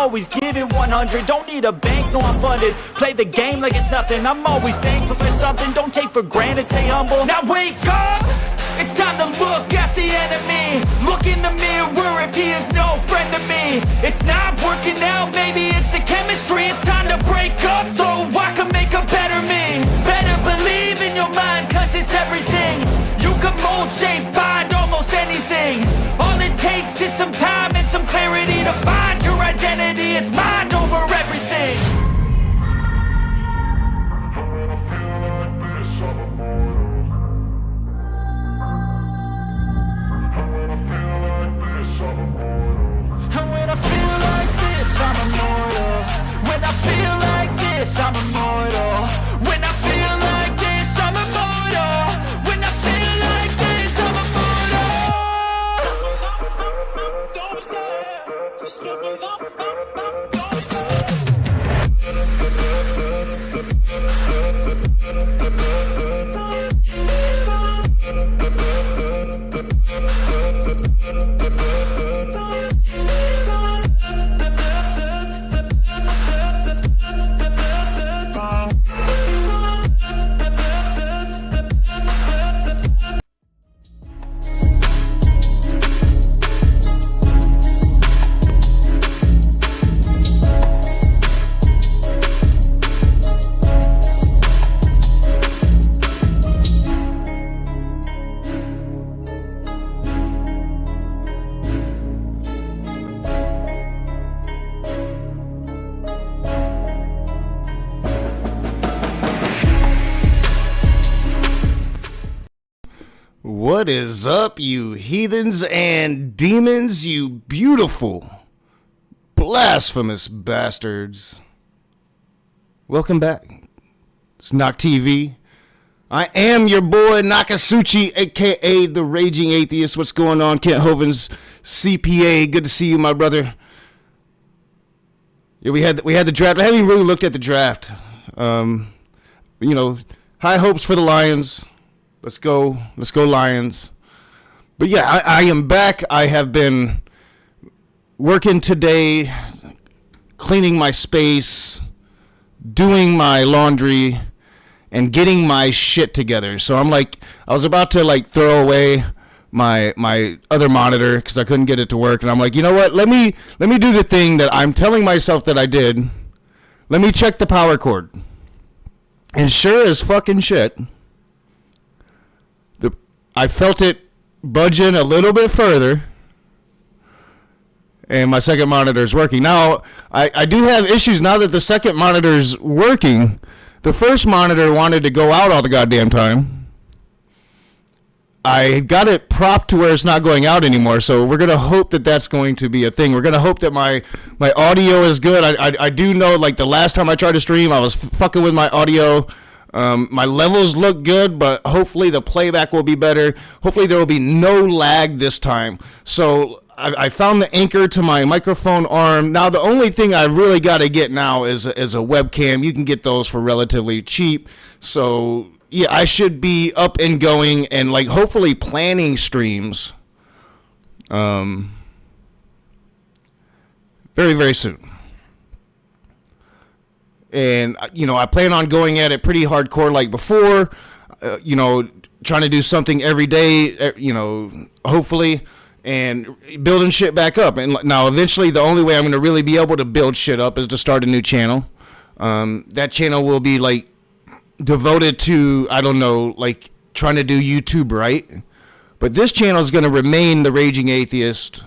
always giving 100. Don't need a bank, no I'm funded. Play the game like it's nothing. I'm always thankful for something. Don't take for granted, stay humble. Now wake up! It's time to look at the enemy. Look in the mirror if he is no friend to me. It's not working out, maybe it's the chemistry. It's time to break up so I can make a better me. Better believe in your mind, cause it's everything. You can mold, shape, find almost anything. All it takes is some time and some clarity to find your identity. It's mind over everything. And when I feel like this, I'm immortal. When I feel like this, I'm immortal. When I feel like this, I'm immortal. When I feel like this, I'm immortal. Don't stare, step it up, don't What is up, you heathens and demons, you beautiful, blasphemous bastards? Welcome back. It's Knock TV. I am your boy Nakasuchi, aka the Raging Atheist. What's going on, Kent Hovens, CPA? Good to see you, my brother. Yeah, we had the draft. I haven't even really looked at the draft. High hopes for the Lions. Let's go Lions. But yeah, I am back. I have been working today, cleaning my space, doing my laundry, and getting my shit together. So I was about to throw away my other monitor because I couldn't get it to work. And I'm like, you know what? Let me do the thing that I'm telling myself that I did. Let me check the power cord. And sure as fucking shit, I felt it budging a little bit further, and my second monitor is working. Now, I do have issues now that the second monitor is working. The first monitor wanted to go out all the goddamn time. I got it propped to where it's not going out anymore, so we're going to hope that that's going to be a thing. We're going to hope that my audio is good. I do know, the last time I tried to stream, I was fucking with my audio. My levels look good, but hopefully the playback will be better. Hopefully there will be no lag this time. So I found the anchor to my microphone arm. Now the only thing I really got to get now is a webcam. You can get those for relatively cheap. So yeah, I should be up and going and hopefully planning streams very, very soon. And, I plan on going at it pretty hardcore like before, trying to do something every day, hopefully, and building shit back up. And now, eventually, the only way I'm going to really be able to build shit up is to start a new channel. That channel will be, devoted to, trying to do YouTube, right? But this channel is going to remain the Raging Atheist.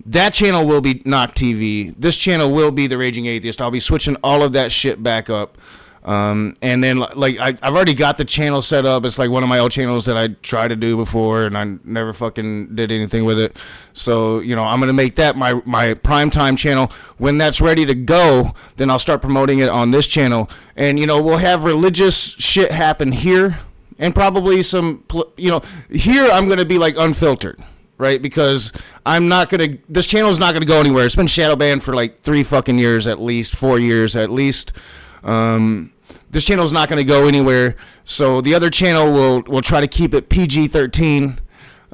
That channel will be Knock TV. This channel will be the Raging Atheist. I'll be switching all of that shit back up. And then, I've already got the channel set up. It's one of my old channels that I tried to do before, and I never fucking did anything with it. So, I'm going to make that my primetime channel. When that's ready to go, then I'll start promoting it on this channel. And, we'll have religious shit happen here. And probably some, here I'm going to be, unfiltered. Right, because this channel is not gonna go anywhere. It's been shadow banned for 3 fucking years at least, 4 years at least. This channel is not gonna go anywhere. So the other channel will try to keep it PG-13,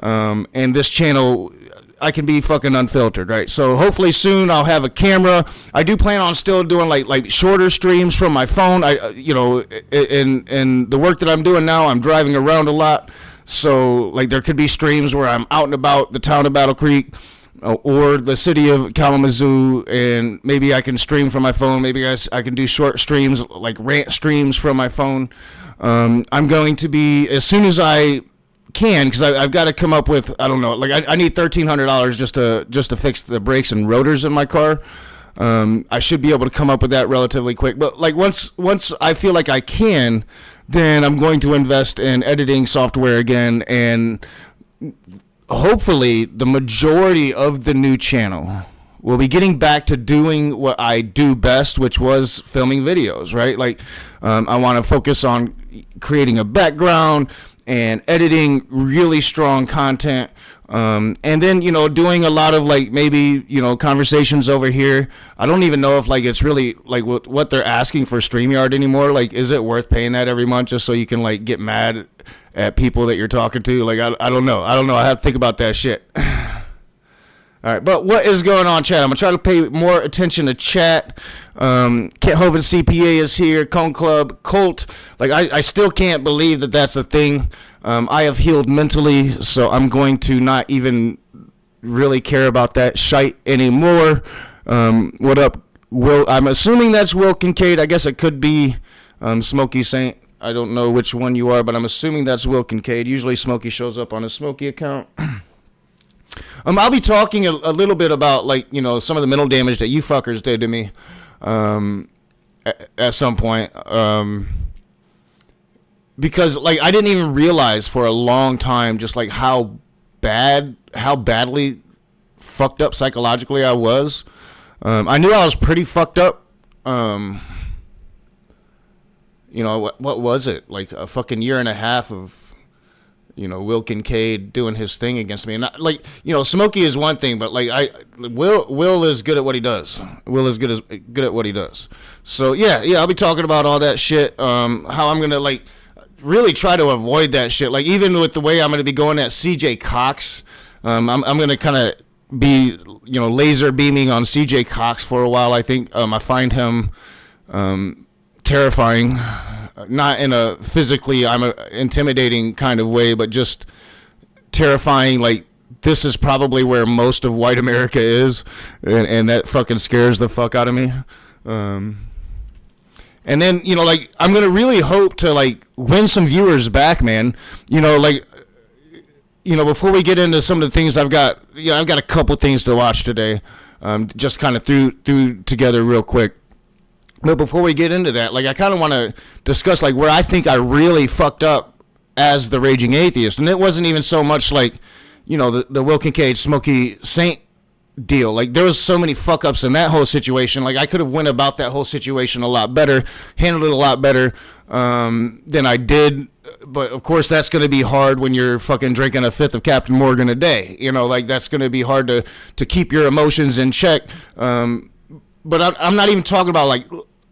and this channel I can be fucking unfiltered, right? So hopefully soon I'll have a camera. I do plan on still doing like shorter streams from my phone. In the work that I'm doing now, I'm driving around a lot. So like there could be streams where I'm out and about the town of Battle Creek or the city of Kalamazoo, and maybe I can stream from my phone. Maybe I can do short streams, like rant streams from my phone. I'm going to be, as soon as I can, because I've got to come up with, I don't know, like I need $1,300 just to fix the brakes and rotors in my car. I should be able to come up with that relatively quick. But like once I feel like I can, then I'm going to invest in editing software again, and hopefully the majority of the new channel will be getting back to doing what I do best, which was filming videos, right? Like I want to focus on creating a background and editing really strong content, and then doing a lot of like maybe conversations over here. I don't even know if like it's really like what they're asking for StreamYard anymore. Like, is it worth paying that every month just so you can like get mad at people that you're talking to? Like, I don't know. I have to think about that shit. All right, but what is going on, chat? I'm going to try to pay more attention to chat. Kit Hovind CPA is here. Cone Club, Colt. Like, I still can't believe that that's a thing. I have healed mentally, so I'm going to not even really care about that shite anymore. What up, Will? I'm assuming that's Will Kincaid. I guess it could be Smokey Saint. I don't know which one you are, but I'm assuming that's Will Kincaid. Usually Smokey shows up on his Smokey account. I'll be talking a little bit about like some of the mental damage that you fuckers did to me at some point, because like I didn't even realize for a long time just like how badly fucked up psychologically I was. I knew I was pretty fucked up. What was it, like a fucking year and a half of Will Kincaid doing his thing against me, and Smokey is one thing, but like Will is good at what he does. Will is good at what he does. So yeah, I'll be talking about all that shit. How I'm gonna like really try to avoid that shit. Like even with the way I'm gonna be going at CJ Cox, I'm gonna kind of be laser beaming on CJ Cox for a while. I think I find him terrifying. Not in a physically intimidating kind of way, but just terrifying. Like, this is probably where most of white America is, and that fucking scares the fuck out of me. And then, like, I'm going to really hope to, like, win some viewers back, man. Before we get into some of the things I've got a couple things to watch today, just kind of threw together real quick. But before we get into that, like I kind of want to discuss like where I think I really fucked up as the Raging Atheist, and it wasn't even so much like, the Will Kincaid Smokey Saint deal. Like there was so many fuck ups in that whole situation. Like I could have went about that whole situation a lot better, handled it a lot better than I did. But of course that's going to be hard when you're fucking drinking a fifth of Captain Morgan a day. Like that's going to be hard to keep your emotions in check. But I'm not even talking about like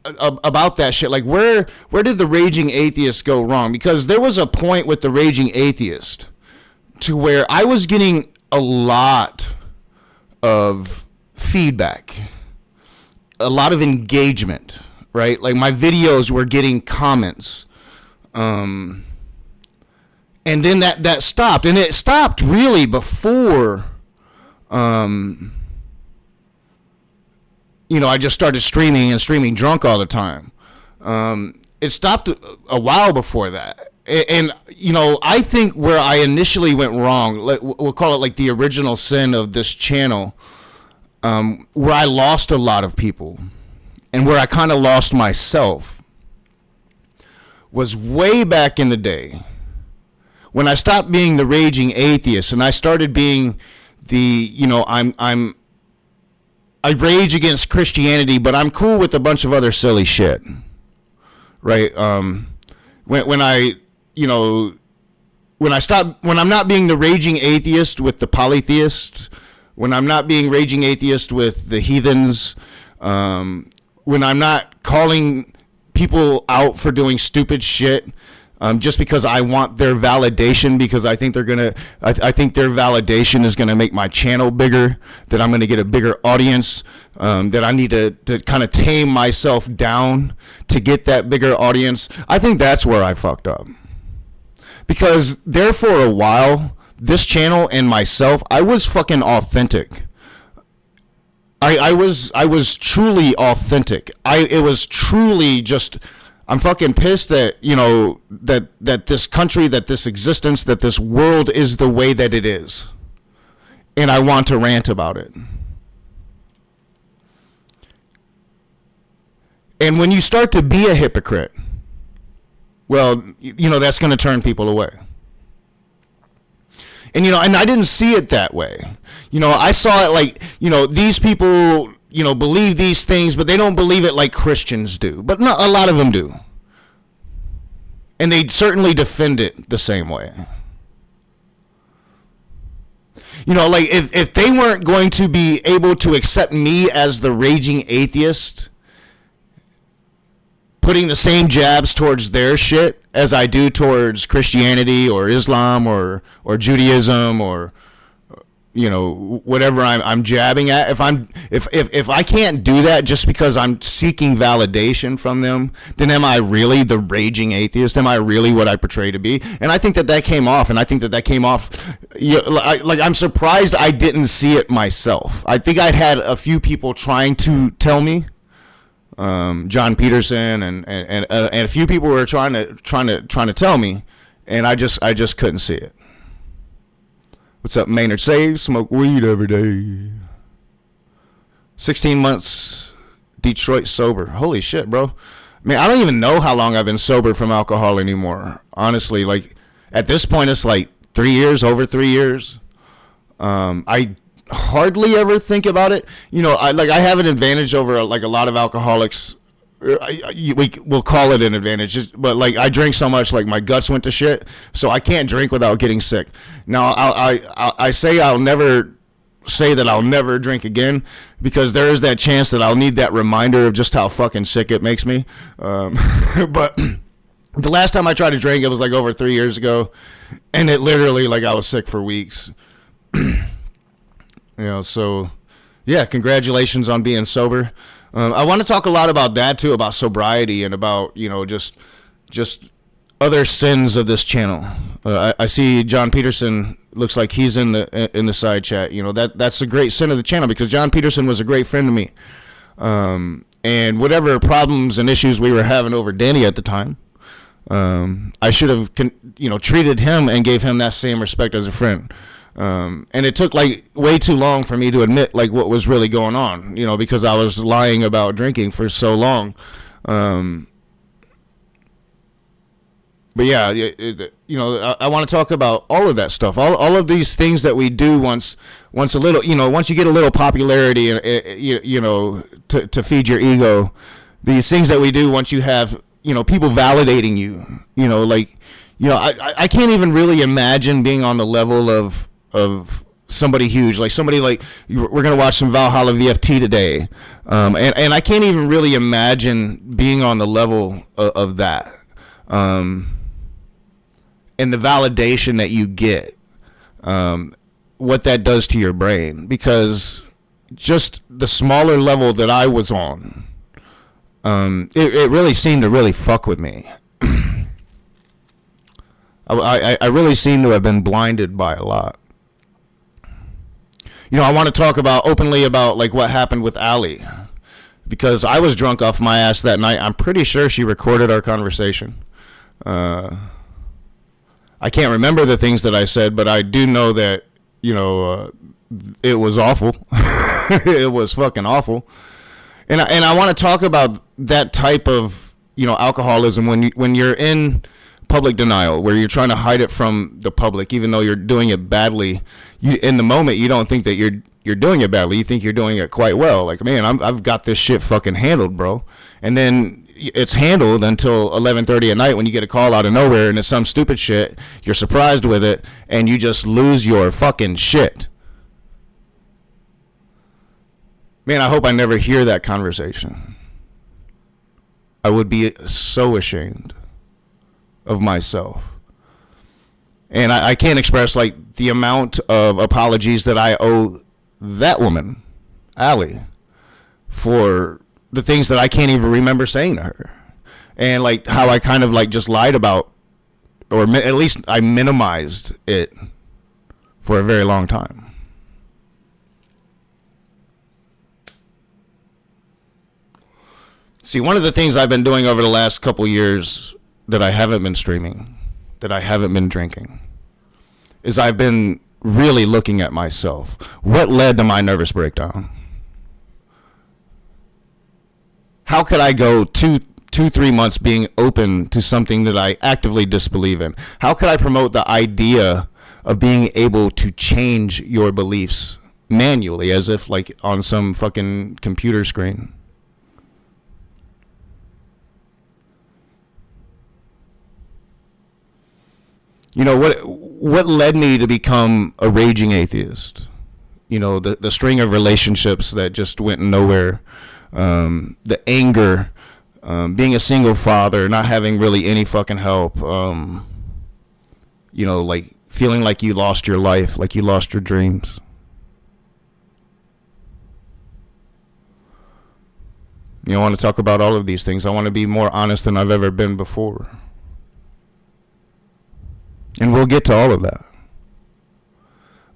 about that shit. Like where did the Raging Atheist go wrong? Because there was a point with the Raging Atheist to where I was getting a lot of feedback, a lot of engagement, right? Like my videos were getting comments, and then that stopped, and it stopped really before I just started streaming drunk all the time. It stopped a while before that. And I think where I initially went wrong, we'll call it like the original sin of this channel, where I lost a lot of people and where I kind of lost myself, was way back in the day when I stopped being the Raging Atheist and I started being the, I rage against Christianity, but I'm cool with a bunch of other silly shit, right? When I'm not being the Raging Atheist with the polytheists, when I'm not being Raging Atheist with the heathens, when I'm not calling people out for doing stupid shit, just because I want their validation, because I think I think their validation is gonna make my channel bigger, that I'm gonna get a bigger audience, that I need to kind of tame myself down to get that bigger audience. I think that's where I fucked up. Because there for a while, this channel and myself, I was fucking authentic. I was truly authentic. It was truly just, I'm fucking pissed that, you know, that this country, that this existence, that this world is the way that it is. And I want to rant about it. And when you start to be a hypocrite, well, you know, that's going to turn people away. And, you know, and I didn't see it that way. You know, I saw it like, you know, these people, you know, believe these things, but they don't believe it like Christians do. But not a lot of them do. And they certainly defend it the same way. You know, like if they weren't going to be able to accept me as the raging atheist, putting the same jabs towards their shit as I do towards Christianity or Islam or Judaism or, you know, whatever I'm jabbing at, if I can't do that just because I'm seeking validation from them, then am I really the raging atheist? Am I really what I portray to be? And I think that came off, and I think that came off, like I'm surprised I didn't see it myself. I think I'd had a few people trying to tell me, John Peterson and a few people were trying to tell me, and I just couldn't see it. What's up, Maynard Saves? Smoke weed every day. 16 months, Detroit sober. Holy shit, bro. Man, I don't even know how long I've been sober from alcohol anymore. Honestly, like at this point, it's like 3 years, over 3 years. I hardly ever think about it. You know, I have an advantage over like a lot of alcoholics. We'll call it an advantage, but like I drink so much, like my guts went to shit, so I can't drink without getting sick. Now I say I'll never say that I'll never drink again, because there is that chance that I'll need that reminder of just how fucking sick it makes me. But the last time I tried to drink, it was like over 3 years ago, and it literally, like, I was sick for weeks. You know, so yeah, congratulations on being sober. I want to talk a lot about that too, about sobriety and about, you know, just other sins of this channel. I see John Peterson looks like he's in the side chat. You know, that's a great sin of the channel, because John Peterson was a great friend to me. And whatever problems and issues we were having over Danny at the time, I should have, you know, treated him and gave him that same respect as a friend. And it took like way too long for me to admit like what was really going on, you know, because I was lying about drinking for so long. But yeah, you know, I want to talk about all of that stuff, all of these things that we do once a little, you know, once you get a little popularity, you know, to feed your ego, these things that we do once you have, you know, people validating you, you know, like, you know, I can't even really imagine being on the level of somebody huge, like somebody like, we're going to watch some Valhalla VFT today. And I can't even really imagine being on the level of that. And the validation that you get, what that does to your brain, because just the smaller level that I was on, it really seemed to really fuck with me. I really seem to have been blinded by a lot. You know, I want to talk openly about like what happened with Allie, because I was drunk off my ass that night. I'm pretty sure she recorded our conversation. I can't remember the things that I said, but I do know that, you know, it was awful. It was fucking awful. And I want to talk about that type of, you know, alcoholism when you're in public denial, where you're trying to hide it from the public, even though you're doing it badly. In the moment, you don't think that you're doing it badly. You think you're doing it quite well. Like, man, I've got this shit fucking handled, bro. And then it's handled until 11:30 at night when you get a call out of nowhere and it's some stupid shit. You're surprised with it and you just lose your fucking shit. Man, I hope I never hear that conversation. I would be so ashamed. of myself. And I can't express like the amount of apologies that I owe that woman, Allie, for the things that I can't even remember saying to her. And like how I kind of like just lied about, or at least I minimized it for a very long time. See, one of the things I've been doing over the last couple years that I haven't been streaming, that I haven't been drinking, is I've been really looking at myself. What led to my nervous breakdown? How could I go 3 months being open to something that I actively disbelieve in? How could I promote the idea of being able to change your beliefs manually, as if like on some fucking computer screen? You know, what led me to become a raging atheist? You know, the string of relationships that just went nowhere, the anger, being a single father, not having really any fucking help, you know, like feeling like you lost your life, like you lost your dreams. You know, I want to talk about all of these things. I want to be more honest than I've ever been before. And we'll get to all of that.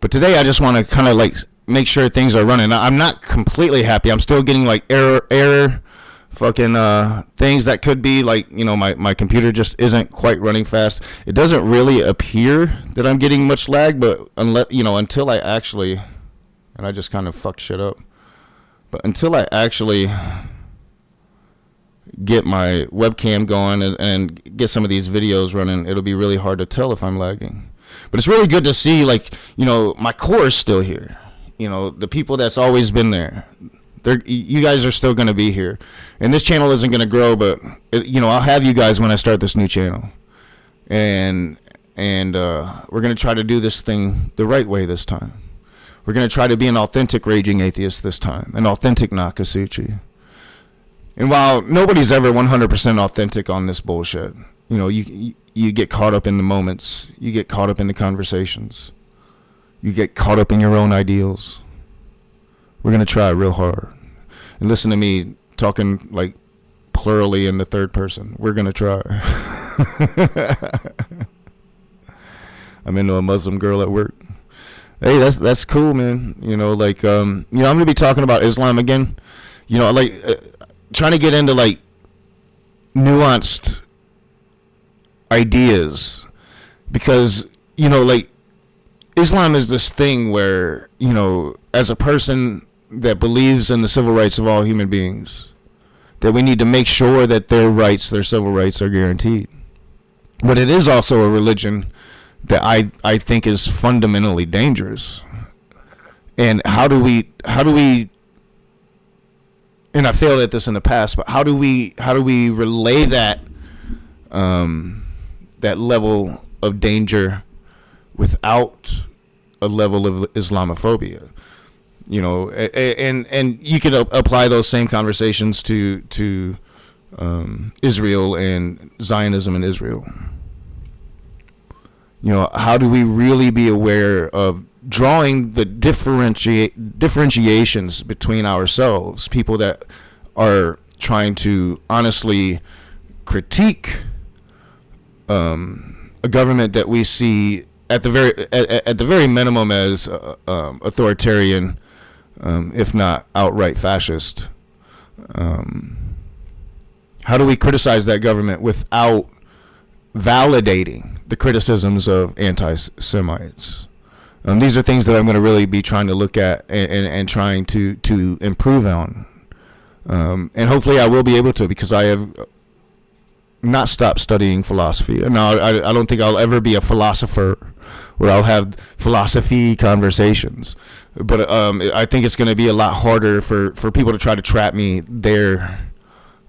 But today I just want to kind of like make sure things are running. I'm not completely happy. I'm still getting like error fucking things that could be like, you know, my computer just isn't quite running fast. It doesn't really appear that I'm getting much lag, but unless, you know, until I actually, and I just kind of fucked shit up. But until I actually get my webcam going and get some of these videos running, it'll be really hard to tell if I'm lagging. But it's really good to see, like, you know, my core is still here. You know, the people that's always been there, you guys are still going to be here. And this channel isn't going to grow, but, you know, I'll have you guys when I start this new channel. And we're going to try to do this thing the right way this time. We're going to try to be an authentic raging atheist this time, an authentic Nakasuchi. And while nobody's ever 100% authentic on this bullshit, you know, you get caught up in the moments. You get caught up in the conversations. You get caught up in your own ideals. We're going to try real hard. And listen to me talking like plurally in the third person. We're going to try. I'm into a Muslim girl at work. Hey, that's cool, man. You know, like, you know, I'm going to be talking about Islam again. You know, like, trying to get into like nuanced ideas, because, you know, like, Islam is this thing where, you know, as a person that believes in the civil rights of all human beings, that we need to make sure that their rights, their civil rights, are guaranteed. But it is also a religion that I think is fundamentally dangerous. And how do we and I failed at this in the past, but how do we relay that that level of danger without a level of Islamophobia? You know, and you could apply those same conversations to Israel and Zionism in Israel. You know, how do we really be aware of drawing the differentiations between ourselves, people that are trying to honestly critique a government that we see at the very minimum as authoritarian, if not outright fascist. How do we criticize that government without validating the criticisms of anti-Semites? These are things that I'm going to really be trying to look at and trying to improve on. And hopefully I will be able to, because I have not stopped studying philosophy. Now, I don't think I'll ever be a philosopher where I'll have philosophy conversations. But I think it's going to be a lot harder for people to try to trap me there.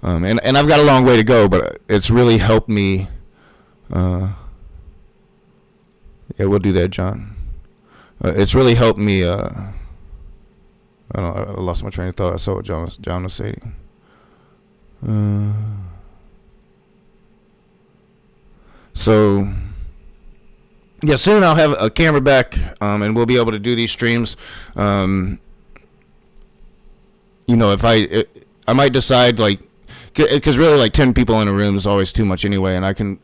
And I've got a long way to go, but it's really helped me. Yeah, we'll do that, John. It's really helped me. I lost my train of thought. I saw what John was saying. So yeah, soon I'll have a camera back, and we'll be able to do these streams. You know, if I might decide, like, because really, like, 10 people in a room is always too much anyway, and I can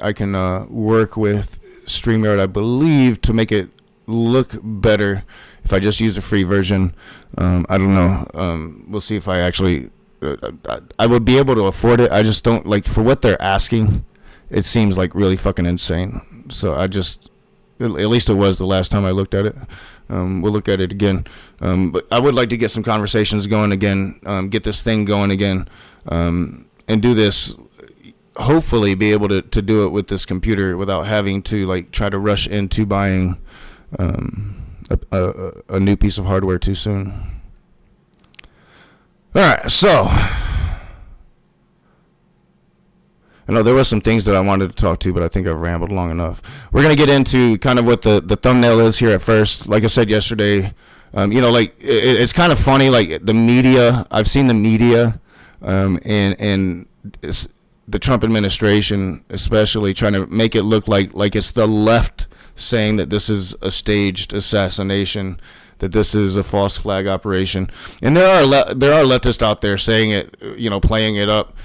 work with StreamYard, I believe, to make it look better if I just use a free version. I don't know. We'll see if I actually I would be able to afford it. I just don't, like, for what they're asking, it seems like really fucking insane. So I just, at least it was the last time I looked at it. We'll look at it again. But I would like to get some conversations going again, get this thing going again, and do this, hopefully be able to do it with this computer without having to, like, try to rush into buying a new piece of hardware too soon. All right, so I know there were some things that I wanted to talk to, but I think I've rambled long enough. We're going to get into kind of what the thumbnail is here at first. Like I said yesterday, you know, like, it's kind of funny, like, the media, I've seen the media and the Trump administration especially trying to make it look like it's the left saying that this is a staged assassination, that this is a false flag operation. And there are leftists out there saying it, you know, playing it up.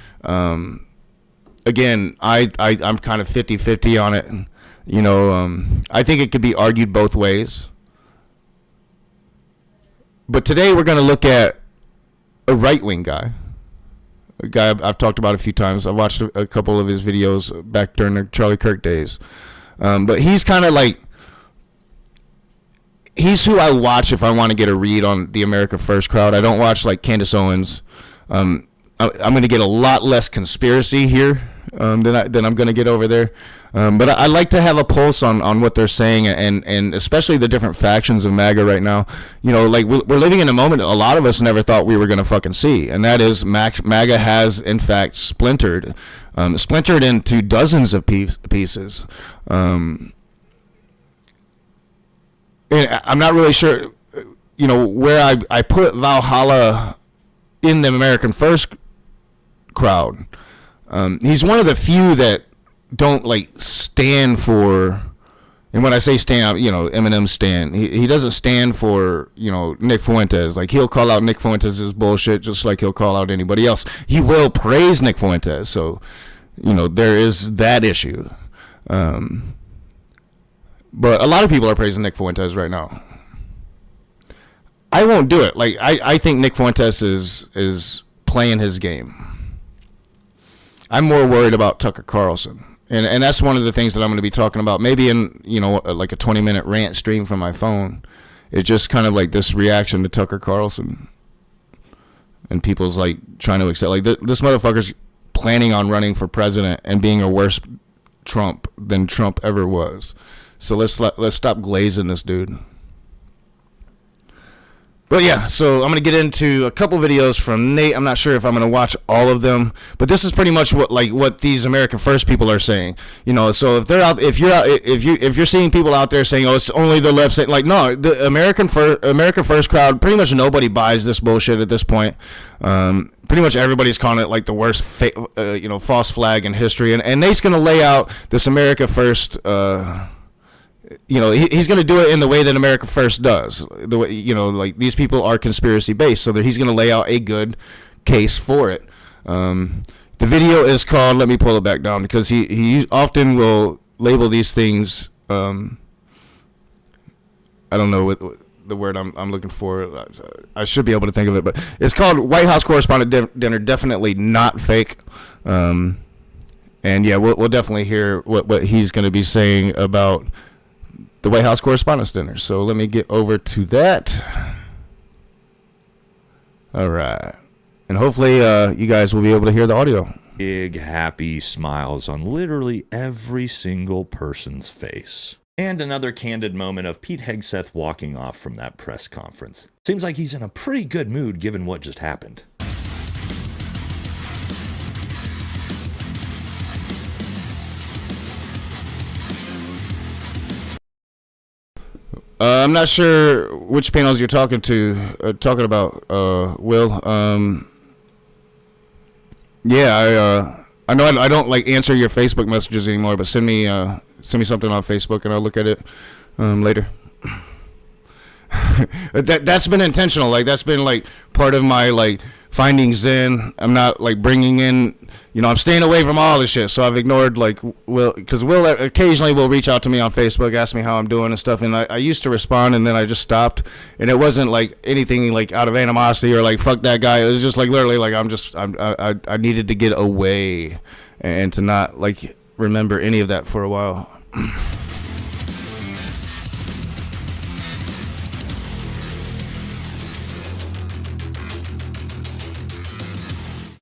Again, I'm kind of 50-50 on it. You know, I think it could be argued both ways. But today we're going to look at a right-wing guy. A guy I've talked about a few times. I watched a couple of his videos back during the Charlie Kirk days. But he's kind of like, he's who I watch if I want to get a read on the America First crowd. I don't watch, like, Candace Owens. I'm going to get a lot less conspiracy here than I'm going to get over there. But I like to have a pulse on what they're saying, and especially the different factions of MAGA right now. You know, like, we're living in a moment a lot of us never thought we were going to fucking see, and that is MAGA has, in fact, splintered into dozens of pieces. And I'm not really sure, you know, where I put Valhalla in the American First crowd. He's one of the few that don't, like, stand for, and when I say stand, you know, Eminem stand, he doesn't stand for, you know, Nick Fuentes. Like, he'll call out Nick Fuentes' bullshit just like he'll call out anybody else. He will praise Nick Fuentes, so, you know, there is that issue. But a lot of people are praising Nick Fuentes right now. I won't do it. Like, I think Nick Fuentes is playing his game. I'm more worried about Tucker Carlson. And that's one of the things that I'm going to be talking about. Maybe in, you know, like a 20-minute rant stream from my phone. It's just kind of like this reaction to Tucker Carlson. And people's, like, trying to accept, like, this motherfucker's planning on running for president and being a worse Trump than Trump ever was. So let's stop glazing this dude. But yeah, so I'm going to get into a couple videos from Nate. I'm not sure if I'm going to watch all of them, but this is pretty much what these American First people are saying. You know, so if you're seeing people out there saying, "Oh, it's only the left," saying, like, no, the American First crowd, pretty much nobody buys this bullshit at this point. Pretty much everybody's calling it, like, the worst false flag in history, and Nate's going to lay out this America First. You know, he's going to do it in the way that America First does. The way, you know, like, these people are conspiracy based, so that he's going to lay out a good case for it. The video is called, let me pull it back down, because he often will label these things. I don't know what the word I'm looking for. I should be able to think of it, but it's called White House Correspondent Dinner. Definitely not fake. And yeah, we'll definitely hear what he's going to be saying about the White House Correspondents' Dinner. So let me get over to that. All right. And hopefully you guys will be able to hear the audio. Big happy smiles on literally every single person's face. And another candid moment of Pete Hegseth walking off from that press conference. Seems like he's in a pretty good mood given what just happened. I'm not sure which panels you're talking about, Will. Yeah, I know I don't like answer your Facebook messages anymore, but send me something on Facebook and I'll look at it later. That's been intentional. Like that's been like part of my like finding Zen. I'm not like bringing in, I'm staying away from all this shit. So I've ignored like Will, because Will occasionally will reach out to me on Facebook, ask me how I'm doing and stuff. And I used to respond, and then I just stopped. And it wasn't like anything like out of animosity or like fuck that guy. It was just like literally like I needed to get away and to not like remember any of that for a while.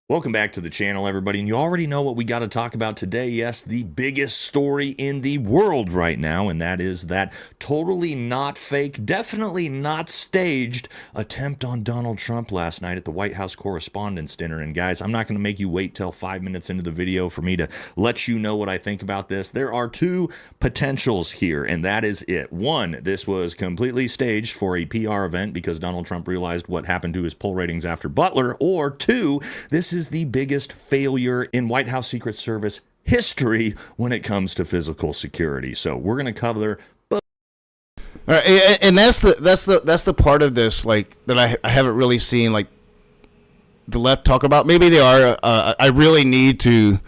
Welcome back to the channel, everybody, and you already know what we got to talk about today. Yes, the biggest story in the world right now, and that is that totally not fake, definitely not staged attempt on Donald Trump last night at the White House Correspondents' Dinner. And guys, I'm not going to make you wait till 5 minutes into the video for me to let you know what I think about this. There are two potentials here, and that is it. One, this was completely staged for a PR event because Donald Trump realized what happened to his poll ratings after Butler, or two, this is the biggest failure in White House Secret Service history when it comes to physical security. So we're going to cover both. All right, and that's the part of this like that I haven't really seen like the left talk about. Maybe they are. I really need to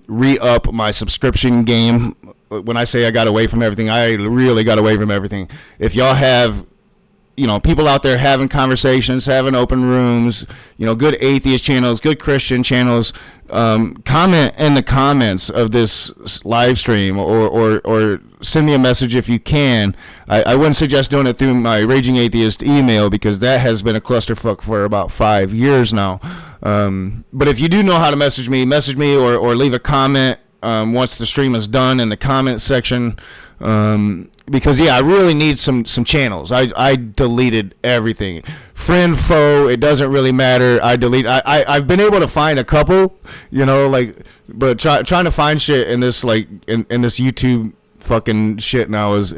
re-up my subscription game. When I say I got away from everything, I really got away from everything. If y'all have people out there having conversations, having open rooms, good atheist channels, good Christian channels, comment in the comments of this live stream or send me a message if you can. I wouldn't suggest doing it through my Raging Atheist email because that has been a clusterfuck for about 5 years now. But if you do know how to message me or leave a comment once the stream is done in the comment section. Because I really need some channels. I deleted everything. Friend, foe, it doesn't really matter. I've been able to find a couple, but trying to find shit in this in this YouTube fucking shit now is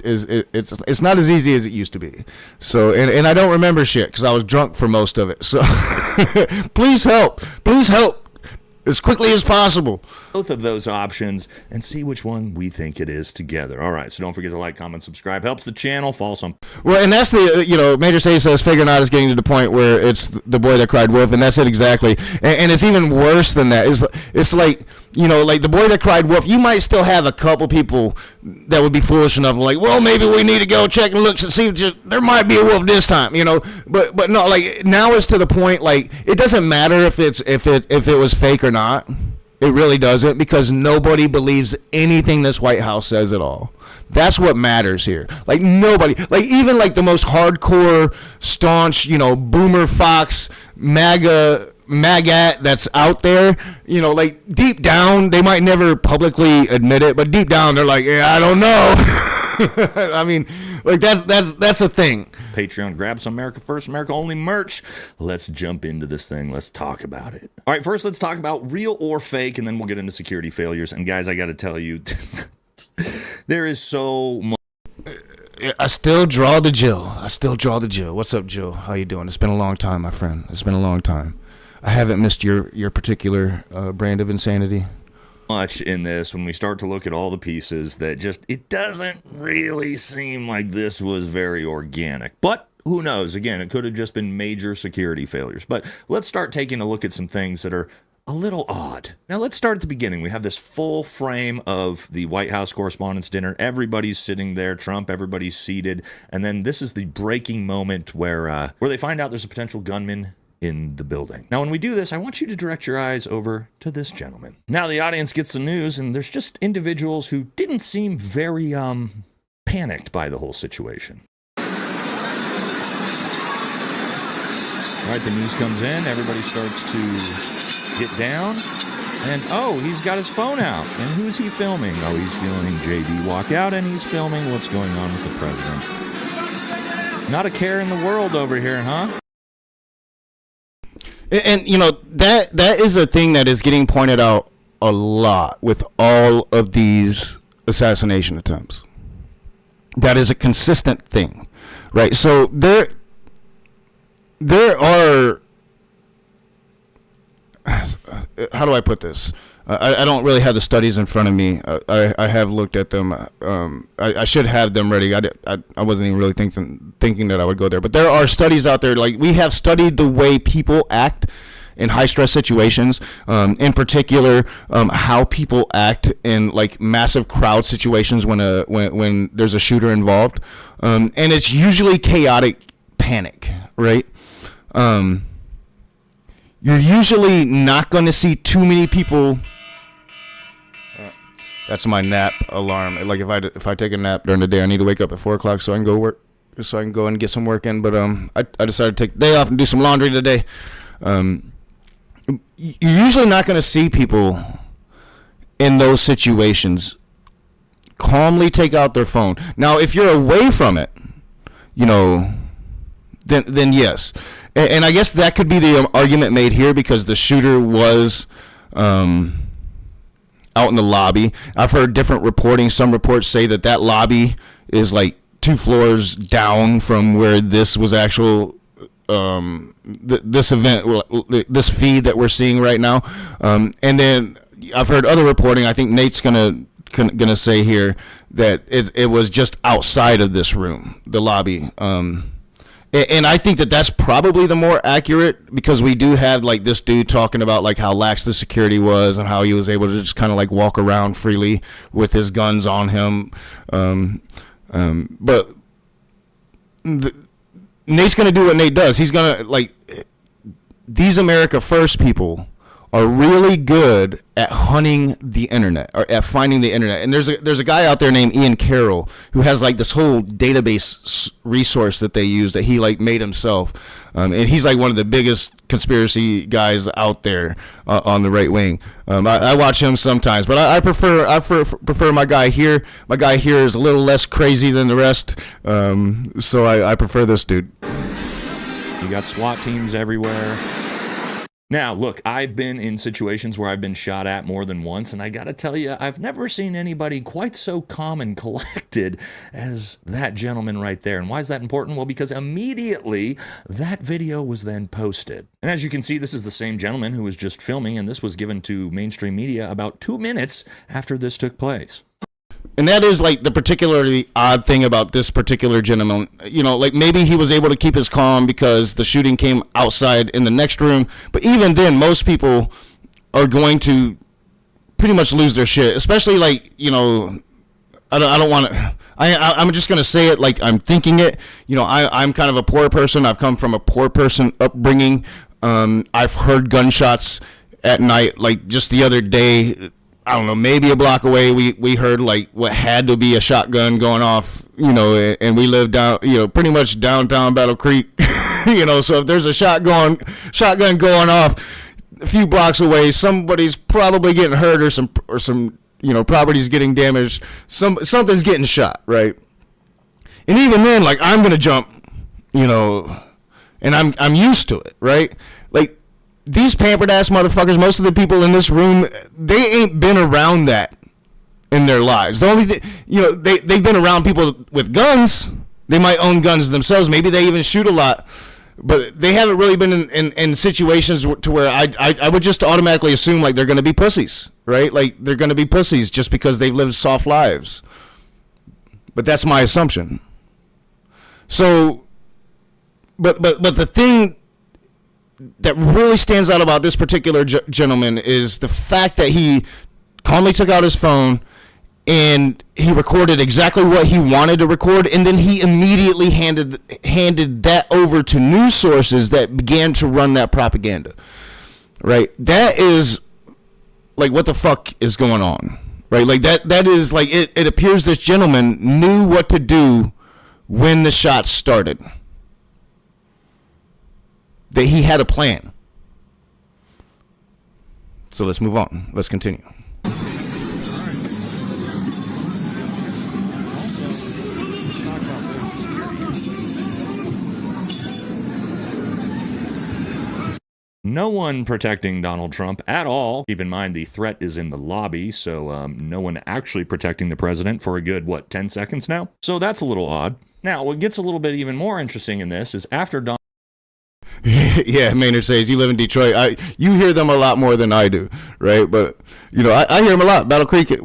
it's not as easy as it used to be. So and I don't remember shit because I was drunk for most of it. So please help as quickly as possible. Both of those options and see which one we think it is together. All right, so don't forget to like, comment, subscribe. Helps the channel. Follow some. Well, and that's the, Major Sage says figuring out is getting to the point where it's the boy that cried wolf, and that's it exactly. And it's even worse than that. It's like, like the boy that cried wolf, you might still have a couple people that would be foolish enough, like, well, maybe we need to go check and look and see if there might be a wolf this time, But no, like now it's to the point, like it doesn't matter if it was fake or not. It really doesn't, because nobody believes anything this White House says at all. That's what matters here. Like nobody, like even like the most hardcore, staunch, boomer Fox, MAGA that's out there, like deep down, they might never publicly admit it, but deep down they're like, yeah, I don't know. I mean, like that's a thing. Patreon, grab some America First, America Only merch. Let's jump into this thing. Let's talk about it. All right, first let's talk about real or fake, and then we'll get into security failures. And guys, I got to tell you, there is so much. I still draw the Jill. What's up, Jill? How you doing? It's been a long time, my friend. It's been a long time. I haven't missed your particular brand of insanity. Much in this when we start to look at all the pieces that it doesn't really seem like this was very organic. But who knows? Again, it could have just been major security failures. But let's start taking a look at some things that are a little odd. Now, let's start at the beginning. We have this full frame of the White House Correspondents' Dinner. Everybody's sitting there. Trump, everybody's seated. And then this is the breaking moment where they find out there's a potential gunman in the building. Now, when we do this, I want you to direct your eyes over to this gentleman. Now, the audience gets the news, and there's just individuals who didn't seem very panicked by the whole situation. All right, the news comes in. Everybody starts to get down. And, oh, he's got his phone out. And who's he filming? Oh, he's filming JD walk out, and he's filming what's going on with the president. Not a care in the world over here, huh? And that is a thing that is getting pointed out a lot with all of these assassination attempts. That is a consistent thing, right? So there are how do I put this? I don't really have the studies in front of me. I have looked at them. I should have them ready. I wasn't even really thinking that I would go there. But there are studies out there. Like, we have studied the way people act in high stress situations, in particular, how people act in like massive crowd situations when there's a shooter involved, and it's usually chaotic panic, right? You're usually not going to see too many people. That's my nap alarm. Like, if I take a nap during the day, I need to wake up at 4 o'clock so I can go work, so I can go and get some work in. But I decided to take the day off and do some laundry today. You're usually not going to see people in those situations calmly take out their phone. Now, if you're away from it, then yes. And I guess that could be the argument made here, because the shooter was out in the lobby. I've heard different reporting. Some reports say that lobby is like 2 floors down from where this was actual this event, this feed that we're seeing right now. And then I've heard other reporting. I think Nate's gonna say here that it was just outside of this room, the lobby. And I think that that's probably the more accurate, because we do have like this dude talking about like how lax the security was and how he was able to just kind of like walk around freely with his guns on him. But Nate's going to do what Nate does. He's going to, like, these America First people are really good at hunting the internet, or at finding the internet. And there's a guy out there named Ian Carroll who has like this whole database resource that they use that he like made himself. And he's like one of the biggest conspiracy guys out there on the right wing. I watch him sometimes, but I prefer my guy here. My guy here is a little less crazy than the rest. So I prefer this dude. You got SWAT teams everywhere. Now, look, I've been in situations where I've been shot at more than once, and I gotta tell you, I've never seen anybody quite so calm and collected as that gentleman right there. And why is that important? Well, because immediately that video was then posted. And as you can see, this is the same gentleman who was just filming, and this was given to mainstream media about 2 minutes after this took place. And that is like the particularly odd thing about this particular gentleman. Like maybe he was able to keep his calm because the shooting came outside in the next room. But even then, most people are going to pretty much lose their shit. Especially like, I don't want to. I'm just gonna say it like I'm thinking it. I'm kind of a poor person. I've come from a poor person upbringing. I've heard gunshots at night. Like just the other day, I don't know, maybe a block away, we heard like what had to be a shotgun going off, and we live down, pretty much downtown Battle Creek, so if there's a shotgun going off a few blocks away, somebody's probably getting hurt or some property's getting damaged, something's getting shot, right? And even then, like, I'm gonna jump, and I'm used to it, right? Like, these pampered ass motherfuckers, most of the people in this room, they ain't been around that in their lives. The only thing, they've been around people with guns. They might own guns themselves. Maybe they even shoot a lot, but they haven't really been in situations to where I would just automatically assume like they're going to be pussies, right? Like they're going to be pussies just because they've lived soft lives. But that's my assumption. So, but the thing that really stands out about this particular gentleman is the fact that he calmly took out his phone and he recorded exactly what he wanted to record, and then he immediately handed that over to news sources that began to run that propaganda. Right? That is like, what the fuck is going on? Right? Like that is like, it appears this gentleman knew what to do when the shots started. That he had a plan. So let's move on. Let's continue. No one protecting Donald Trump at all. Keep in mind the threat is in the lobby, so no one actually protecting the president for a good, 10 seconds now? So that's a little odd. Now, what gets a little bit even more interesting in this is after Donald Yeah, Maynard says you live in Detroit. You hear them a lot more than I do, right? But I hear them a lot. Battle Creek,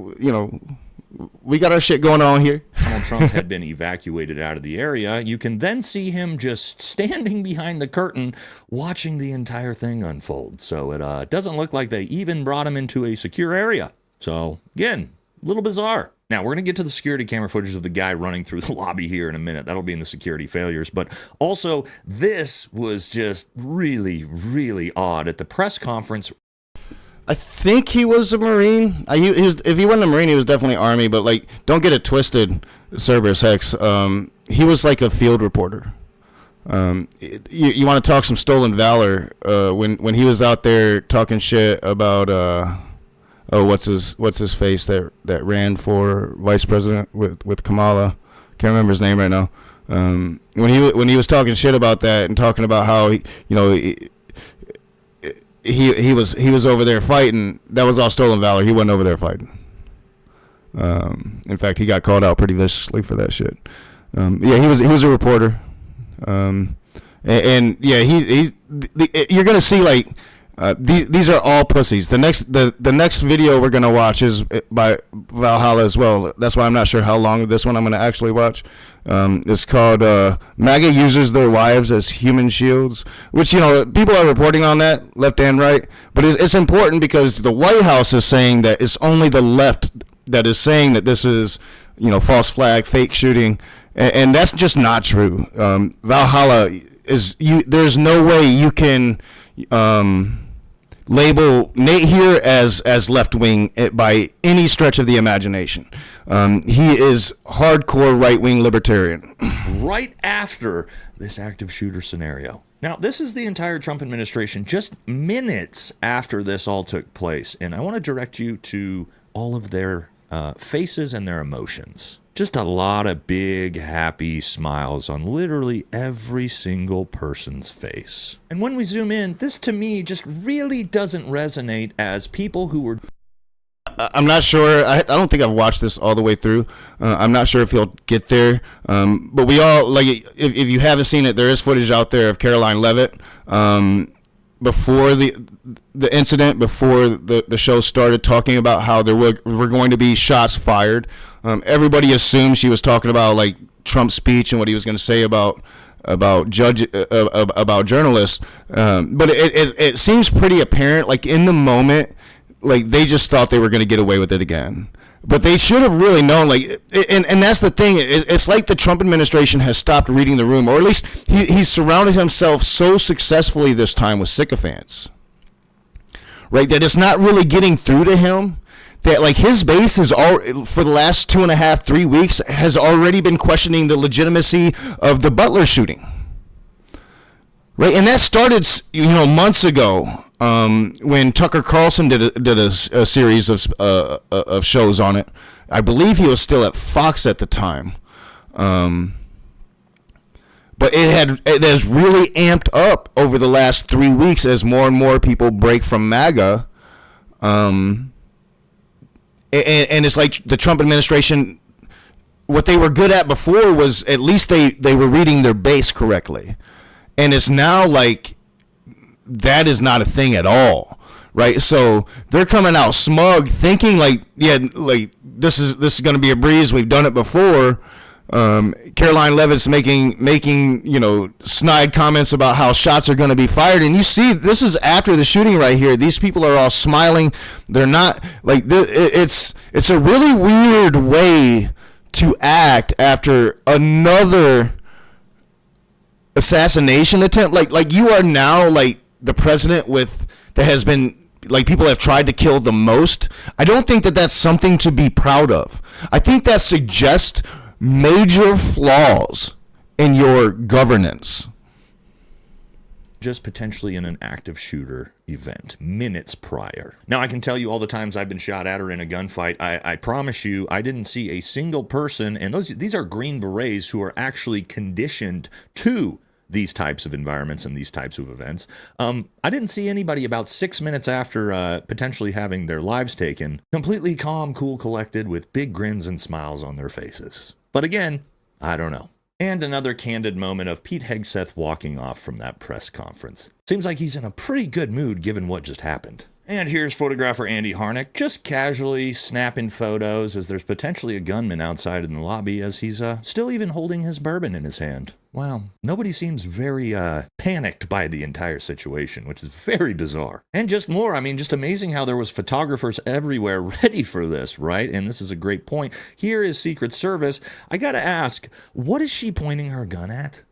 we got our shit going on here. Donald Trump had been evacuated out of the area. You can then see him just standing behind the curtain watching the entire thing unfold. So it doesn't look like they even brought him into a secure area. So again, a little bizarre. Now, we're going to get to the security camera footage of the guy running through the lobby here in a minute. That'll be in the security failures. But also, this was just really, really odd. At the press conference, I think he was a Marine. If he wasn't a Marine, he was definitely Army. But, don't get it twisted, Cerberus Hex. He was like a field reporter. You want to talk some stolen valor? When he was out there talking shit about... what's his face that ran for vice president with Kamala? Can't remember his name right now. When he was talking shit about that and talking about how he was over there fighting, that was all stolen valor. He wasn't over there fighting. In fact, he got called out pretty viciously for that shit. He was a reporter. You're gonna see these are all pussies. The next video we're gonna watch is by Valhalla as well. That's why I'm not sure how long this one I'm gonna actually watch. It's called MAGA uses their wives as human shields, which people are reporting on that left and right. But it's important because the White House is saying that it's only the left that is saying that this is false flag, fake shooting, and that's just not true. Valhalla is there's no way you can label Nate here as left-wing by any stretch of the imagination. He is hardcore right-wing libertarian. Right after this active shooter scenario. Now, this is the entire Trump administration just minutes after this all took place. And I want to direct you to all of their faces and their emotions. Just a lot of big, happy smiles on literally every single person's face. And when we zoom in, this to me just really doesn't resonate as people who were... I'm not sure. I don't think I've watched this all the way through. I'm not sure if he'll get there. But we all, if you haven't seen it, there is footage out there of Caroline Levitt before the incident, before the show started, talking about how there were going to be shots fired. Everybody assumed she was talking about Trump's speech and what he was going to say about journalists. But it seems pretty apparent, in the moment, they just thought they were going to get away with it again. But they should have really known, and that's the thing. It's like the Trump administration has stopped reading the room, or at least he's surrounded himself so successfully this time with sycophants, right? That it's not really getting through to him. That his base is all for the last 2.5, 3 weeks has already been questioning the legitimacy of the Butler shooting, right? And that started months ago. When Tucker Carlson did a series of shows on it. I believe he was still at Fox at the time. But it has really amped up over the last 3 weeks as more and more people break from MAGA. And it's like the Trump administration, what they were good at before was at least they were reading their base correctly. And it's now that is not a thing at all, right? So they're coming out smug, thinking this is going to be a breeze. We've done it before. Caroline Levitt's making snide comments about how shots are going to be fired, and you see this is after the shooting right here. These people are all smiling. They're not it's a really weird way to act after another assassination attempt. You are now the president that has been people have tried to kill the most. I don't think that that's something to be proud of. I think that suggests major flaws in your governance. Just potentially in an active shooter event minutes prior. Now, I can tell you all the times I've been shot at or in a gunfight. I promise you, I didn't see a single person, and these are Green Berets who are actually conditioned to these types of environments and these types of events. I didn't see anybody about 6 minutes after potentially having their lives taken, completely calm, cool, collected, with big grins and smiles on their faces. But again, I don't know. And another candid moment of Pete Hegseth walking off from that press conference. Seems like he's in a pretty good mood given what just happened. And here's photographer Andy Harnick just casually snapping photos as there's potentially a gunman outside in the lobby as he's still even holding his bourbon in his hand. Wow, nobody seems very panicked by the entire situation, which is very bizarre. And just more, I mean, just amazing how there was photographers everywhere ready for this, right? And this is a great point. Here is Secret Service. I gotta ask, what is she pointing her gun at?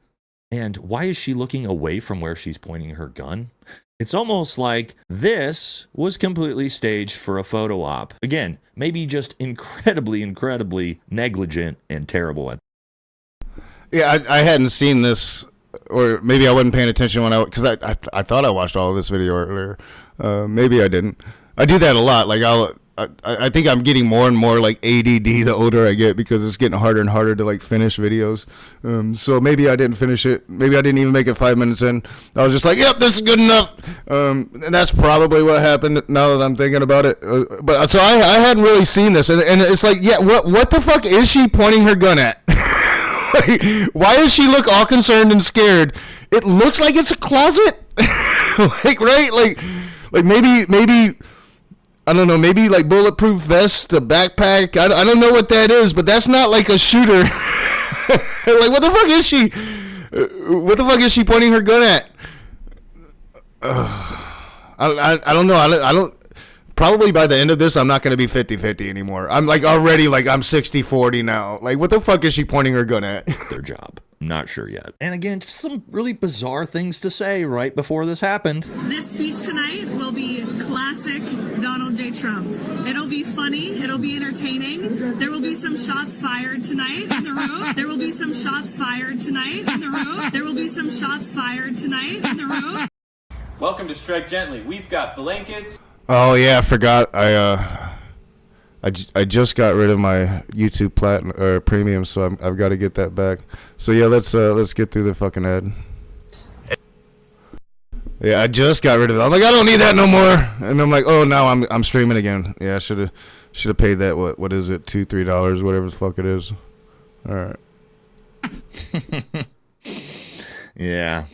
And why is she looking away from where she's pointing her gun? It's almost like this was completely staged for a photo op. Again, maybe just incredibly, incredibly negligent and terrible at. Yeah, I hadn't seen this, or maybe I wasn't paying attention when because I thought I watched all of this video earlier. Maybe I didn't. I do that a lot. Like I think I'm getting more and more like ADD the older I get because it's getting harder and harder to like finish videos. So maybe I didn't finish it. Maybe I didn't even make it 5 minutes in. I was just like, yep, this is good enough. And that's probably what happened now that I'm thinking about it. But so I hadn't really seen this. And it's like, yeah, what the fuck is she pointing her gun at? Like, why does she look all concerned and scared? It looks like it's a closet. Like, right? Like maybe I don't know, maybe like bulletproof vest, a backpack. I don't know what that is, but that's not like a shooter. Like, what the fuck is she? What the fuck is she pointing her gun at? I don't know. I don't. Probably by the end of this, I'm not going to be 50-50 anymore. I'm like already like I'm 60-40 now. Like, what the fuck is she pointing her gun at? Their job. Not sure yet. And again, just some really bizarre things to say right before this happened. This speech tonight will be classic Donald J. Trump. It'll be funny. It'll be entertaining. There will be some shots fired tonight in the room. There will be some shots fired tonight in the room. There will be some shots fired tonight in the room. Welcome to Strike Gently. We've got blankets. Oh yeah, I forgot. I just got rid of my YouTube Platinum or Premium, so I've got to get that back. So yeah, let's get through the fucking ad. Yeah, I just got rid of it. I'm like, I don't need that no more. And I'm like, oh, now I'm streaming again. Yeah, I should have paid that. What is it? $2-3, whatever the fuck it is. All right. Yeah.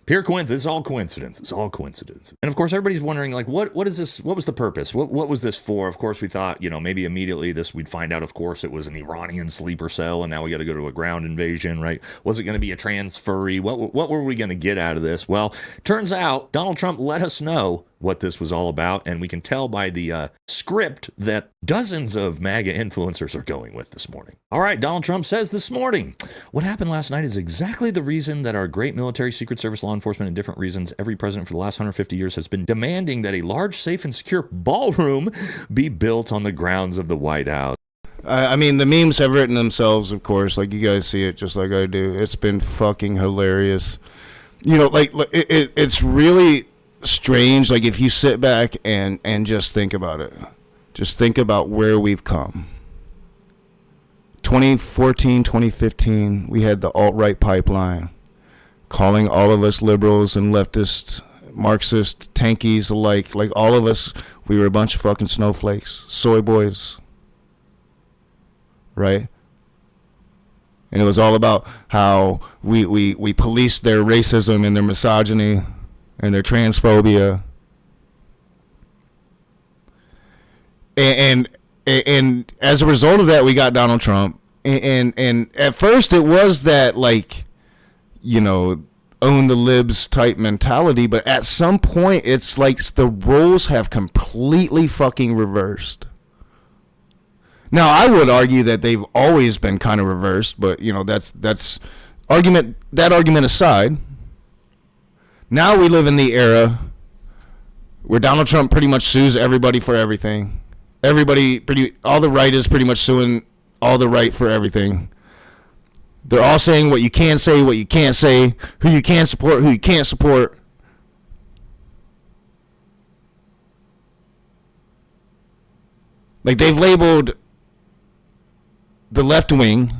Pure coincidence. It's all coincidence. It's all coincidence. And of course, everybody's wondering, like, what is this? What was the purpose? What was this for? Of course, we thought, maybe immediately we'd find out, of course, it was an Iranian sleeper cell, and now we got to go to a ground invasion, right? Was it going to be a transferee? What were we going to get out of this? Well, turns out Donald Trump let us know what this was all about, and we can tell by the script that dozens of MAGA influencers are going with this morning. All right, Donald Trump says this morning, what happened last night is exactly the reason that our great military, Secret Service, law enforcement, and different reasons every president for the last 150 years has been demanding that a large, safe, and secure ballroom be built on the grounds of the White House. I mean, the memes have written themselves, of course. Like, you guys see it just like I do. It's been fucking hilarious. It's really strange, like, if you sit back and just think about it. Just think about where we've come. 2014, 2015, we had the alt-right pipeline calling all of us liberals and leftists, Marxist, tankies alike, like all of us, we were a bunch of fucking snowflakes, soy boys, right? And it was all about how we policed their racism and their misogyny and their transphobia, and as a result of that, we got Donald Trump. And at first, it was that, like, own the libs type mentality, but at some point, it's like the roles have completely fucking reversed. Now, I would argue that they've always been kind of reversed, but that's argument. That argument aside. Now we live in the era where Donald Trump pretty much sues everybody for everything. All the right is pretty much suing all the right for everything. They're all saying what you can say, what you can't say, who you can support, who you can't support. Like, they've labeled the left wing,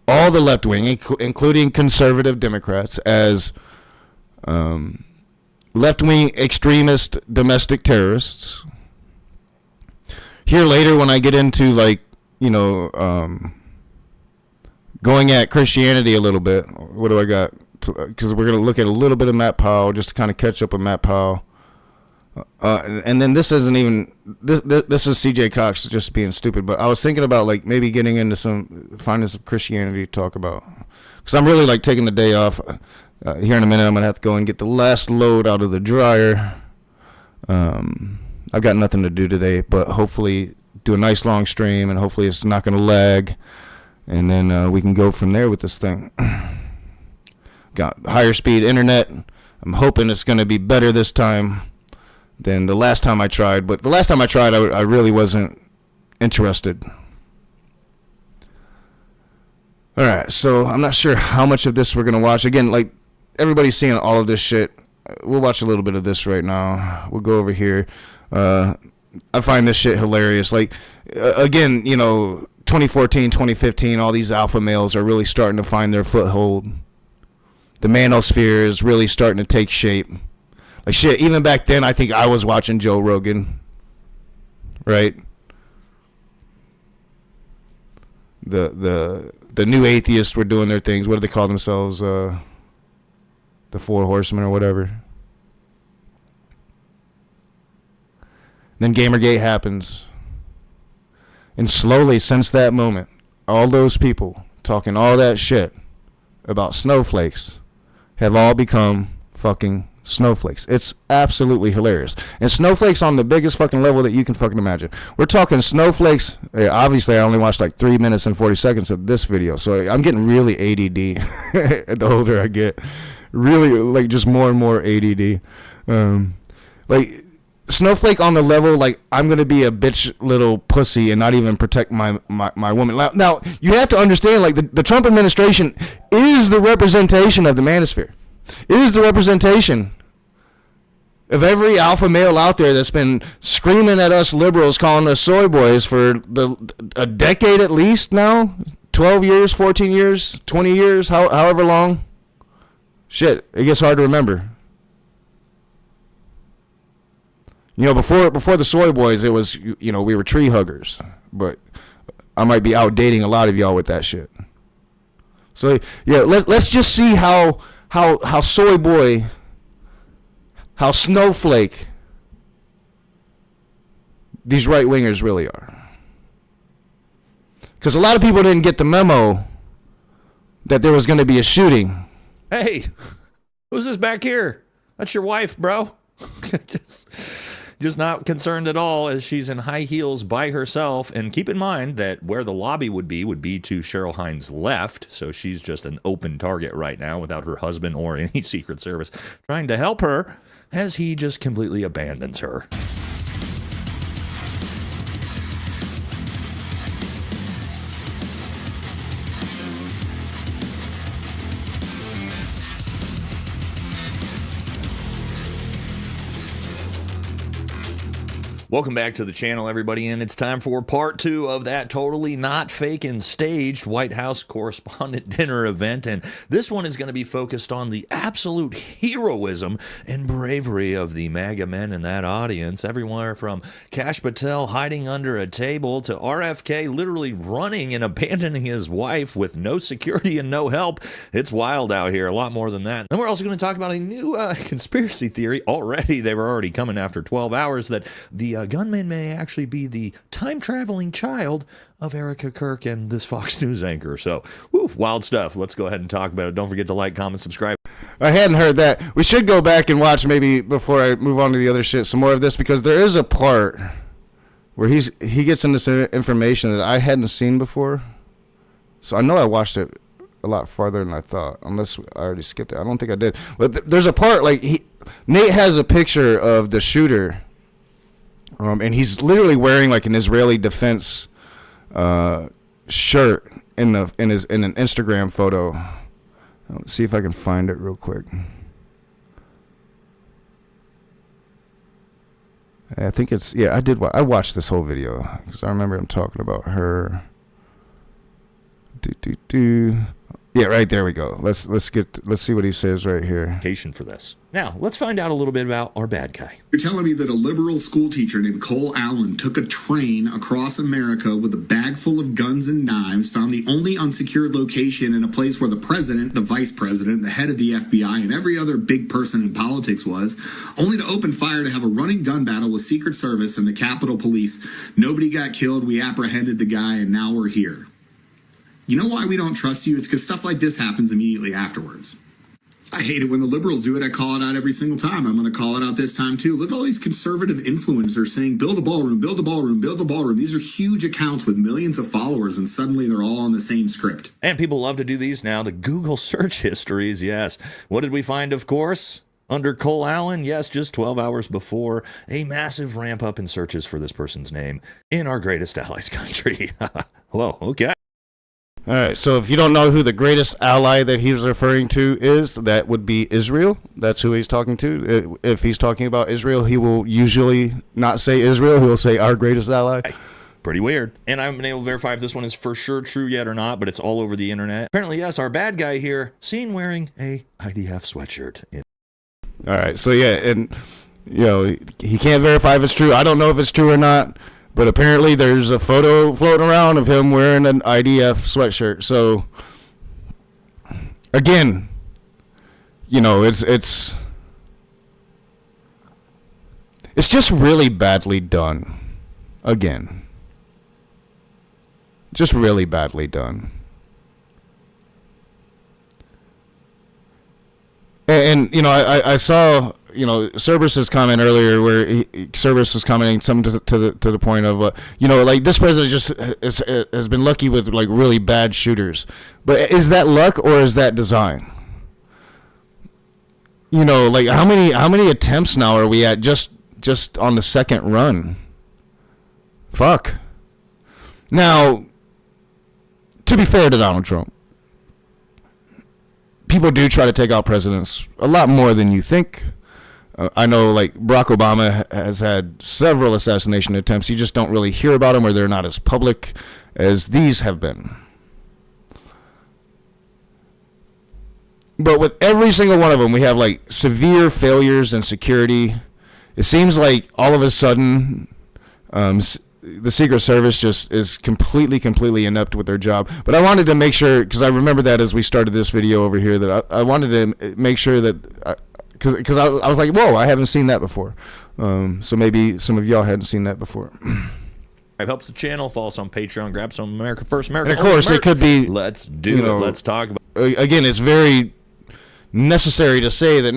all the left wing, including conservative Democrats, as left-wing extremist domestic terrorists. Here later, when I get into, like, going at Christianity a little bit. What do I got? Because we're going to look at a little bit of Matt Powell, just to kind of catch up with Matt Powell. And then this isn't even this is CJ Cox just being stupid, but I was thinking about like maybe getting into finding some Christianity to talk about, because I'm really like taking the day off. Here in a minute I'm gonna have to go and get the last load out of the dryer. I've got nothing to do today, but hopefully do a nice long stream, and hopefully it's not gonna lag, and then we can go from there with this thing. Got higher speed internet. I'm hoping it's gonna be better this time than the last time I tried, but the last time I tried, I really wasn't interested. All right, so I'm not sure how much of this we're gonna watch. Again, like everybody's seeing all of this shit. We'll watch a little bit of this right now. We'll go over here. I find this shit hilarious. Like, again, you know, 2014, 2015, all these alpha males are really starting to find their foothold. The manosphere is really starting to take shape. Like shit, even back then, I think I was watching Joe Rogan, right? The new atheists were doing their things. What do they call themselves? The Four Horsemen or whatever. Then Gamergate happens, and slowly, since that moment, all those people talking all that shit about snowflakes have all become fucking snowflakes. It's absolutely hilarious. And snowflakes on the biggest fucking level that you can fucking imagine. We're talking snowflakes. Obviously, I only watched like 3 minutes and 40 seconds of this video, so I'm getting really ADD the older I get. Really, like, just more and more ADD. Like, snowflake on the level, like, I'm going to be a bitch little pussy and not even protect my woman. Now, you have to understand, like, the Trump administration is the representation of the manosphere. It is the representation of every alpha male out there that's been screaming at us liberals, calling us soy boys for a decade at least now. 12 years, 14 years, 20 years, however long. Shit, it gets hard to remember. You know, before the soy boys, it was, you know, we were tree huggers. But I might be outdating a lot of y'all with that shit. So, yeah, let's just see how soy boy, how snowflake these right wingers really are. Because a lot of people didn't get the memo that there was going to be a shooting. Hey, who's this back here? That's your wife, bro. Just not concerned at all, as she's in high heels by herself. And keep in mind that where the lobby would be to Cheryl Hines' left. So she's just an open target right now without her husband or any Secret Service trying to help her, as he just completely abandons her. Welcome back to the channel, everybody, and it's time for part 2 of that totally not fake and staged White House correspondent dinner event. And this one is going to be focused on the absolute heroism and bravery of the MAGA men in that audience. Everywhere from Kash Patel hiding under a table to RFK literally running and abandoning his wife with no security and no help. It's wild out here, a lot more than that. Then we're also going to talk about a new conspiracy theory. They were already coming after 12 hours, that the gunman may actually be the time-traveling child of Erica Kirk and this Fox News anchor. So, wild stuff. Let's go ahead and talk about it. Don't forget to like, comment, subscribe. I hadn't heard that. We should go back and watch, maybe before I move on to the other shit, some more of this, because there is a part where he gets into some information that I hadn't seen before. So I know I watched it a lot farther than I thought, unless I already skipped it. I don't think I did. But there's a part, like, Nate has a picture of the shooter, and he's literally wearing like an Israeli defense shirt in an Instagram photo. Let's see if I can find it real quick. I think it's, yeah, I watched this whole video because I remember him talking about her. Yeah, right there we go. Let's see what he says right here. For this. Now, let's find out a little bit about our bad guy. You're telling me that a liberal school teacher named Cole Allen took a train across America with a bag full of guns and knives, found the only unsecured location in a place where the president, the vice president, the head of the FBI, and every other big person in politics was, only to open fire to have a running gun battle with Secret Service and the Capitol Police. Nobody got killed, we apprehended the guy, and now we're here. You know why we don't trust you? It's because stuff like this happens immediately afterwards. I hate it when the liberals do it. I call it out every single time. I'm going to call it out this time too. Look at all these conservative influencers saying, build a ballroom, build a ballroom, build a ballroom. These are huge accounts with millions of followers, and suddenly they're all on the same script. And people love to do these now. The Google search histories, yes. What did we find, of course? Under Cole Allen, yes, just 12 hours before, a massive ramp up in searches for this person's name in our greatest allies country. Hello, okay. All right, so if you don't know who the greatest ally that he's referring to is, that would be Israel. That's who he's talking to. If he's talking about Israel, he will usually not say Israel. He'll say our greatest ally. Pretty weird. And I haven't been able to verify if this one is for sure true yet or not, but it's all over the internet. Apparently, yes, our bad guy here, seen wearing a IDF sweatshirt. All right, so yeah, and he can't verify if it's true. I don't know if it's true or not. But apparently there's a photo floating around of him wearing an IDF sweatshirt. So, again, it's just really badly done. Again. Just really badly done. And I saw... Cerberus's comment earlier, where Cerberus was commenting something to the point of, like this president just has been lucky with like really bad shooters. But is that luck or is that design? Like how many attempts now are we at just on the second run? Fuck. Now, to be fair to Donald Trump, people do try to take out presidents a lot more than you think. I know, like, Barack Obama has had several assassination attempts. You just don't really hear about them, or they're not as public as these have been. But with every single one of them, we have, like, severe failures in security. It seems like all of a sudden the Secret Service just is completely inept with their job. But I wanted to make sure, because I remember that as we started this video over here, that I wanted to make sure that... Because I was like, whoa, I haven't seen that before. So maybe some of y'all hadn't seen that before. It helps the channel. Follow us on Patreon. Grab some America First, America. And of course, it could be... Let's do it. Let's talk about it. Again, it's very necessary to say that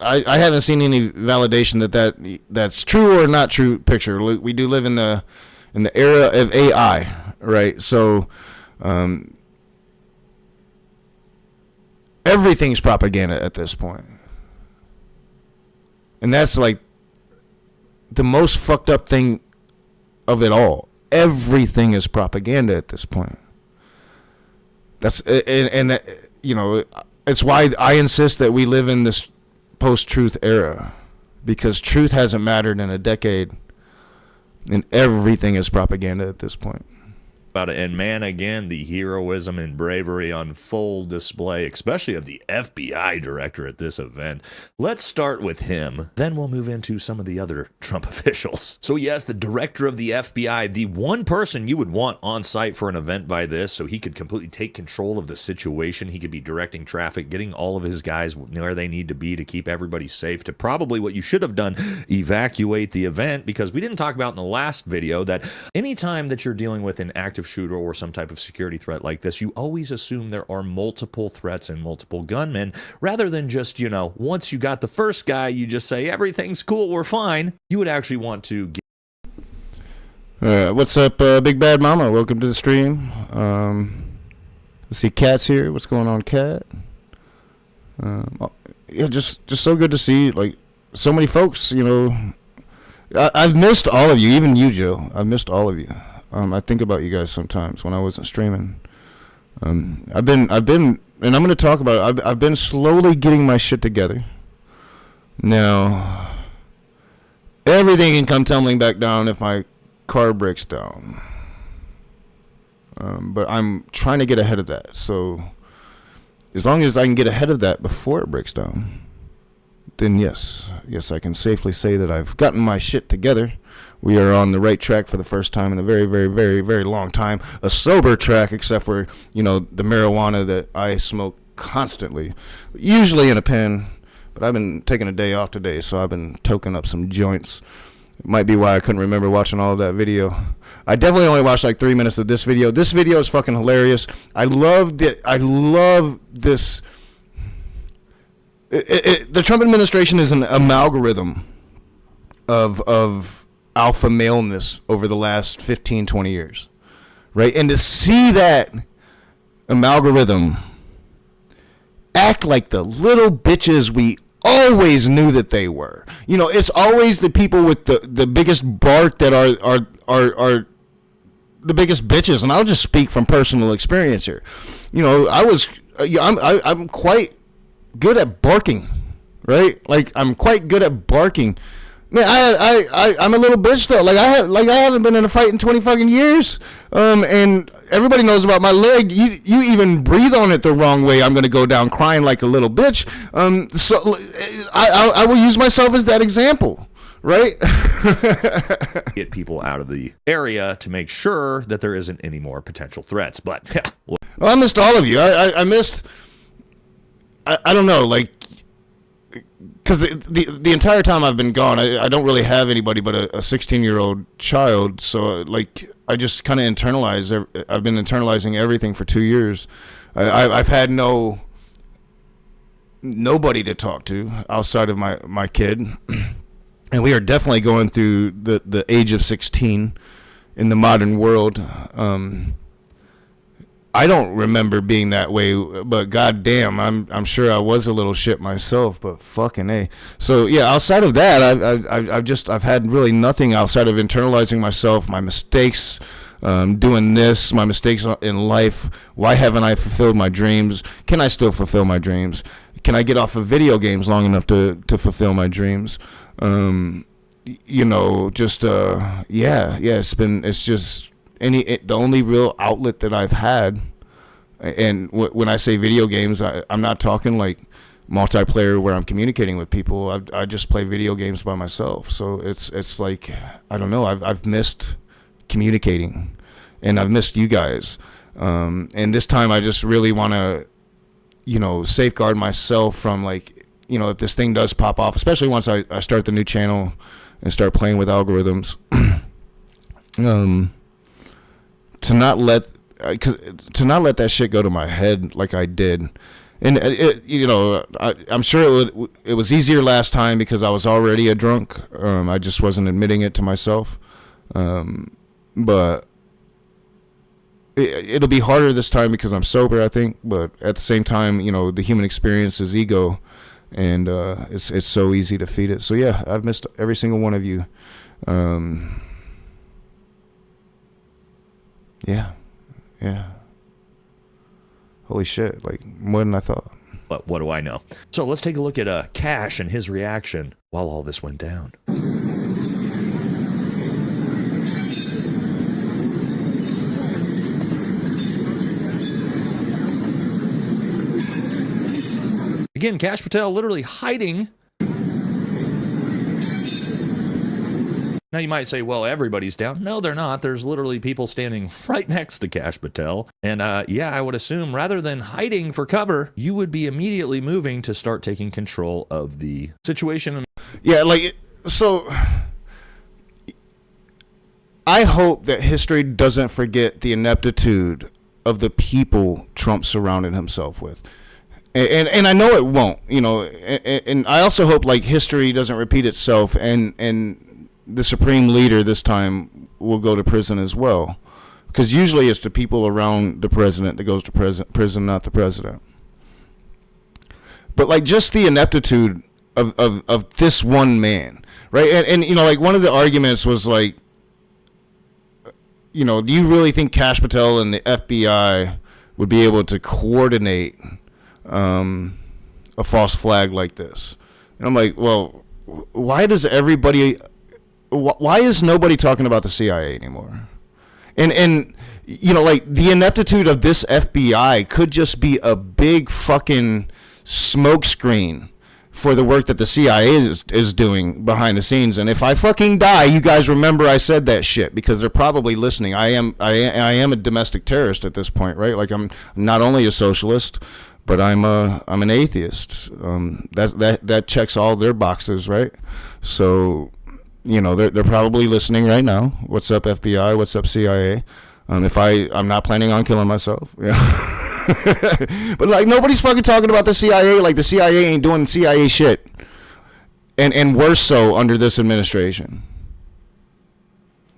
I haven't seen any validation that's true or not true picture. We do live in the era of AI, right? So everything's propaganda at this point. And that's like the most fucked up thing of it all. Everything is propaganda at this point. It's why I insist that we live in this post-truth era, because truth hasn't mattered in a decade, and everything is propaganda at this point. About it. And man, again, the heroism and bravery on full display, especially of the FBI director at this event. Let's start with him, then we'll move into some of the other Trump officials. So yes, the director of the FBI, the one person you would want on site for an event by this, so he could completely take control of the situation. He could be directing traffic, getting all of his guys where they need to be to keep everybody safe, to probably what you should have done, evacuate the event, because we didn't talk about in the last video that anytime that you're dealing with an active shooter or some type of security threat like this, you always assume there are multiple threats and multiple gunmen, rather than just, once you got the first guy, you just say, everything's cool, we're fine. You would actually want to get... What's up, Big Bad Mama? Welcome to the stream. Let's see, Cat's here. What's going on, Cat? Yeah, just so good to see, like, so many folks, I've missed all of you, even you, Joe. I've missed all of you. I think about you guys sometimes when I wasn't streaming. I've been, and I'm going to talk about it. I've been slowly getting my shit together. Now, everything can come tumbling back down if my car breaks down. But I'm trying to get ahead of that. So, as long as I can get ahead of that before it breaks down, then yes, I can safely say that I've gotten my shit together. We are on the right track for the first time in a very, very, very, very long time. A sober track, except for, the marijuana that I smoke constantly, usually in a pen. But I've been taking a day off today, so I've been toking up some joints. It might be why I couldn't remember watching all of that video. I definitely only watched like 3 minutes of this video. This video is fucking hilarious. I loved it. I love this. The Trump administration is an amalgam of alpha maleness over the last 15, 20 years, right? And to see that amalgam act like the little bitches we always knew that they were. It's always the people with the biggest bark that are the biggest bitches. And I'll just speak from personal experience here. I'm quite good at barking, right? Like, I'm quite good at barking. Man, I'm a little bitch though. Like I haven't been in a fight in 20 fucking years. And everybody knows about my leg. You even breathe on it the wrong way, I'm gonna go down crying like a little bitch. So I will use myself as that example, right? Get people out of the area to make sure that there isn't any more potential threats. But yeah, well, I missed all of you. I missed. I don't know, like. Because the entire time I've been gone, I don't really have anybody but a 16-year-old child. So, like, I just kind of I've been internalizing everything for 2 years. I've had nobody to talk to outside of my kid. And we are definitely going through the age of 16 in the modern world. I don't remember being that way, but goddamn, I'm sure I was a little shit myself. But fucking A. So yeah, outside of that, I've had really nothing outside of internalizing myself, my mistakes, doing this, my mistakes in life. Why haven't I fulfilled my dreams? Can I still fulfill my dreams? Can I get off of video games long enough to fulfill my dreams? Yeah. It's just. The only real outlet that I've had, and when I say video games, I'm not talking like multiplayer where I'm communicating with people. I just play video games by myself. So it's like, I don't know. I've missed communicating, and I've missed you guys. And this time I just really want to, safeguard myself from, like, if this thing does pop off, especially once I start the new channel and start playing with algorithms. To not let that shit go to my head like I did, and I'm sure it was easier last time because I was already a drunk. I just wasn't admitting it to myself, but it'll be harder this time because I'm sober, I think. But at the same time, the human experience is ego, and it's so easy to feed it. So yeah, I've missed every single one of you. Yeah. Holy shit, like, more than I thought. But what do I know? So let's take a look at Cash and his reaction while all this went down. Again, Cash Patel literally hiding. Now you might say, well, everybody's down. No, they're not. There's literally people standing right next to Cash Patel. And I would assume rather than hiding for cover, you would be immediately moving to start taking control of the situation. Yeah, so I hope that history doesn't forget the ineptitude of the people Trump surrounded himself with. And I know it won't, and I also hope, like, history doesn't repeat itself and the supreme leader this time will go to prison as well, because usually it's the people around the president that goes to prison, not the president. But, like, just the ineptitude of this one man, right? And like, one of the arguments was like, do you really think Cash Patel and the FBI would be able to coordinate a false flag like this? And I'm like, well, why is nobody talking about the CIA anymore? And you know, like, the ineptitude of this FBI could just be a big fucking smokescreen for the work that the CIA is doing behind the scenes. And if I fucking die, you guys remember I said that shit, because they're probably listening. I am a domestic terrorist at this point, right? Like, I'm not only a socialist, but I'm an atheist. That checks all their boxes, right? So, you know, they're probably listening right now. What's up, FBI? What's up, CIA? If I'm not planning on killing myself. Yeah. But, like, nobody's fucking talking about the CIA. Like, the CIA ain't doing CIA shit. And worse so under this administration.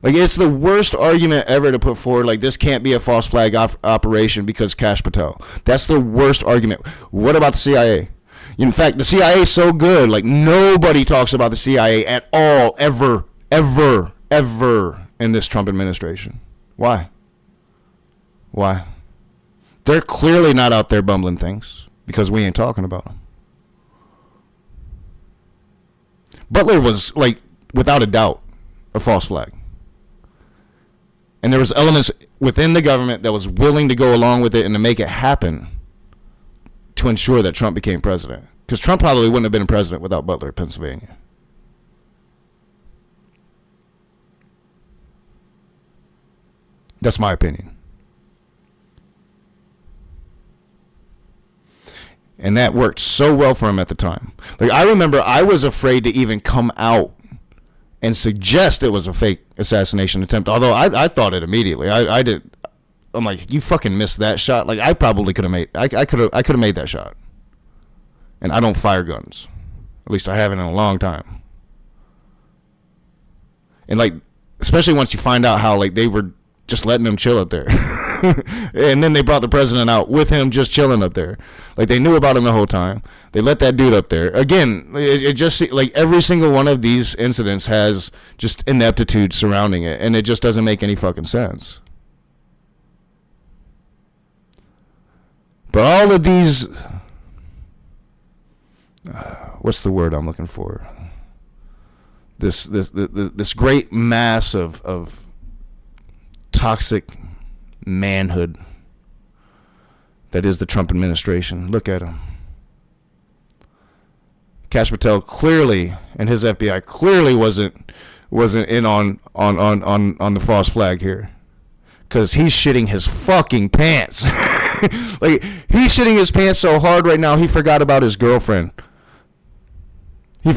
Like, it's the worst argument ever to put forward. Like, this can't be a false flag operation because Kash Patel. That's the worst argument. What about the CIA? In fact, the CIA is so good. Like, nobody talks about the CIA at all, ever in this Trump administration. Why? They're clearly not out there bumbling things because we ain't talking about them. Butler was, like, without a doubt, a false flag. And there was elements within the government that was willing to go along with it and to make it happen to ensure that Trump became president. Because Trump probably wouldn't have been president without Butler, Pennsylvania. That's my opinion. And that worked so well for him at the time. Like, I remember I was afraid to even come out and suggest it was a fake assassination attempt. Although I thought it immediately. I did. I'm like, you fucking missed that shot. Like, I probably could have made. I could have made that shot. And I don't fire guns. At least I haven't in a long time. And, like, especially once you find out how, like, they were just letting him chill up there. And then they brought the president out with him just chilling up there. Like, they knew about him the whole time. They let that dude up there. Again, it just, like, every single one of these incidents has just ineptitude surrounding it. And it just doesn't make any fucking sense. But all of these, what's the word I'm looking for? This great mass of toxic manhood that is the Trump administration. Look at him. Kash Patel clearly, and his FBI clearly wasn't in on the false flag here, because he's shitting his fucking pants. Like, he's shitting his pants so hard right now he forgot about his girlfriend. I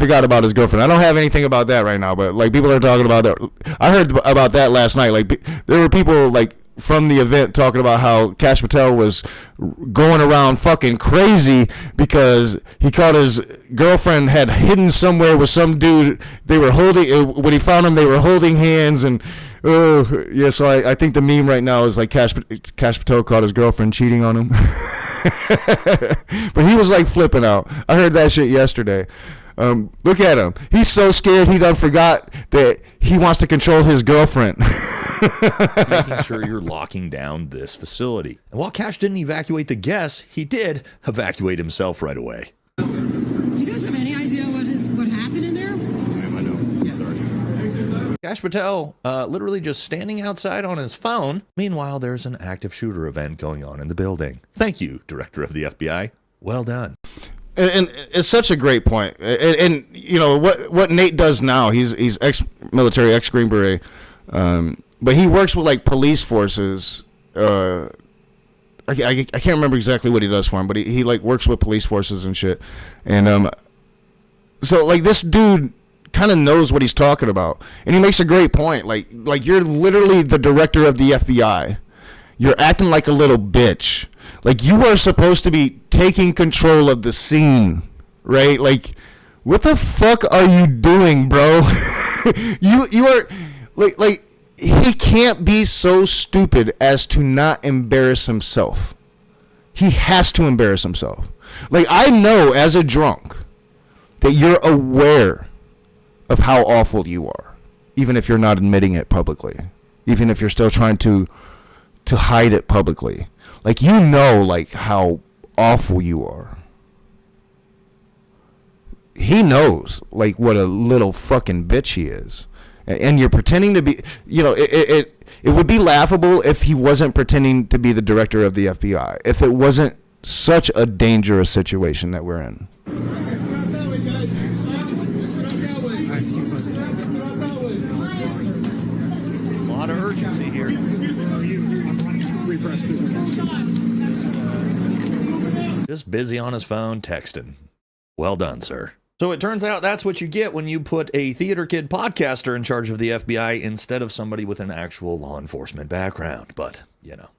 don't have anything about that right now, but, like, people are talking about that. I heard about that last night. Like, there were people, like, from the event talking about how Kash Patel was going around fucking crazy because he caught his girlfriend had hidden somewhere with some dude. They were holding, when he found him, they were holding hands. And yeah, so I think the meme right now is like Kash Patel caught his girlfriend cheating on him. But he was, like, flipping out. I heard that shit yesterday. Look at him. He's so scared he done forgot that he wants to control his girlfriend. Making sure you're locking down this facility. And while Kash didn't evacuate the guests, he did evacuate himself right away. Do you guys have any idea what happened in there? I know. Sorry. Kash Patel literally just standing outside on his phone. Meanwhile, there's an active shooter event going on in the building. Thank you, Director of the FBI. Well done. And it's such a great point. And you know what Nate does now. He's ex-military, ex-Green Beret, but he works with, like, police forces. I can't remember exactly what he does for him, but he like works with police forces and shit. And so, like, this dude kind of knows what he's talking about, and he makes a great point. Like you're literally the director of the FBI. You're acting like a little bitch. Like, you are supposed to be taking control of the scene, right? Like, what the fuck are you doing, bro? you are like he can't be so stupid as to not embarrass himself. He has to embarrass himself. Like, I know as a drunk that you're aware of how awful you are, even if you're not admitting it publicly, even if you're still trying to hide it publicly. Like, you know, like, how awful you are. He knows, like, what a little fucking bitch he is. and you're pretending to be, it would be laughable if he wasn't pretending to be the director of the FBI, if it wasn't such a dangerous situation that we're in. A lot of urgency here. Just busy on his phone texting. Well done, sir. So it turns out that's what you get when you put a theater kid podcaster in charge of the FBI instead of somebody with an actual law enforcement background. But,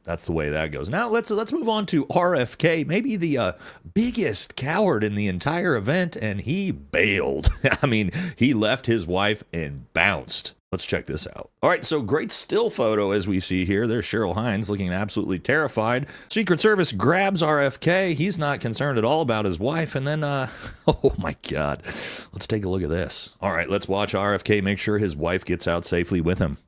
that's the way that goes. Now let's move on to RFK, maybe the biggest coward in the entire event, and he bailed. I mean, he left his wife and bounced. Let's check this out. All right, so great still photo as we see here. There's Cheryl Hines looking absolutely terrified. Secret Service grabs RFK. He's not concerned at all about his wife. And then, oh my God, let's take a look at this. All right, let's watch RFK make sure his wife gets out safely with him.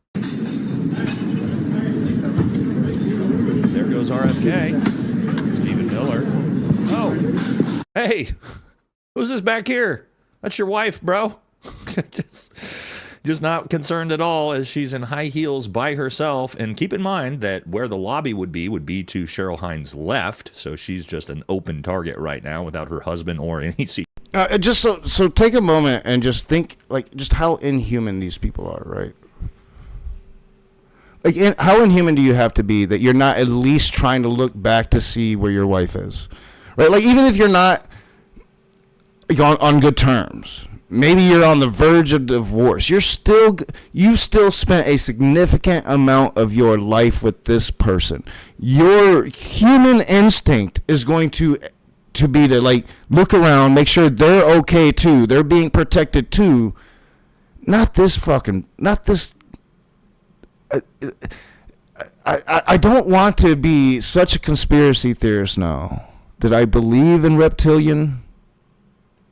There goes RFK. Stephen Miller. Oh, hey, who's this back here? That's your wife, bro. Just not concerned at all as she's in high heels by herself. And keep in mind that where the lobby would be to Cheryl Hines' left. So she's just an open target right now without her husband or any seat. Just so take a moment and just think, just how inhuman these people are, right? How inhuman do you have to be that you're not at least trying to look back to see where your wife is, right? Even if you're not on good terms, maybe you're on the verge of divorce, you still spent a significant amount of your life with this person. Your human instinct is going to be to look around, make sure they're okay too, they're being protected too. Not this. I don't want to be such a conspiracy theorist now that I believe in reptilian,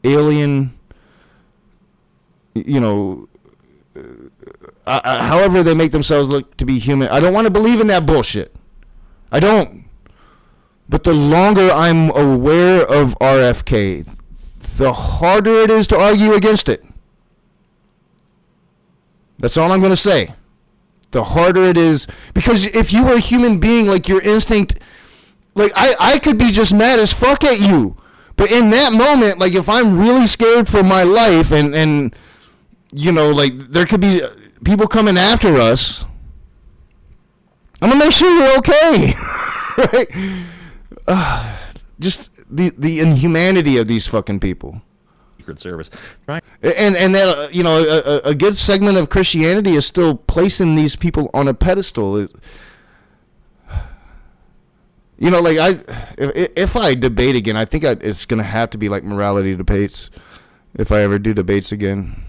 alien, however they make themselves look to be human. I don't want to believe in that bullshit. I don't. But the longer I'm aware of RFK, the harder it is to argue against it. That's all I'm going to say. The harder it is, because if you were a human being, your instinct, I could be just mad as fuck at you. But in that moment, if I'm really scared for my life and there could be people coming after us, I'm going to make sure you're okay. Right? Just the inhumanity of these fucking people. Secret Service. Right. And that, a good segment of Christianity is still placing these people on a pedestal. If I debate again, I think it's going to have to be morality debates if I ever do debates again.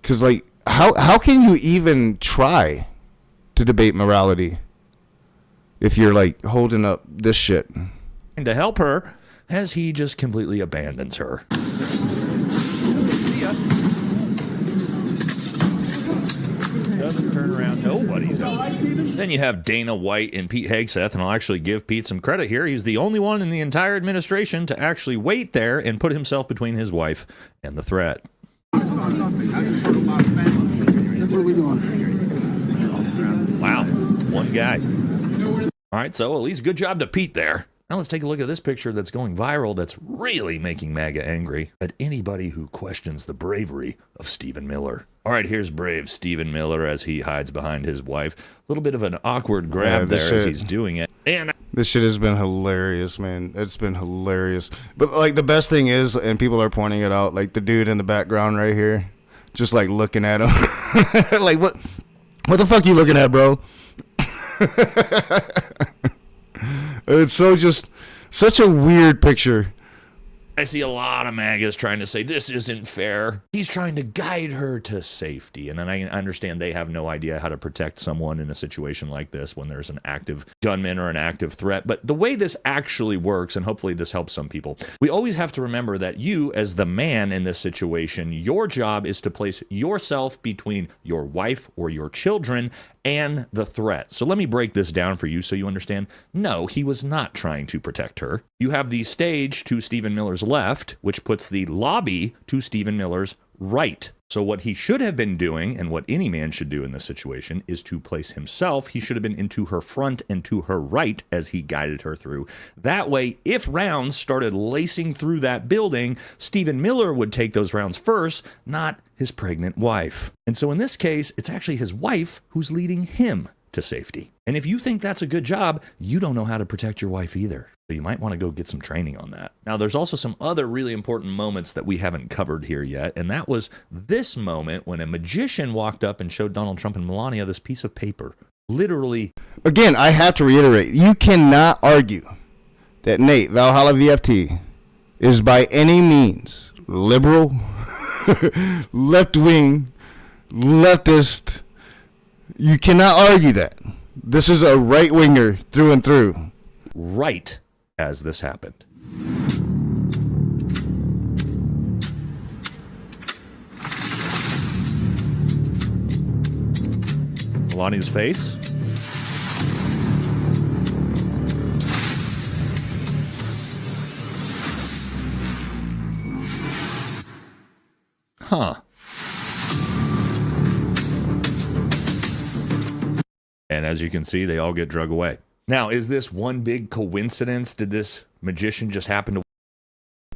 Because, how can you even try to debate morality if you're, holding up this shit? And to help her, as he just completely abandons her. See ya. Doesn't turn around. Nobody's out. Then you have Dana White and Pete Hegseth, and I'll actually give Pete some credit here. He's the only one in the entire administration to actually wait there and put himself between his wife and the threat. Wow, one guy. All right, so at least good job to Pete there. Now let's take a look at this picture that's going viral that's really making MAGA angry at anybody who questions the bravery of Stephen Miller. All right, here's brave Stephen Miller as he hides behind his wife. A little bit of an awkward grab there as he's doing it. And this shit has been hilarious, man. It's been hilarious. But the best thing is, and people are pointing it out, the dude in the background right here, just looking at him. What the fuck you looking at, bro? It's such a weird picture. I see a lot of MAGAs trying to say this isn't fair. He's trying to guide her to safety. And then I understand they have no idea how to protect someone in a situation like this when there's an active gunman or an active threat. But the way this actually works, and hopefully this helps some people, we always have to remember that you, as the man in this situation, your job is to place yourself between your wife or your children and the threat. So let me break this down for you so you understand. No, he was not trying to protect her. You have the stage to Stephen Miller's left, which puts the lobby to Stephen Miller's right. So what he should have been doing, and what any man should do in this situation, is to place himself. He should have been into her front and to her right as he guided her through. That way, if rounds started lacing through that building, Stephen Miller would take those rounds first, not his pregnant wife. And so in this case, it's actually his wife who's leading him to safety. And if you think that's a good job, you don't know how to protect your wife either. So you might want to go get some training on that. Now, there's also some other really important moments that we haven't covered here yet, and that was this moment when a magician walked up and showed Donald Trump and Melania this piece of paper. Literally. Again, I have to reiterate, you cannot argue that Nate, Valhalla VFT, is by any means liberal, left-wing, leftist. You cannot argue that. This is a right-winger through and through. Right as this happened. Melania's face. Huh. And as you can see, they all get drug away. Now, is this one big coincidence? Did this magician just happen to...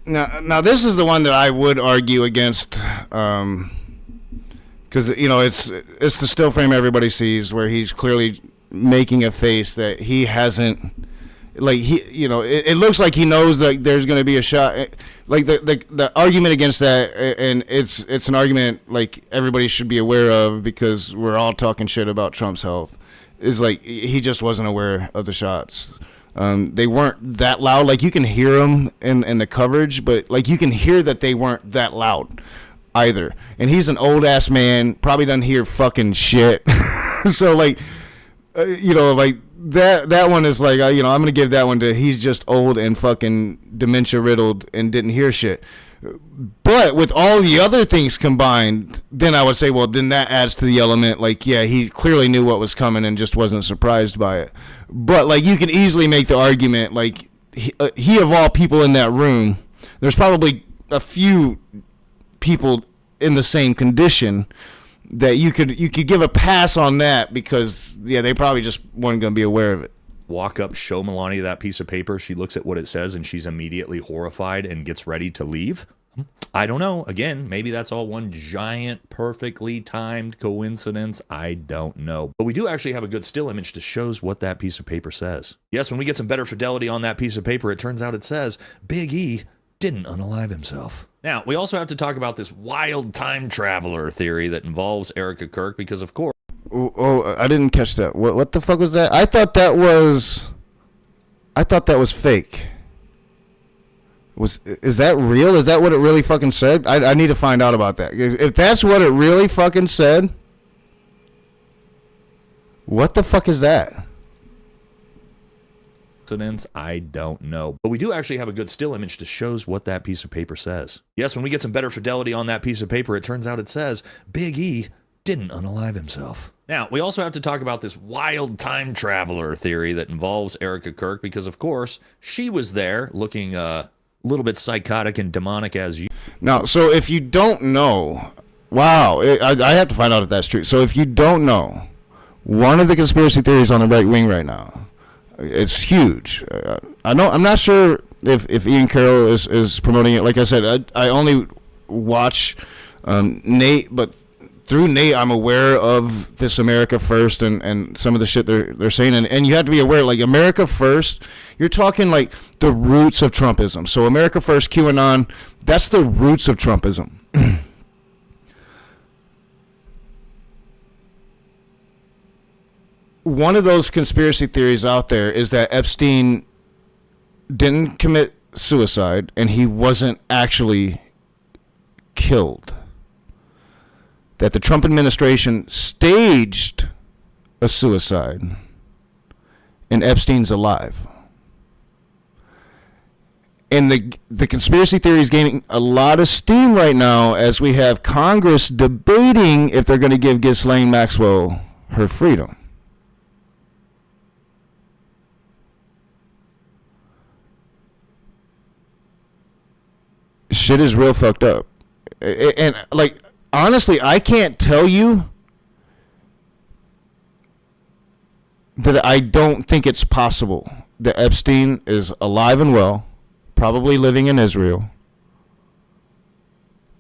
Now this is the one that I would argue against, because it's the still frame everybody sees where he's clearly making a face that he hasn't, like it looks like he knows that there's going to be a shot. Like the argument against that, and it's an argument like everybody should be aware of because we're all talking shit about Trump's health. Is like he just wasn't aware of the shots. They weren't that loud. Like you can hear them in the coverage, but like you can hear that they weren't that loud either. And he's an old ass man, probably doesn't hear fucking shit. So like, like that one is like, I'm gonna give that one to he's just old and fucking dementia riddled and didn't hear shit. But with all the other things combined, then I would say, well, then that adds to the element. Like, yeah, he clearly knew what was coming and just wasn't surprised by it. But like, you can easily make the argument, like, he of all people in that room, there's probably a few people in the same condition that you could give a pass on that because, yeah, they probably just weren't going to be aware of it. Walk up, show Melania that piece of paper. She looks at what it says and she's immediately horrified and gets ready to leave. I don't know. Again, maybe that's all one giant, perfectly timed coincidence. I don't know. But we do actually have a good still image that shows what that piece of paper says. Yes, when we get some better fidelity on that piece of paper, it turns out it says Big E didn't unalive himself. Now, we also have to talk about this wild time traveler theory that involves Erica Kirk because, of course, Oh, I didn't catch that. What the fuck was that? I thought that was fake. Is that real? Is that what it really fucking said? I need to find out about that. If that's what it really fucking said, what the fuck is that? I don't know. But we do actually have a good still image that shows what that piece of paper says. Yes, when we get some better fidelity on that piece of paper, it turns out it says Big E didn't unalive himself. Now, we also have to talk about this wild time traveler theory that involves Erica Kirk because, of course, she was there looking a little bit psychotic and demonic as you. Now, so if you don't know, wow, I have to find out if that's true. So if you don't know, one of the conspiracy theories on the right wing right now, it's huge. I'm not sure if Ian Carroll is promoting it. Like I said, I only watch Nate, but through Nate, I'm aware of this America First and some of the shit they're saying. And you have to be aware, like, America First, you're talking, like, the roots of Trumpism. So America First, QAnon, that's the roots of Trumpism. One of those conspiracy theories out there is that Epstein didn't commit suicide and he wasn't actually killed. That the Trump administration staged a suicide and Epstein's alive. And the conspiracy theory is gaining a lot of steam right now as we have Congress debating if they're going to give Ghislaine Maxwell her freedom. Shit is real fucked up. And like, honestly, I can't tell you that I don't think it's possible that Epstein is alive and well, probably living in Israel,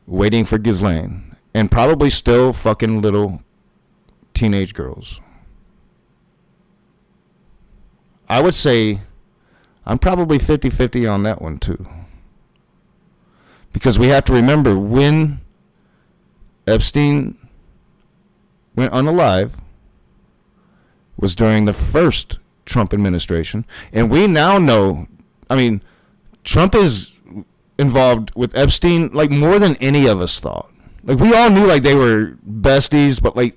waiting for Ghislaine, and probably still fucking little teenage girls. I would say I'm probably 50-50 on that one too. Because we have to remember, when Epstein went unalive was during the first Trump administration. And we now know, I mean, Trump is involved with Epstein like more than any of us thought. Like, we all knew like they were besties, but like,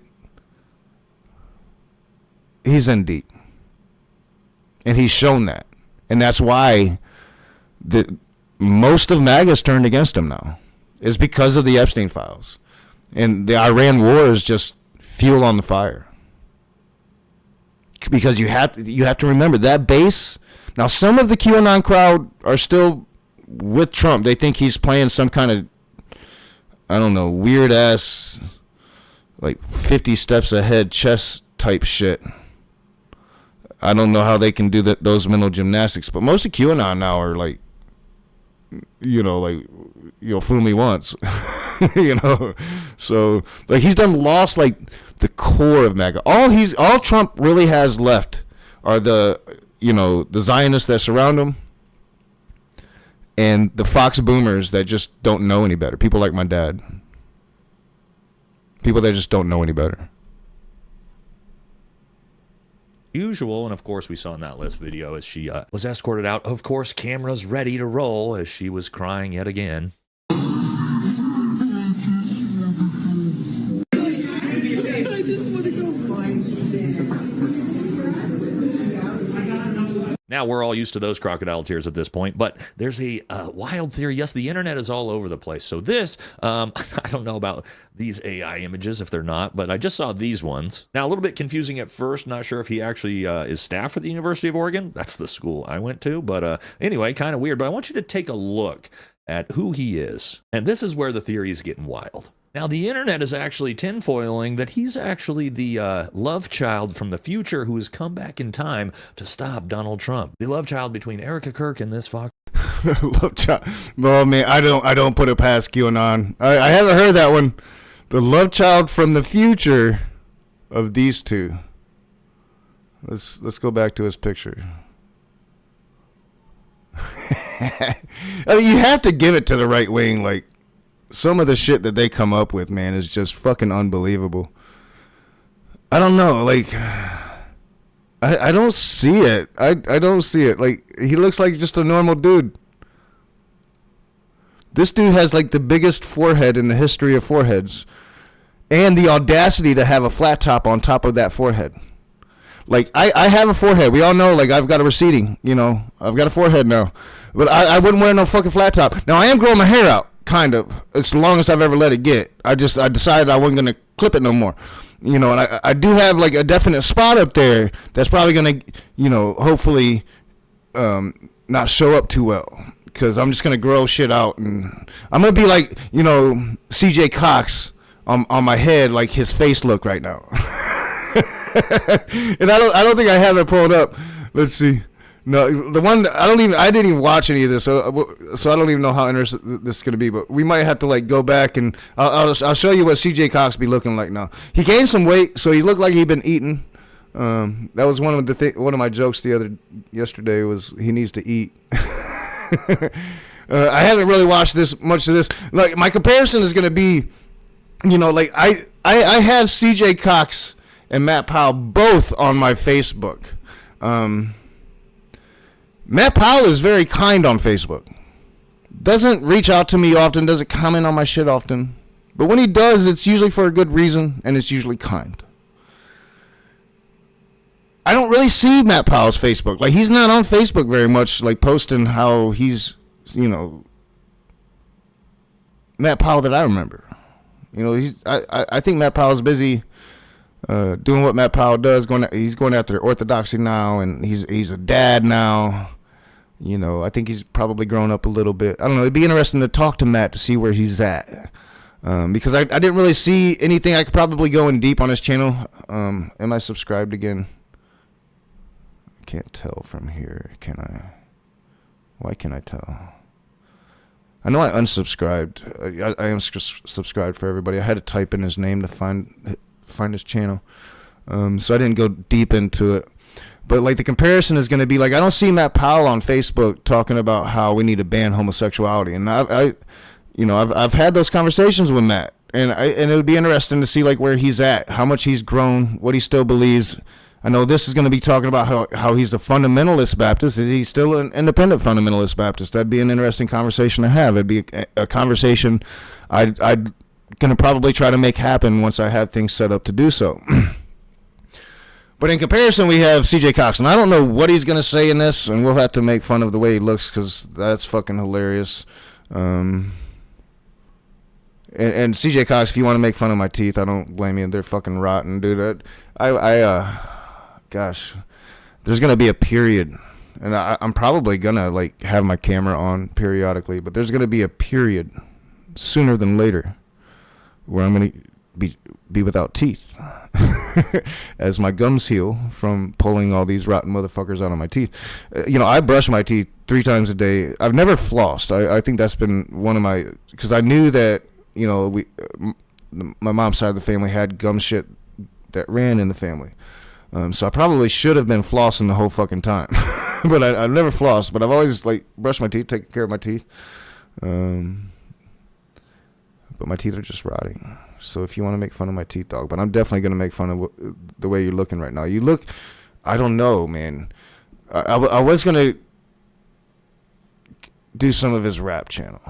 he's in deep. And he's shown that. And that's why most of MAGA's turned against him now, is because of the Epstein files. And the Iran war is just fuel on the fire. Because you have to remember that base. Now, some of the QAnon crowd are still with Trump. They think he's playing some kind of, I don't know, weird ass, like 50 steps ahead chess type shit. I don't know how they can do those mental gymnastics, but most of QAnon now are like, fool me once, So like, he's lost like the core of MAGA. All Trump really has left are the Zionists that surround him, and the Fox boomers that just don't know any better. People like my dad. People that just don't know any better. Usual, and of course we saw in that last video as she was escorted out, of course, cameras ready to roll as she was crying yet again. Now, we're all used to those crocodile tears at this point, but there's a wild theory. Yes, the internet is all over the place. So this, I don't know about these AI images, if they're not, but I just saw these ones. Now, a little bit confusing at first. Not sure if he actually is staff at the University of Oregon. That's the school I went to. But anyway, kind of weird. But I want you to take a look at who he is. And this is where the theory is getting wild. Now, the internet is actually tinfoiling that he's actually the love child from the future who has come back in time to stop Donald Trump. The love child between Erica Kirk and this Fox. Love child. Well, man, I don't put it past QAnon. I haven't heard that one. The love child from the future of these two. Let's go back to his picture. I mean, you have to give it to the right wing, like. Some of the shit that they come up with, man, is just fucking unbelievable. I don't know, like, I don't see it. I don't see it. Like, he looks like just a normal dude. This dude has, like, the biggest forehead in the history of foreheads. And the audacity to have a flat top on top of that forehead. Like, I have a forehead. We all know, like, I've got a receding, I've got a forehead now. But I wouldn't wear no fucking flat top. Now, I am growing my hair out. Kind of. It's the longest I've ever let it get. I decided I wasn't going to clip it no more. And I do have like a definite spot up there that's probably going to, hopefully not show up too well. Because I'm just going to grow shit out. And I'm going to be like, CJ Cox on my head, like his face look right now. And I don't think I have it pulled up. Let's see. No, the one I didn't even watch any of this, so I don't even know how interesting this is gonna be. But we might have to like go back and I'll show you what CJ Cox be looking like now. He gained some weight, so he looked like he'd been eating. That was one of my jokes yesterday was he needs to eat. I haven't really watched much of this. Like, my comparison is gonna be, like I have CJ Cox and Matt Powell both on my Facebook. Matt Powell is very kind on Facebook. Doesn't reach out to me often, doesn't comment on my shit often. But when he does, it's usually for a good reason, and it's usually kind. I don't really see Matt Powell's Facebook. Like, he's not on Facebook very much, like, posting how he's, Matt Powell that I remember. I think Matt Powell's busy doing what Matt Powell does. He's going after orthodoxy now, and he's a dad now. I think he's probably grown up a little bit. I don't know. It'd be interesting to talk to Matt to see where he's at. because I didn't really see anything. I could probably go in deep on his channel. Am I subscribed again? I can't tell from here. Can I? Why can't I tell? I know I unsubscribed. I am subscribed for everybody. I had to type in his name to find his channel. So I didn't go deep into it. But like the comparison is going to be like, I don't see Matt Powell on Facebook talking about how we need to ban homosexuality. And I've had those conversations with Matt, and it would be interesting to see like where he's at, how much he's grown, what he still believes. I know this is going to be talking about how he's a fundamentalist Baptist. Is he still an independent fundamentalist Baptist? That'd be an interesting conversation to have. It'd be a conversation I'd going to probably try to make happen once I have things set up to do so. But in comparison, we have CJ Cox, and I don't know what he's going to say in this, and we'll have to make fun of the way he looks because that's fucking hilarious. And CJ Cox, if you want to make fun of my teeth, I don't blame you. They're fucking rotten, dude. Gosh, there's going to be a period, and I'm probably going to like have my camera on periodically, but there's going to be a period sooner than later where I'm going to be without teeth as my gums heal from pulling all these rotten motherfuckers out of my teeth. I brush my teeth 3 times a day. I've never flossed. I think that's been one of my, because I knew that, my mom's side of the family had gum shit that ran in the family. So I probably should have been flossing the whole fucking time. But I've never flossed, but I've always like brushed my teeth, taken care of my teeth. But my teeth are just rotting. So if you want to make fun of my teeth, dog, but I'm definitely going to make fun of the way you're looking right now. You look, I don't know, man. I was going to do some of his rap channel.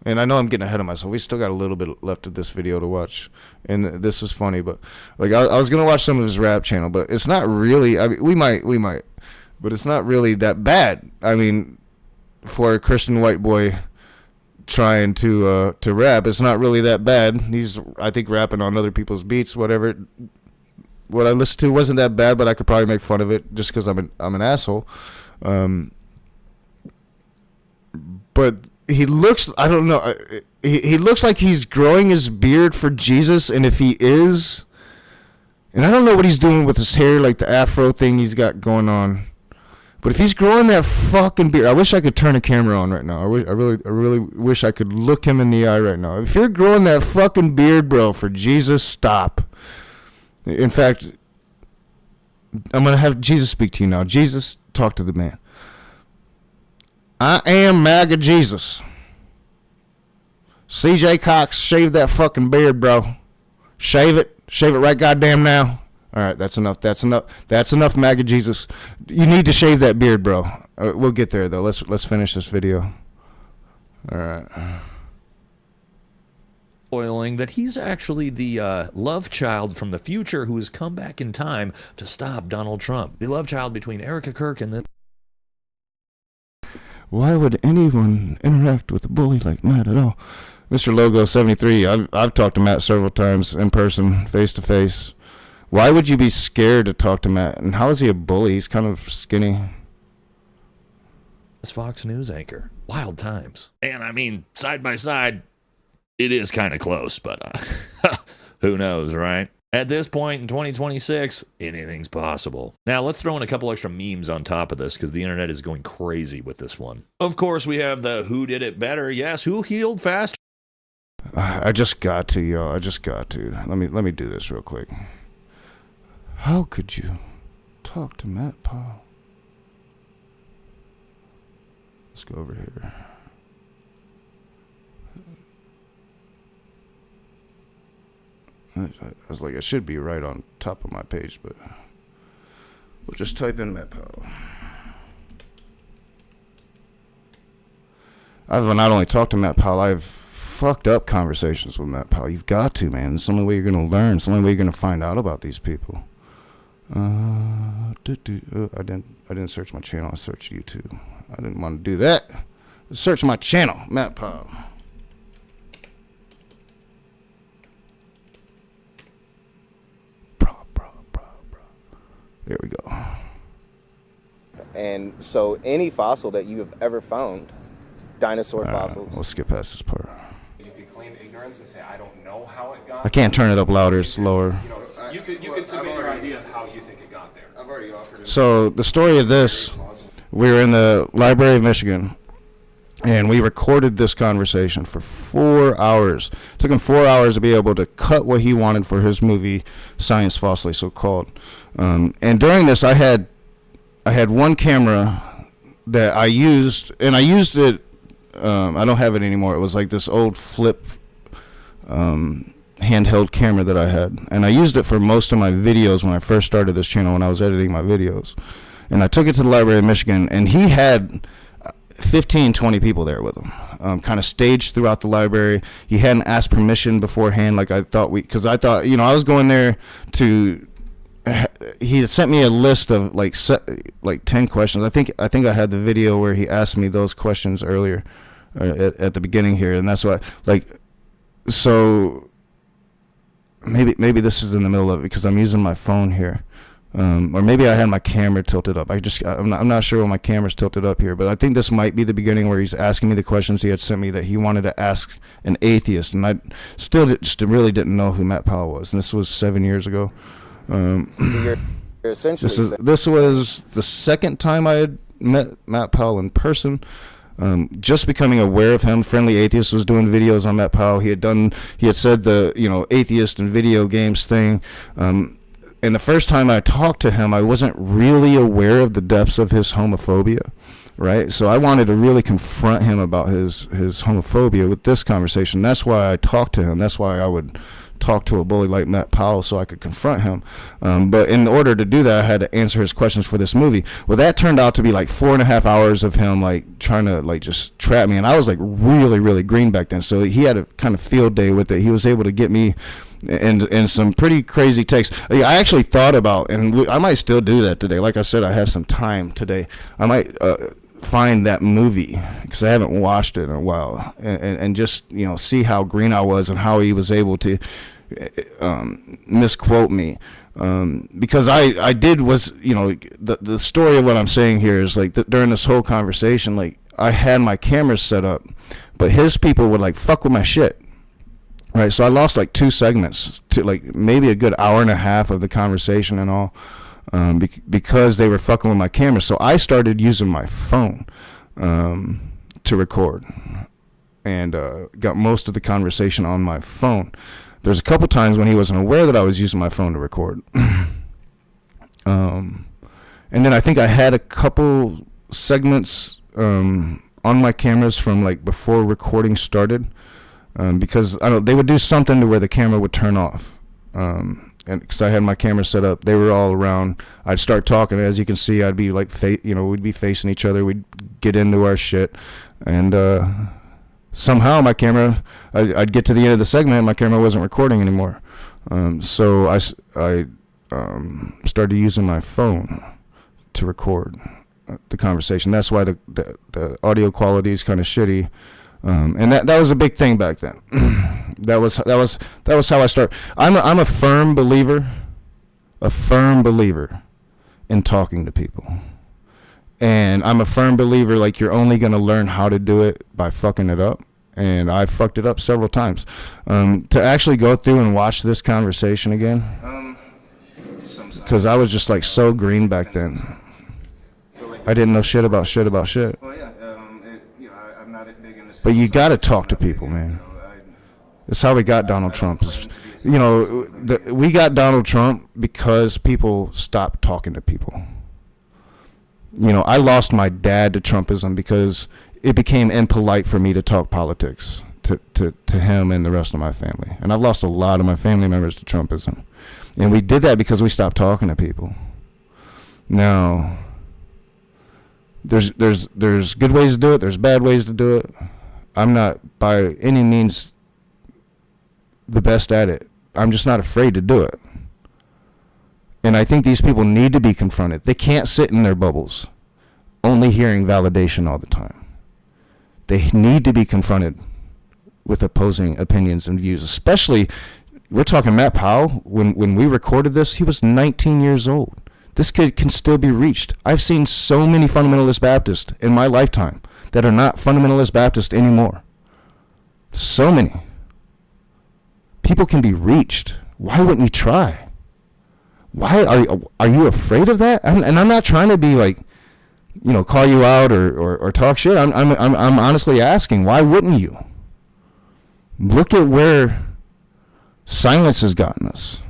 And I know I'm getting ahead of myself. We still got a little bit left of this video to watch. And this is funny, but like I was going to watch some of his rap channel, but it's not really, I mean, we might, but it's not really that bad. I mean, for a Christian white boy trying to rap, it's not really that bad. He's, I think, rapping on other people's beats, whatever. What I listened to wasn't that bad, but I could probably make fun of it just because I'm an asshole. But he looks, I don't know, he looks like he's growing his beard for Jesus, and if he is, and I don't know what he's doing with his hair, like the afro thing he's got going on, but if he's growing that fucking beard, I wish I could turn a camera on right now. I really wish I could look him in the eye right now. If you're growing that fucking beard, bro, for Jesus, stop. In fact, I'm going to have Jesus speak to you now. Jesus, talk to the man. I am MAGA Jesus. CJ Cox, shave that fucking beard, bro. Shave it. Shave it right goddamn now. All right, that's enough. That's enough, MAGA Jesus. You need to shave that beard, bro. We'll get there, though. Let's finish this video. All right. Spoiling that he's actually the love child from the future who has come back in time to stop Donald Trump. The love child between Erica Kirk and the... Why would anyone interact with a bully like Matt at all? Mr. Logo 73, I've talked to Matt several times in person, face to face. Why would you be scared to talk to Matt? And how is he a bully? He's kind of skinny. This Fox News anchor. Wild times. And I mean, side by side, it is kind of close, but who knows, right? At this point in 2026, anything's possible. Now, let's throw in a couple extra memes on top of this because the internet is going crazy with this one. Of course, we have the who did it better. Yes, who healed faster? I just got to, y'all. I just got to. Let me do this real quick. How could you talk to Matt Powell? Let's go over here. I was like, I should be right on top of my page, but we'll just type in Matt Powell. I've not only talked to Matt Powell, I've fucked up conversations with Matt Powell. You've got to, man. It's the only way you're going to learn. It's the only way you're going to find out about these people. I didn't search my channel. I searched YouTube. I didn't want to do that. Search my channel, Matt Powell. There we go. And so any fossil that you have ever found, dinosaur fossils. We'll skip past this part. You could claim parents and say, I don't know how it got I can't turn it up louder, it's lower. You know, you could submit your idea of how you think it got there. I've already offered it. So the story of this, we were in the Library of Michigan, and we recorded this conversation for 4 hours. It took him 4 hours to be able to cut what he wanted for his movie, Science Falsely So Called. And during this, I had one camera that I used, and I used it. I don't have it anymore. It was like this old flip handheld camera that I had, and I used it for most of my videos when I first started this channel, when I was editing my videos. And I took it to the Library of Michigan, and he had 15, 20 people there with him, kind of staged throughout the library. He hadn't asked permission beforehand, like I thought because I thought, I was going there to. He had sent me a list of like 10 questions. I think I had the video where he asked me those questions earlier, at the beginning here, and that's why so maybe this is in the middle of it because I'm using my phone here. Or maybe I had my camera tilted up. I'm not sure when my camera's tilted up here, but I think this might be the beginning where he's asking me the questions he had sent me that he wanted to ask an atheist, and I still just really didn't know who Matt Powell was, and this was 7 years ago. So you're essentially This was the second time I had met Matt Powell in person. Just becoming aware of him. Friendly Atheist was doing videos on Matt Powell. He had said the atheist and video games thing. And the first time I talked to him, I wasn't really aware of the depths of his homophobia, right? So I wanted to really confront him about his homophobia with this conversation. That's why I talked to him. That's why I would talk to a bully like Matt Powell so I could confront him. But in order to do that, I had to answer his questions for this movie. Well, that turned out to be like 4.5 hours of him like trying to like just trap me. And I was like really, really green back then. So he had a kind of field day with it. He was able to get me and some pretty crazy takes. I actually thought about, and I might still do that today. Like I said, I have some time today. I might find that movie because I haven't watched it in a while, and just see how green I was and how he was able to misquote me. Because I did was the story of what I'm saying here is like during this whole conversation, like I had my cameras set up, but his people would like fuck with my shit. Right, so I lost like 2 segments to like maybe a good hour and a half of the conversation and all, because they were fucking with my camera. So I started using my phone to record, and got most of the conversation on my phone. There's a couple times when he wasn't aware that I was using my phone to record. And then I think I had a couple segments on my cameras from like before recording started. Because they would do something to where the camera would turn off, and because I had my camera set up, they were all around. I'd start talking, as you can see, I'd be like, we'd be facing each other, we'd get into our shit, and somehow my camera, I'd get to the end of the segment, and my camera wasn't recording anymore. So I started using my phone to record the conversation. That's why the audio quality is kind of shitty. And that was a big thing back then. that was how I started. I'm a firm believer in talking to people, and I'm a firm believer like you're only gonna learn how to do it by fucking it up. And I fucked it up several times. To actually go through and watch this conversation again, because I was just like so green back then. I didn't know shit about shit. Well, yeah, I'm not big into. But you got to talk to people, man. That's how we got Donald Trump. We got Donald Trump because people stopped talking to people. I lost my dad to Trumpism because it became impolite for me to talk politics to him and the rest of my family. And I've lost a lot of my family members to Trumpism. And we did that because we stopped talking to people. Now, there's good ways to do it. There's bad ways to do it. I'm not by any means the best at it. I'm just not afraid to do it. And I think these people need to be confronted. They can't sit in their bubbles, only hearing validation all the time. They need to be confronted with opposing opinions and views. Especially, we're talking Matt Powell. When we recorded this, he was 19 years old. This kid can still be reached. I've seen so many fundamentalist Baptists in my lifetime that are not fundamentalist Baptist anymore. So many. People can be reached. Why wouldn't you try? Why are you afraid of that? And I'm not trying to be like, call you out or talk shit. I'm honestly asking, why wouldn't you? Look at where silence has gotten us.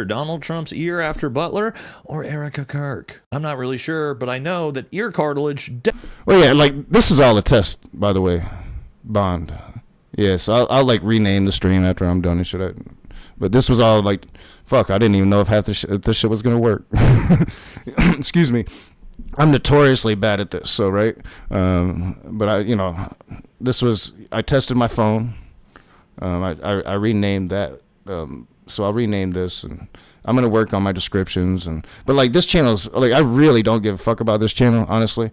Donald Trump's ear after Butler or Erica Kirk? I'm not really sure, but I know that ear cartilage... Well, yeah, like, this is all a test, by the way, Bond. Yes, I'll like, rename the stream after I'm done and shit. But this was all, like, fuck, I didn't even know if half this shit was going to work. Excuse me. I'm notoriously bad at this, so, right? But, I tested my phone. I renamed that. So I'll rename this, and I'm gonna work on my descriptions. But like, this channel's like, I really don't give a fuck about this channel, honestly,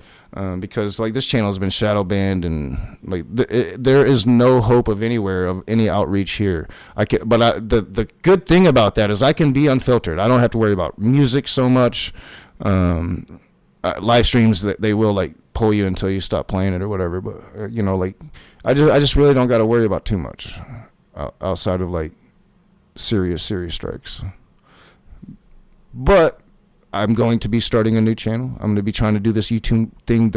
because like, this channel has been shadow banned, and like there is no hope of anywhere of any outreach here. The good thing about that is I can be unfiltered. I don't have to worry about music so much. Live streams, that they will like pull you until you stop playing it or whatever. But like, I just really don't got to worry about too much outside of like serious strikes. But I'm going to be starting a new channel. I'm going to be trying to do this YouTube thing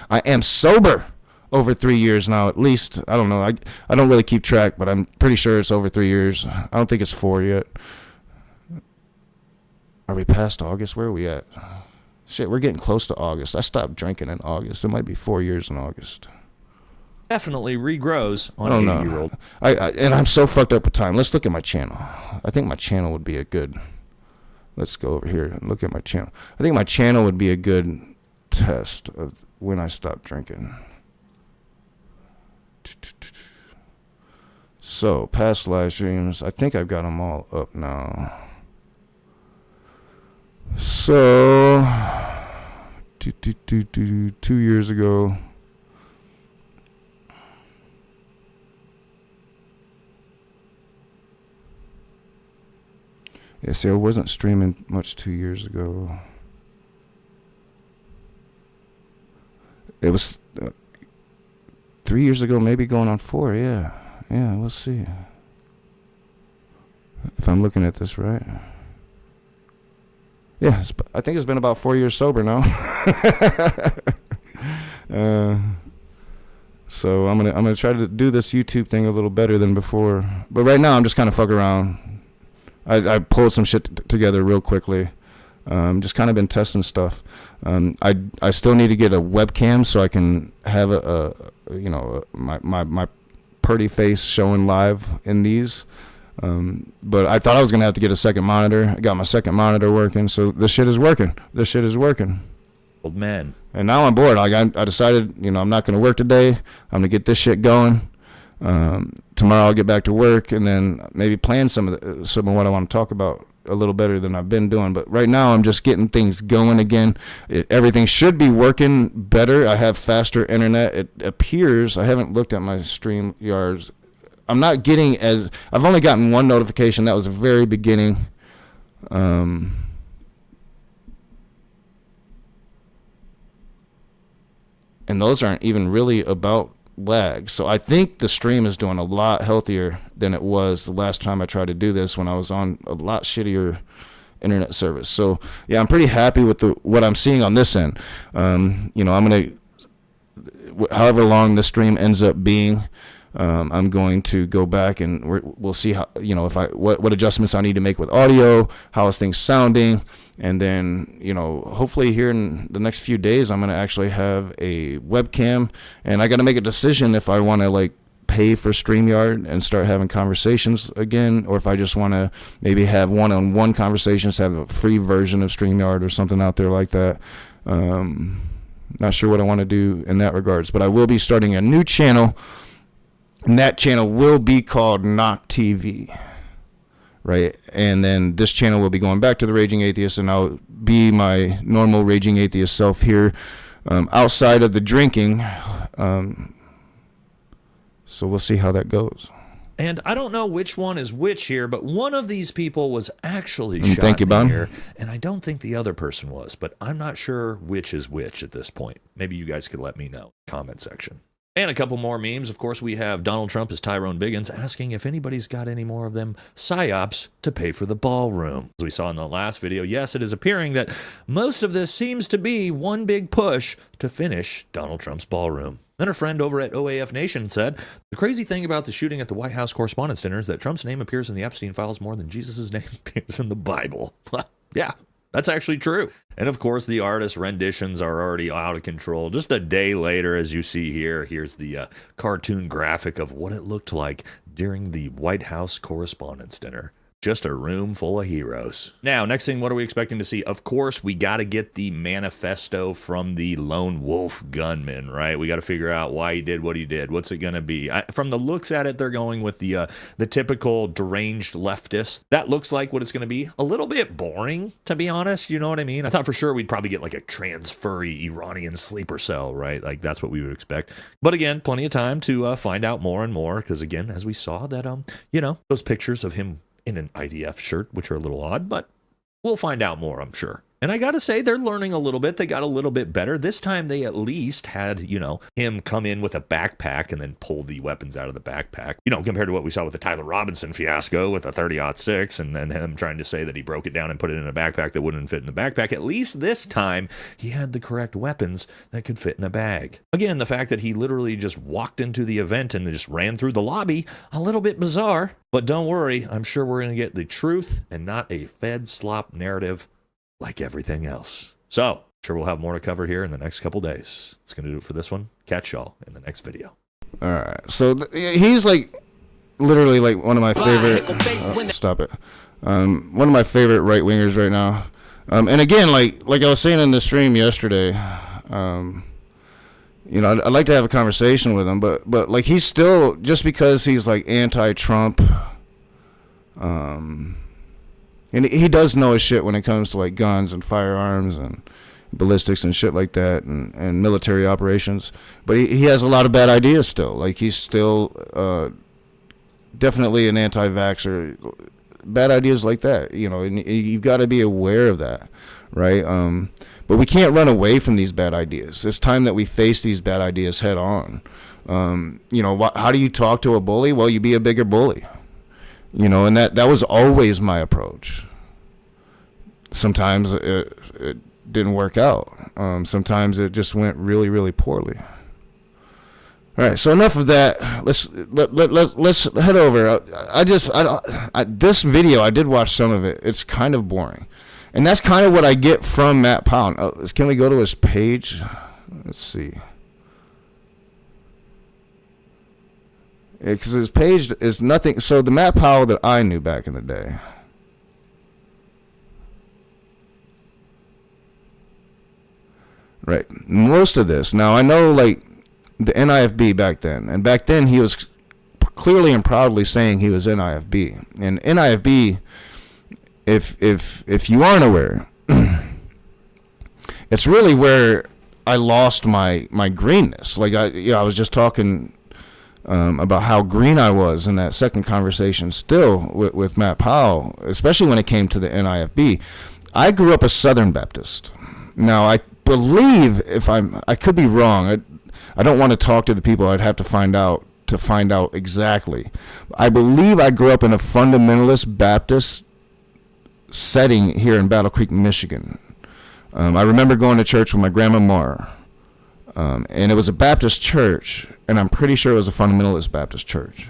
I am sober over 3 years now, at least. I don't know. I don't really keep track, but I'm pretty sure it's over 3 years. I don't think it's 4 yet. Are we past August? Where are we at? Shit, we're getting close to August. I stopped drinking in August. It might be 4 years in August. Definitely regrows on 80-year-old. And I'm so fucked up with time. Let's look at my channel. I think my channel would be a good... Let's go over here and look at my channel. I think my channel would be a good test of when I stopped drinking. So, past live streams. I think I've got them all up now. So, 2 years ago... Yeah, see, I wasn't streaming much 2 years ago. It was 3 years ago, maybe going on 4, yeah. Yeah, we'll see. If I'm looking at this right. Yeah, I think it's been about 4 years sober now. So I'm gonna try to do this YouTube thing a little better than before. But right now, I'm just kind of fucking around. I pulled some shit together real quickly. Just kind of been testing stuff. I still need to get a webcam so I can have my pretty face showing live in these. But I thought I was gonna have to get a second monitor. I got my second monitor working, so this shit is working. Old man. And now I'm bored. Like I decided, I'm not gonna work today. I'm gonna get this shit going. Tomorrow I'll get back to work and then maybe plan some of what I want to talk about a little better than I've been doing. But right now I'm just getting things going again. Everything should be working better. I have faster internet. It appears. I haven't looked at my StreamYards. I'm not getting I've only gotten one notification. That was the very beginning. And those aren't even really about lag. So I think the stream is doing a lot healthier than it was the last time I tried to do this, when I was on a lot shittier internet service. So yeah, I'm pretty happy with what I'm seeing on this end. I'm gonna, however long the stream ends up being, I'm going to go back and we'll see how, what adjustments I need to make with audio, how is things sounding, and then, hopefully here in the next few days, I'm going to actually have a webcam, and I got to make a decision if I want to pay for StreamYard and start having conversations again, or if I just want to maybe have one-on-one conversations, have a free version of StreamYard or something out there like that. Not sure what I want to do in that regards, but I will be starting a new channel. And that channel will be called Knock TV, right? And then this channel will be going back to the Raging Atheist, and I'll be my normal Raging Atheist self here, outside of the drinking. So we'll see how that goes. And I don't know which one is which here, but one of these people was actually shot Thank you, in the Bon. ear, and I don't think the other person was, but I'm not sure which is which at this point. Maybe you guys could let me know in the comment section. And a couple more memes. Of course, we have Donald Trump as Tyrone Biggins asking if anybody's got any more of them psyops to pay for the ballroom. As we saw in the last video, yes, it is appearing that most of this seems to be one big push to finish Donald Trump's ballroom. Then our friend over at OAF Nation said, the crazy thing about the shooting at the White House Correspondents' Dinner is that Trump's name appears in the Epstein files more than Jesus' name appears in the Bible. Yeah, that's actually true. And of course, the artist renditions are already out of control. Just a day later, as you see here, here's the cartoon graphic of what it looked like during the White House Correspondents' Dinner. Just a room full of heroes. Now, next thing, what are we expecting to see? Of course, we got to get the manifesto from the lone wolf gunman, right? We got to figure out why he did what he did. What's it going to be? From the looks at it, they're going with the typical deranged leftist. That looks like what it's going to be. A little bit boring, to be honest. You know what I mean? I thought for sure we'd probably get like a trans furry Iranian sleeper cell, right? Like that's what we would expect. But again, plenty of time to find out more and more. Because again, as we saw that, those pictures of him in an IDF shirt, which are a little odd, but we'll find out more, I'm sure. And I got to say, they're learning a little bit. They got a little bit better. This time they at least had, him come in with a backpack and then pull the weapons out of the backpack. Compared to what we saw with the Tyler Robinson fiasco with a 30-06 and then him trying to say that he broke it down and put it in a backpack that wouldn't fit in the backpack. At least this time he had the correct weapons that could fit in a bag. Again, the fact that he literally just walked into the event and just ran through the lobby, a little bit bizarre. But don't worry, I'm sure we're going to get the truth and not a Fed slop narrative like everything else. So, sure we'll have more to cover here in the next couple days. That's going to do it for this one. Catch y'all in the next video. All right. So he's like literally like one of my favorite. Stop it. One of my favorite right wingers right now. And again, like I was saying in the stream yesterday, I'd like to have a conversation with him, but like he's still, just because he's like anti-Trump, and he does know his shit when it comes to like guns and firearms and ballistics and shit like that and military operations. But he has a lot of bad ideas still. Like he's still definitely an anti-vaxxer. Bad ideas like that, and you've got to be aware of that, right? But we can't run away from these bad ideas. It's time that we face these bad ideas head on. How do you talk to a bully? Well, you be a bigger bully. And that was always my approach. Sometimes it didn't work out. Sometimes it just went really, really poorly. All right, so enough of that. Let's head over. This video, I did watch some of it. It's kind of boring, and that's kind of what I get from Matt Powell. Can we go to his page? Let's see. Because his page is nothing. So the Matt Powell that I knew back in the day. Right. Most of this. Now, I know, like, the NIFB back then. And back then, he was clearly and proudly saying he was NIFB. And NIFB, if you aren't aware, it's really where I lost my greenness. Like, I was just talking about how green I was in that second conversation still with Matt Powell, especially when it came to the NIFB. I grew up a Southern Baptist. Now, I believe, I could be wrong. I don't want to talk to the people. I'd have to find out exactly. I believe I grew up in a fundamentalist Baptist setting here in Battle Creek, Michigan. I remember going to church with my grandma Mara. And it was a Baptist church, and I'm pretty sure it was a fundamentalist Baptist church.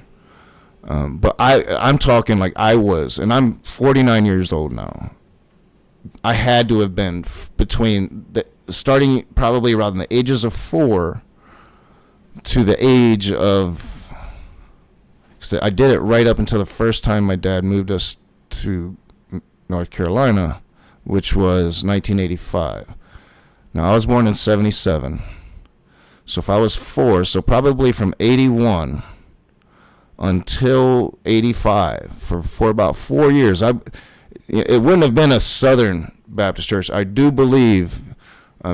But I'm talking like I was, and I'm 49 years old now. I had to have been starting probably around the ages of 4 to the age of, I did it right up until the first time my dad moved us to North Carolina, which was 1985. Now, I was born in 77. So if I was 4, so probably from 81 until 85, for about 4 years, it wouldn't have been a Southern Baptist church. I do believe,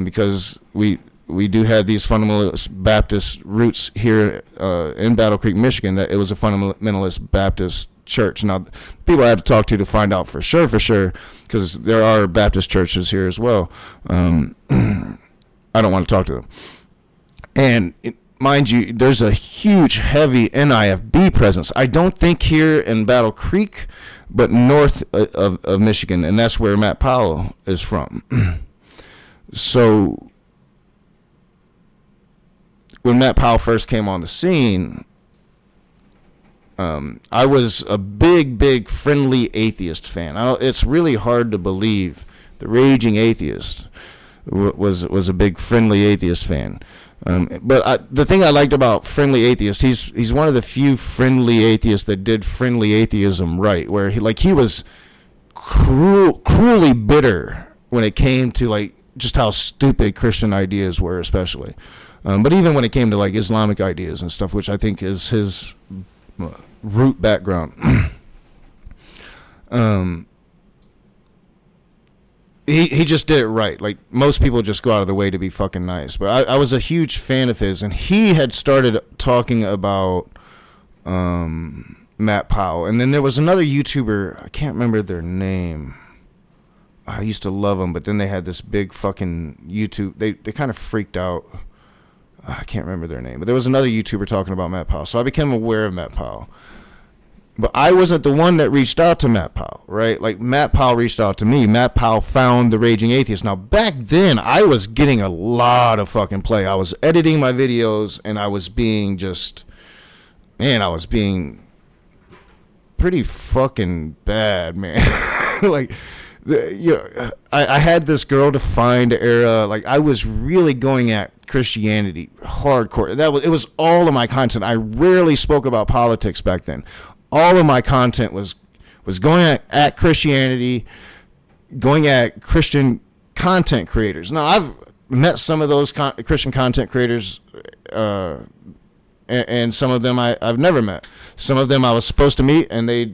because we we do have these fundamentalist Baptist roots here in Battle Creek, Michigan, that it was a fundamentalist Baptist church. Now, people I had to talk to find out for sure, because there are Baptist churches here as well. I don't want to talk to them. And mind you, there's a huge, heavy NIFB presence. I don't think here in Battle Creek, but north of Michigan, and that's where Matt Powell is from. So when Matt Powell first came on the scene, I was a big Friendly Atheist fan. It's really hard to believe the Raging Atheist was a big Friendly Atheist fan. But the thing I liked about Friendly Atheist, he's one of the few friendly atheists that did friendly atheism right, where he was cruelly bitter when it came to like just how stupid Christian ideas were, especially. But even when it came to like Islamic ideas and stuff, which I think is his root background. He just did it right. Like, most people just go out of the way to be fucking nice. But I was a huge fan of his, and he had started talking about Matt Powell. And then there was another YouTuber, I can't remember their name. I used to love them, but then they had this big fucking YouTube. They kind of freaked out. I can't remember their name. But there was another YouTuber talking about Matt Powell. So I became aware of Matt Powell. But I wasn't the one that reached out to Matt Powell, right? Like, Matt Powell reached out to me. Matt Powell found the Raging Atheist. Now, back then, I was getting a lot of fucking play. I was editing my videos, and I was being pretty fucking bad, man. Like, I had this Girl Defined era. Like, I was really going at Christianity hardcore. It was all of my content. I rarely spoke about politics back then. All of my content was going at Christianity, going at Christian content creators. Now, I've met some of those Christian content creators, and some of them I've never met. Some of them I was supposed to meet, and they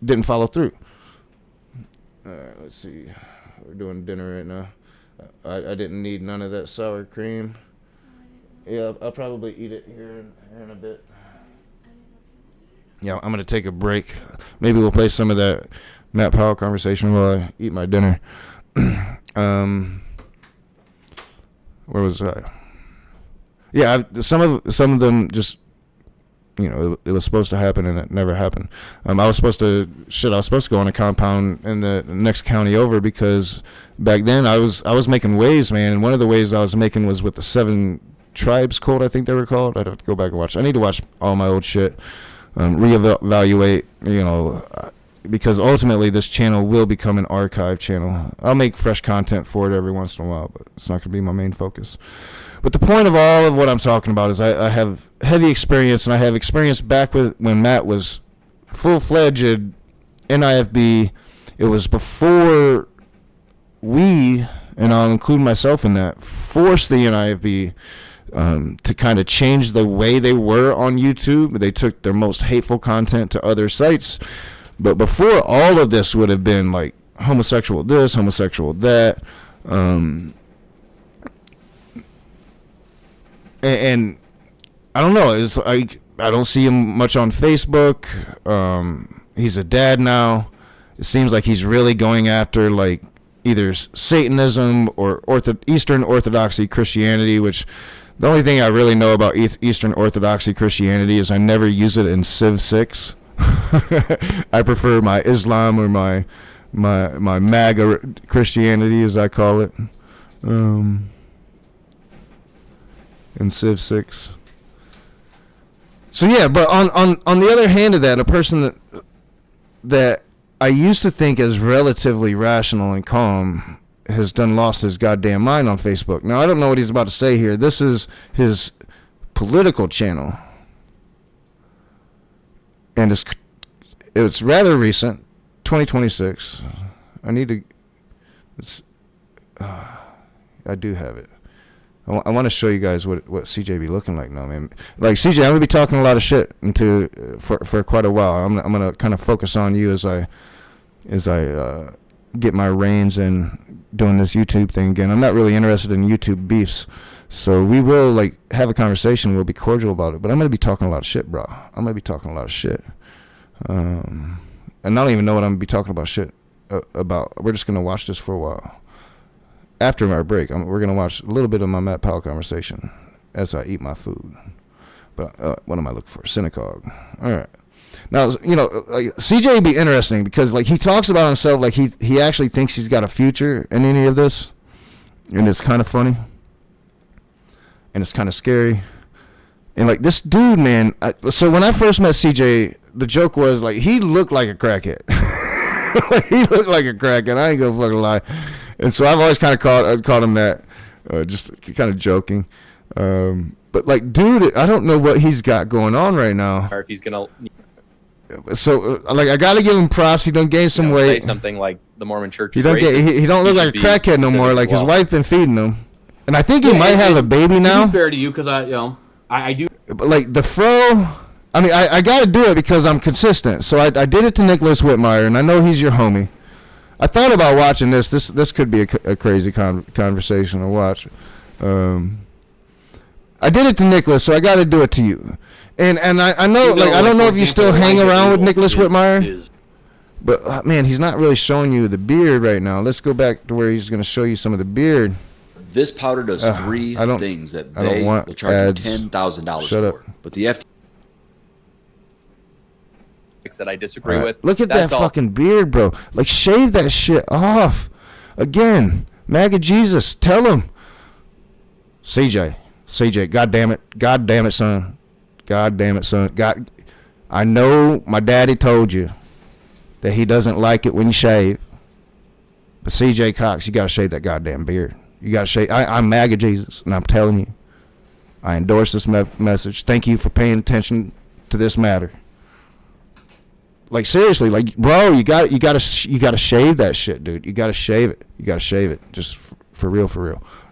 didn't follow through. All right, let's see. We're doing dinner right now. I didn't need none of that sour cream. Yeah, I'll probably eat it here in a bit. Yeah, I'm going to take a break. Maybe we'll play some of that Matt Powell conversation while I eat my dinner. Where was I? Yeah, some of them just, it was supposed to happen and it never happened. I was supposed to go on a compound in the next county over, because back then I was making waves, man. And one of the waves I was making was with the 7 Tribes cult, I think they were called. I'd have to go back and watch. I need to watch all my old shit. Reevaluate, because ultimately this channel will become an archive channel. I'll make fresh content for it every once in a while, but it's not going to be my main focus. But the point of all of what I'm talking about is I have heavy experience, and I have experience back when Matt was full-fledged NIFB. It was before we, and I'll include myself in that, forced the NIFB to kind of change the way they were on YouTube. They took their most hateful content to other sites. But before, all of this would have been like homosexual this, homosexual that. And I don't know. It's like, I don't see him much on Facebook. He's a dad now. It seems like he's really going after like either Satanism or Eastern Orthodoxy Christianity, which the only thing I really know about Eastern Orthodoxy Christianity is I never use it in Civ 6. I prefer my Islam or my MAGA Christianity, as I call it, in Civ 6. So yeah, but on the other hand of that, a person that I used to think is relatively rational and calm has lost his goddamn mind on Facebook. Now, I don't know what he's about to say here. This is his political channel, and it's rather recent, 2026. I do have it. I want to show you guys what CJ be looking like now, man. Like, CJ, I'm gonna be talking a lot of shit for quite a while. I'm gonna kind of focus on you as I get my reins in doing this YouTube thing again. I'm not really interested in YouTube beefs. So we will like have a conversation. We'll be cordial about it. But I'm going to be talking a lot of shit, bro. I'm going to be talking a lot of shit. And I don't even know what I'm going to be talking about shit about. We're just going to watch this for a while. After our break, we're going to watch a little bit of my Matt Powell conversation as I eat my food. But what am I looking for? Synagogue. All right. Now, you know, like, CJ would be interesting because, like, he talks about himself like he actually thinks he's got a future in any of this. And it's kind of funny. And it's kind of scary. And, like, this dude, man, so when I first met CJ, the joke was, like, he looked like a crackhead. He looked like a crackhead. I ain't gonna fucking lie. And so I've always kind of called him that, just kind of joking. But, like, dude, I don't know what he's got going on right now. Or if he's gonna, so like, I gotta give him props. He done gained some weight. say something like the Mormon Church. He don't look like a crackhead no more. Like, his wife been feeding him, and I think he might have a baby now. To be fair to you, because I do. But like the fro, I mean, I gotta do it because I'm consistent. So I did it to Nicholas Whitmire, and I know he's your homie. I thought about watching this. This could be a crazy conversation to watch. I did it to Nicholas, so I got to do it to you. And I know, like, I don't know if you still hang around with Nicholas Whitmire, but man, he's not really showing you the beard right now. Let's go back to where he's going to show you some of the beard. This powder does three things that they will charge you $10,000 for. But the FDA that I disagree with. Look at that fucking beard, bro. Like, shave that shit off. Again, MAGA Jesus, tell him. CJ, God damn it, son. God, I know my daddy told you that he doesn't like it when you shave. But CJ Cox, you gotta shave that goddamn beard. You gotta shave. I'm MAGA Jesus, and I'm telling you, I endorse this message. Thank you for paying attention to this matter. Like, seriously, like, bro, you gotta shave that shit, dude. You gotta shave it. Just for real.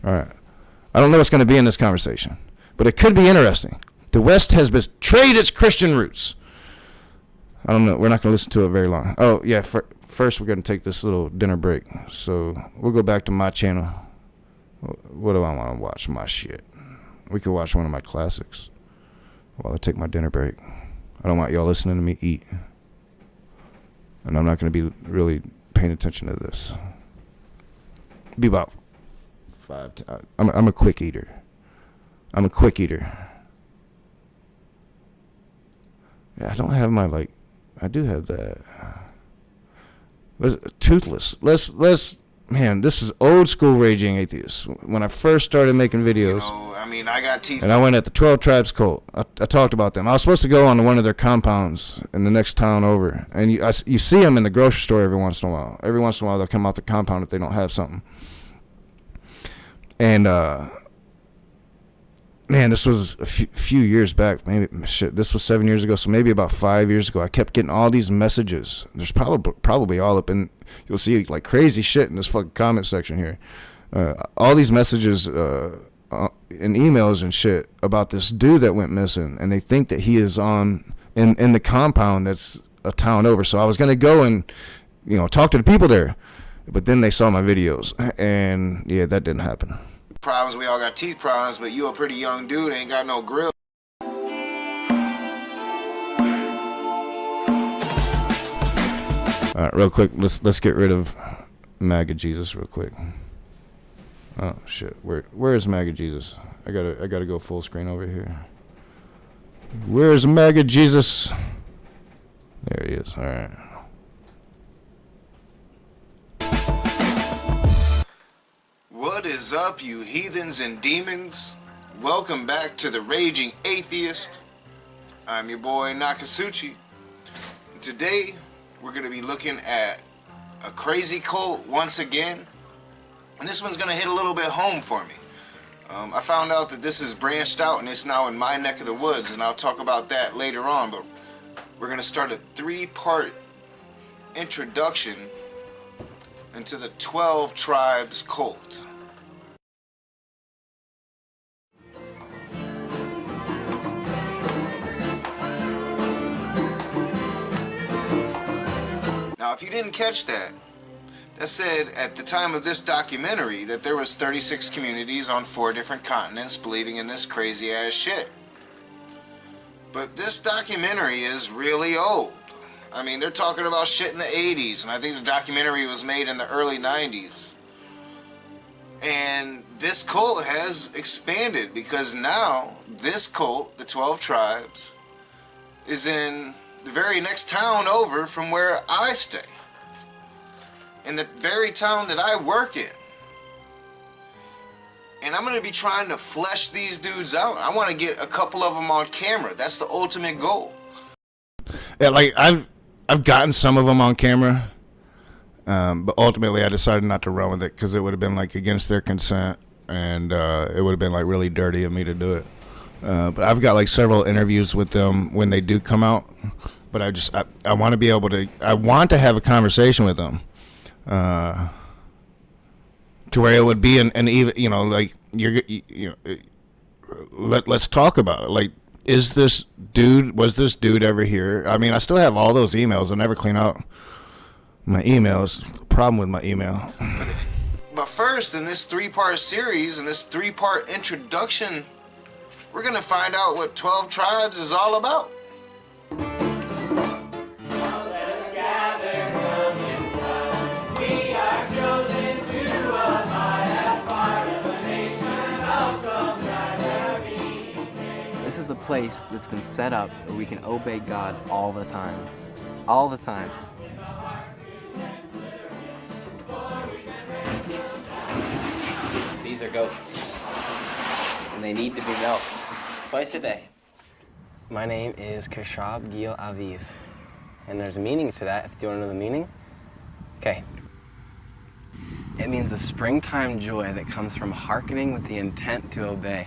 All right. I don't know what's gonna be in this conversation, but it could be interesting. The West has betrayed its Christian roots. I don't know. We're not gonna listen to it very long. Oh yeah. First, we're gonna take this little dinner break. So we'll go back to my channel. What do I want to watch? My shit. We could watch one of my classics while I take my dinner break. I don't want y'all listening to me eat. And I'm not going to be really paying attention to this. Be about 5. I'm a quick eater. Yeah, I don't have my, like, I do have that. Toothless. Let's man, this is old school Raging Atheist. When I first started making videos, I got teeth. And I went at the 12 Tribes cult. I talked about them. I was supposed to go on one of their compounds in the next town over. And you see them in the grocery store every once in a while. Every once in a while they'll come out the compound if they don't have something. And, man, this was a few years back. Maybe, this was 7 years ago. So maybe about 5 years ago, I kept getting all these messages. There's probably all up in, you'll see like crazy shit in this fucking comment section here. All these messages, in emails and shit about this dude that went missing, and they think that he is in the compound that's a town over. So I was gonna go and talk to the people there, but then they saw my videos, and yeah, that didn't happen. Problems, we all got teeth problems, but you a pretty young dude, ain't got no grill. All right, real quick, let's get rid of MAGA Jesus real quick. Oh shit, where is MAGA Jesus? I gotta go full screen over here. Where's MAGA Jesus? There he is. All right. What is up, you heathens and demons? Welcome back to the Raging Atheist. I'm your boy Nakasuchi. And today we're gonna be looking at a crazy cult once again. And this one's gonna hit a little bit home for me. I found out that this is branched out and it's now in my neck of the woods, and I'll talk about that later on, but we're gonna start a 3-part introduction into the 12 Tribes cult. Now, if you didn't catch that, that said at the time of this documentary that there was 36 communities on 4 different continents believing in this crazy ass shit. But this documentary is really old. I mean, they're talking about shit in the 80s, and I think the documentary was made in the early 90s. And this cult has expanded because now this cult, the 12 Tribes, is in the very next town over from where I stay. In the very town that I work in. And I'm going to be trying to flesh these dudes out. I want to get a couple of them on camera. That's the ultimate goal. Yeah, like I've gotten some of them on camera, but ultimately I decided not to run with it because it would have been like against their consent, and it would have been like really dirty of me to do it. But I've got like several interviews with them when they do come out. But I want to be able to. I want to have a conversation with them. To where it would be an even, you know, like let's talk about it. Like, was this dude ever here? I mean, I still have all those emails. I never clean out my emails. The problem with my email. But first, in this 3-part series, in this 3-part introduction, we're gonna find out what 12 Tribes is all about. This is a place that's been set up where we can obey God all the time. All the time. These are goats. And they need to be milked twice a day. My name is Kashab Gil Aviv. And there's meanings to that. If you want to know the meaning? Okay. It means the springtime joy that comes from hearkening with the intent to obey.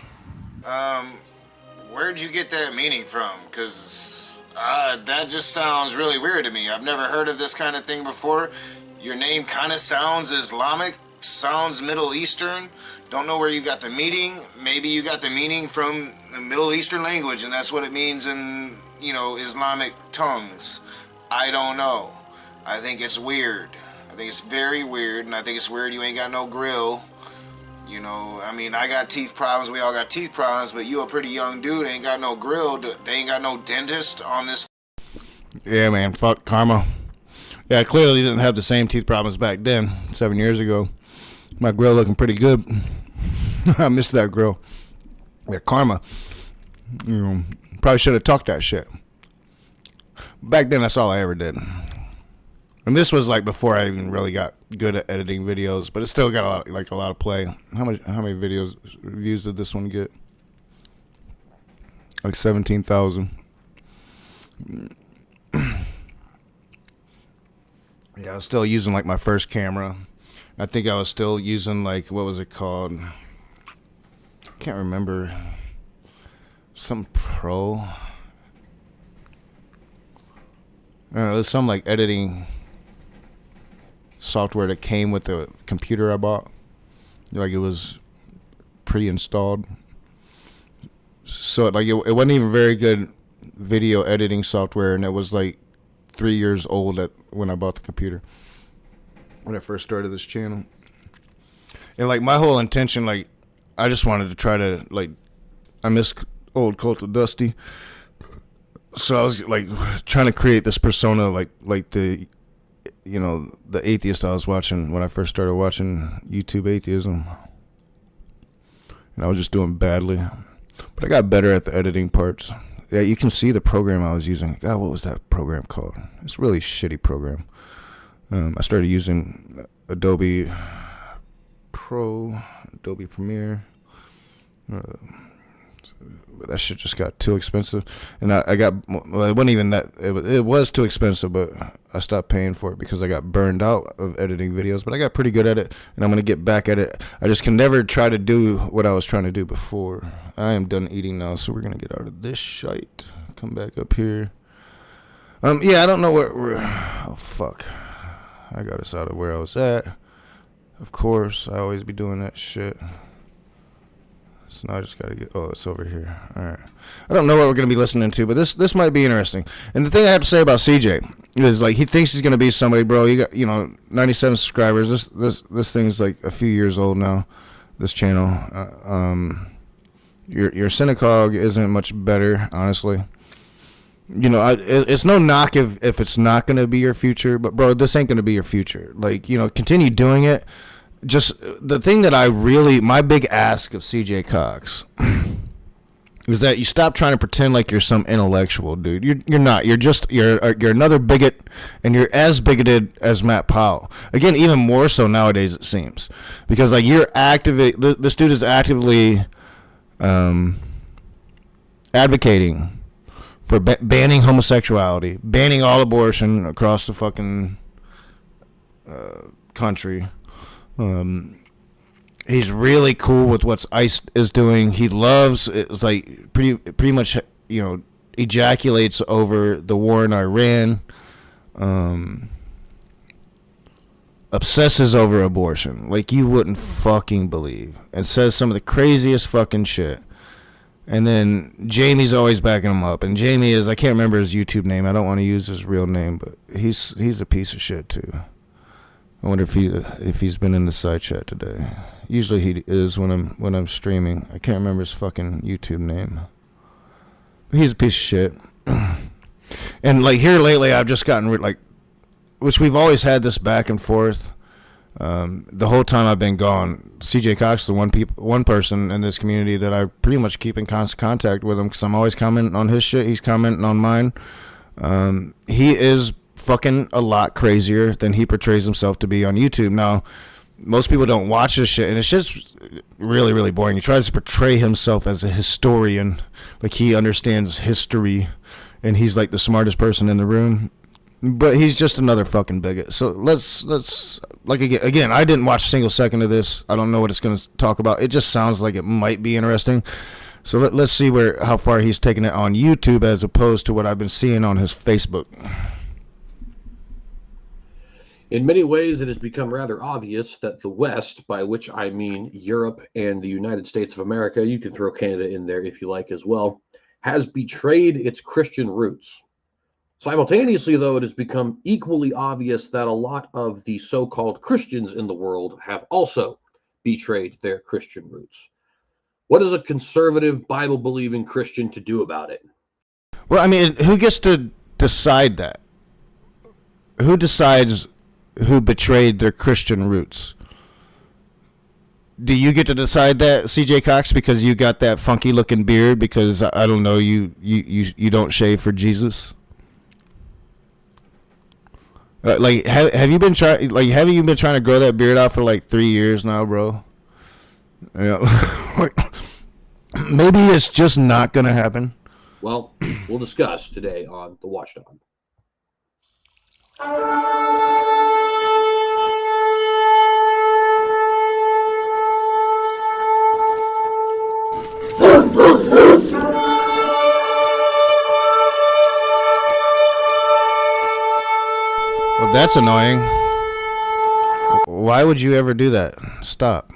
Where'd you get that meaning from? Because that just sounds really weird to me. I've never heard of this kind of thing before. Your name kind of sounds Islamic, sounds Middle Eastern. Don't know where you got the meaning. Maybe you got the meaning from the Middle Eastern language, and that's what it means in, you know, Islamic tongues. I don't know. I think it's weird. I think it's very weird, and I think it's weird you ain't got no grill. You know, I mean, I got teeth problems, we all got teeth problems, but you a pretty young dude, ain't got no grill, they ain't got no dentist on this. Yeah, man, fuck karma. Yeah, I clearly didn't have the same teeth problems back then, 7 years ago. My grill looking pretty good. I missed that grill. Yeah, karma. You know, probably should have talked that shit. Back then, that's all I ever did. And this was like before I even really got good at editing videos, but it still got a lot of play. How many views did this one get? Like 17,000. Yeah, I was still using like my first camera. I think I was still using like, what was it called? I can't remember. Some Pro. I don't know, there's some like editing software that came with the computer I bought. Like it was pre-installed. So like it wasn't even very good video editing software, and it was like 3 years old when I bought the computer. When I first started this channel. And like my whole intention, like I just wanted to try to like, I miss old Cult of Dusty. So I was like trying to create this persona like the, you know, the atheist I was watching when I first started watching YouTube atheism. And I was just doing badly. But I got better at the editing parts. Yeah, you can see the program I was using. God, what was that program called? It's a really shitty program. I started using Adobe Pro, Adobe Premiere. That shit just got too expensive, and I got, well, it wasn't even that, it was too expensive, but I stopped paying for it because I got burned out of editing videos. But I got pretty good at it, and I'm gonna get back at it. I just can never try to do what I was trying to do before. I am done eating now, so we're gonna get out of this shite. Come back up here. Yeah, I don't know where we're, oh fuck, I got us out of where I was at. Of course, I always be doing that shit. So now I just got to get, it's over here. All right. I don't know what we're going to be listening to, but this might be interesting. And the thing I have to say about CJ is, like, he thinks he's going to be somebody, bro. You got, 97 subscribers. This thing's like a few years old now, this channel. Your synagogue isn't much better, honestly. It's no knock if it's not going to be your future, but, bro, this ain't going to be your future. Like, continue doing it. Just the thing that my big ask of CJ Cox is that you stop trying to pretend like you're some intellectual, dude. You're not. You're another bigot, and you're as bigoted as Matt Powell. Again, even more so nowadays, it seems, because like this dude is actively advocating for banning homosexuality, banning all abortion across the fucking country. He's really cool with what ICE is doing. He loves, it's like pretty much, ejaculates over the war in Iran. Obsesses over abortion like you wouldn't fucking believe, and says some of the craziest fucking shit. And then Jamie's always backing him up. And Jamie is, I can't remember his YouTube name. I don't want to use his real name, but he's a piece of shit too. I wonder if he's been in the side chat today. Usually he is when I'm streaming. I can't remember his fucking YouTube name. But he's a piece of shit. And like here lately, I've just gotten which we've always had this back and forth. The whole time I've been gone, CJ Cox, the one person in this community that I pretty much keep in constant contact with him, because I'm always commenting on his shit. He's commenting on mine. He is fucking a lot crazier than he portrays himself to be on YouTube. Now, most people don't watch this shit, and it's just really, really boring. He tries to portray himself as a historian, like he understands history, and he's like the smartest person in the room. But he's just another fucking bigot. So let's like again, I didn't watch a single second of this. I don't know what it's going to talk about. It just sounds like it might be interesting. So let's see how far he's taking it on YouTube as opposed to what I've been seeing on his Facebook. In many ways, it has become rather obvious that the West, by which I mean Europe and the United States of America, you can throw Canada in there if you like as well, has betrayed its Christian roots. Simultaneously, though, it has become equally obvious that a lot of the so-called Christians in the world have also betrayed their Christian roots. What is a conservative, Bible-believing Christian to do about it? Well, I mean, who gets to decide that? Who decides who betrayed their Christian roots? Do you get to decide that, CJ Cox, because you got that funky looking beard? Because I don't know, you don't shave for Jesus. Like, have you been trying? Like, haven't you been trying to grow that beard out for like 3 years now, bro? Yeah. Maybe it's just not gonna happen. Well, we'll discuss today on The Watchdog. Well, that's annoying. Why would you ever do that? Stop.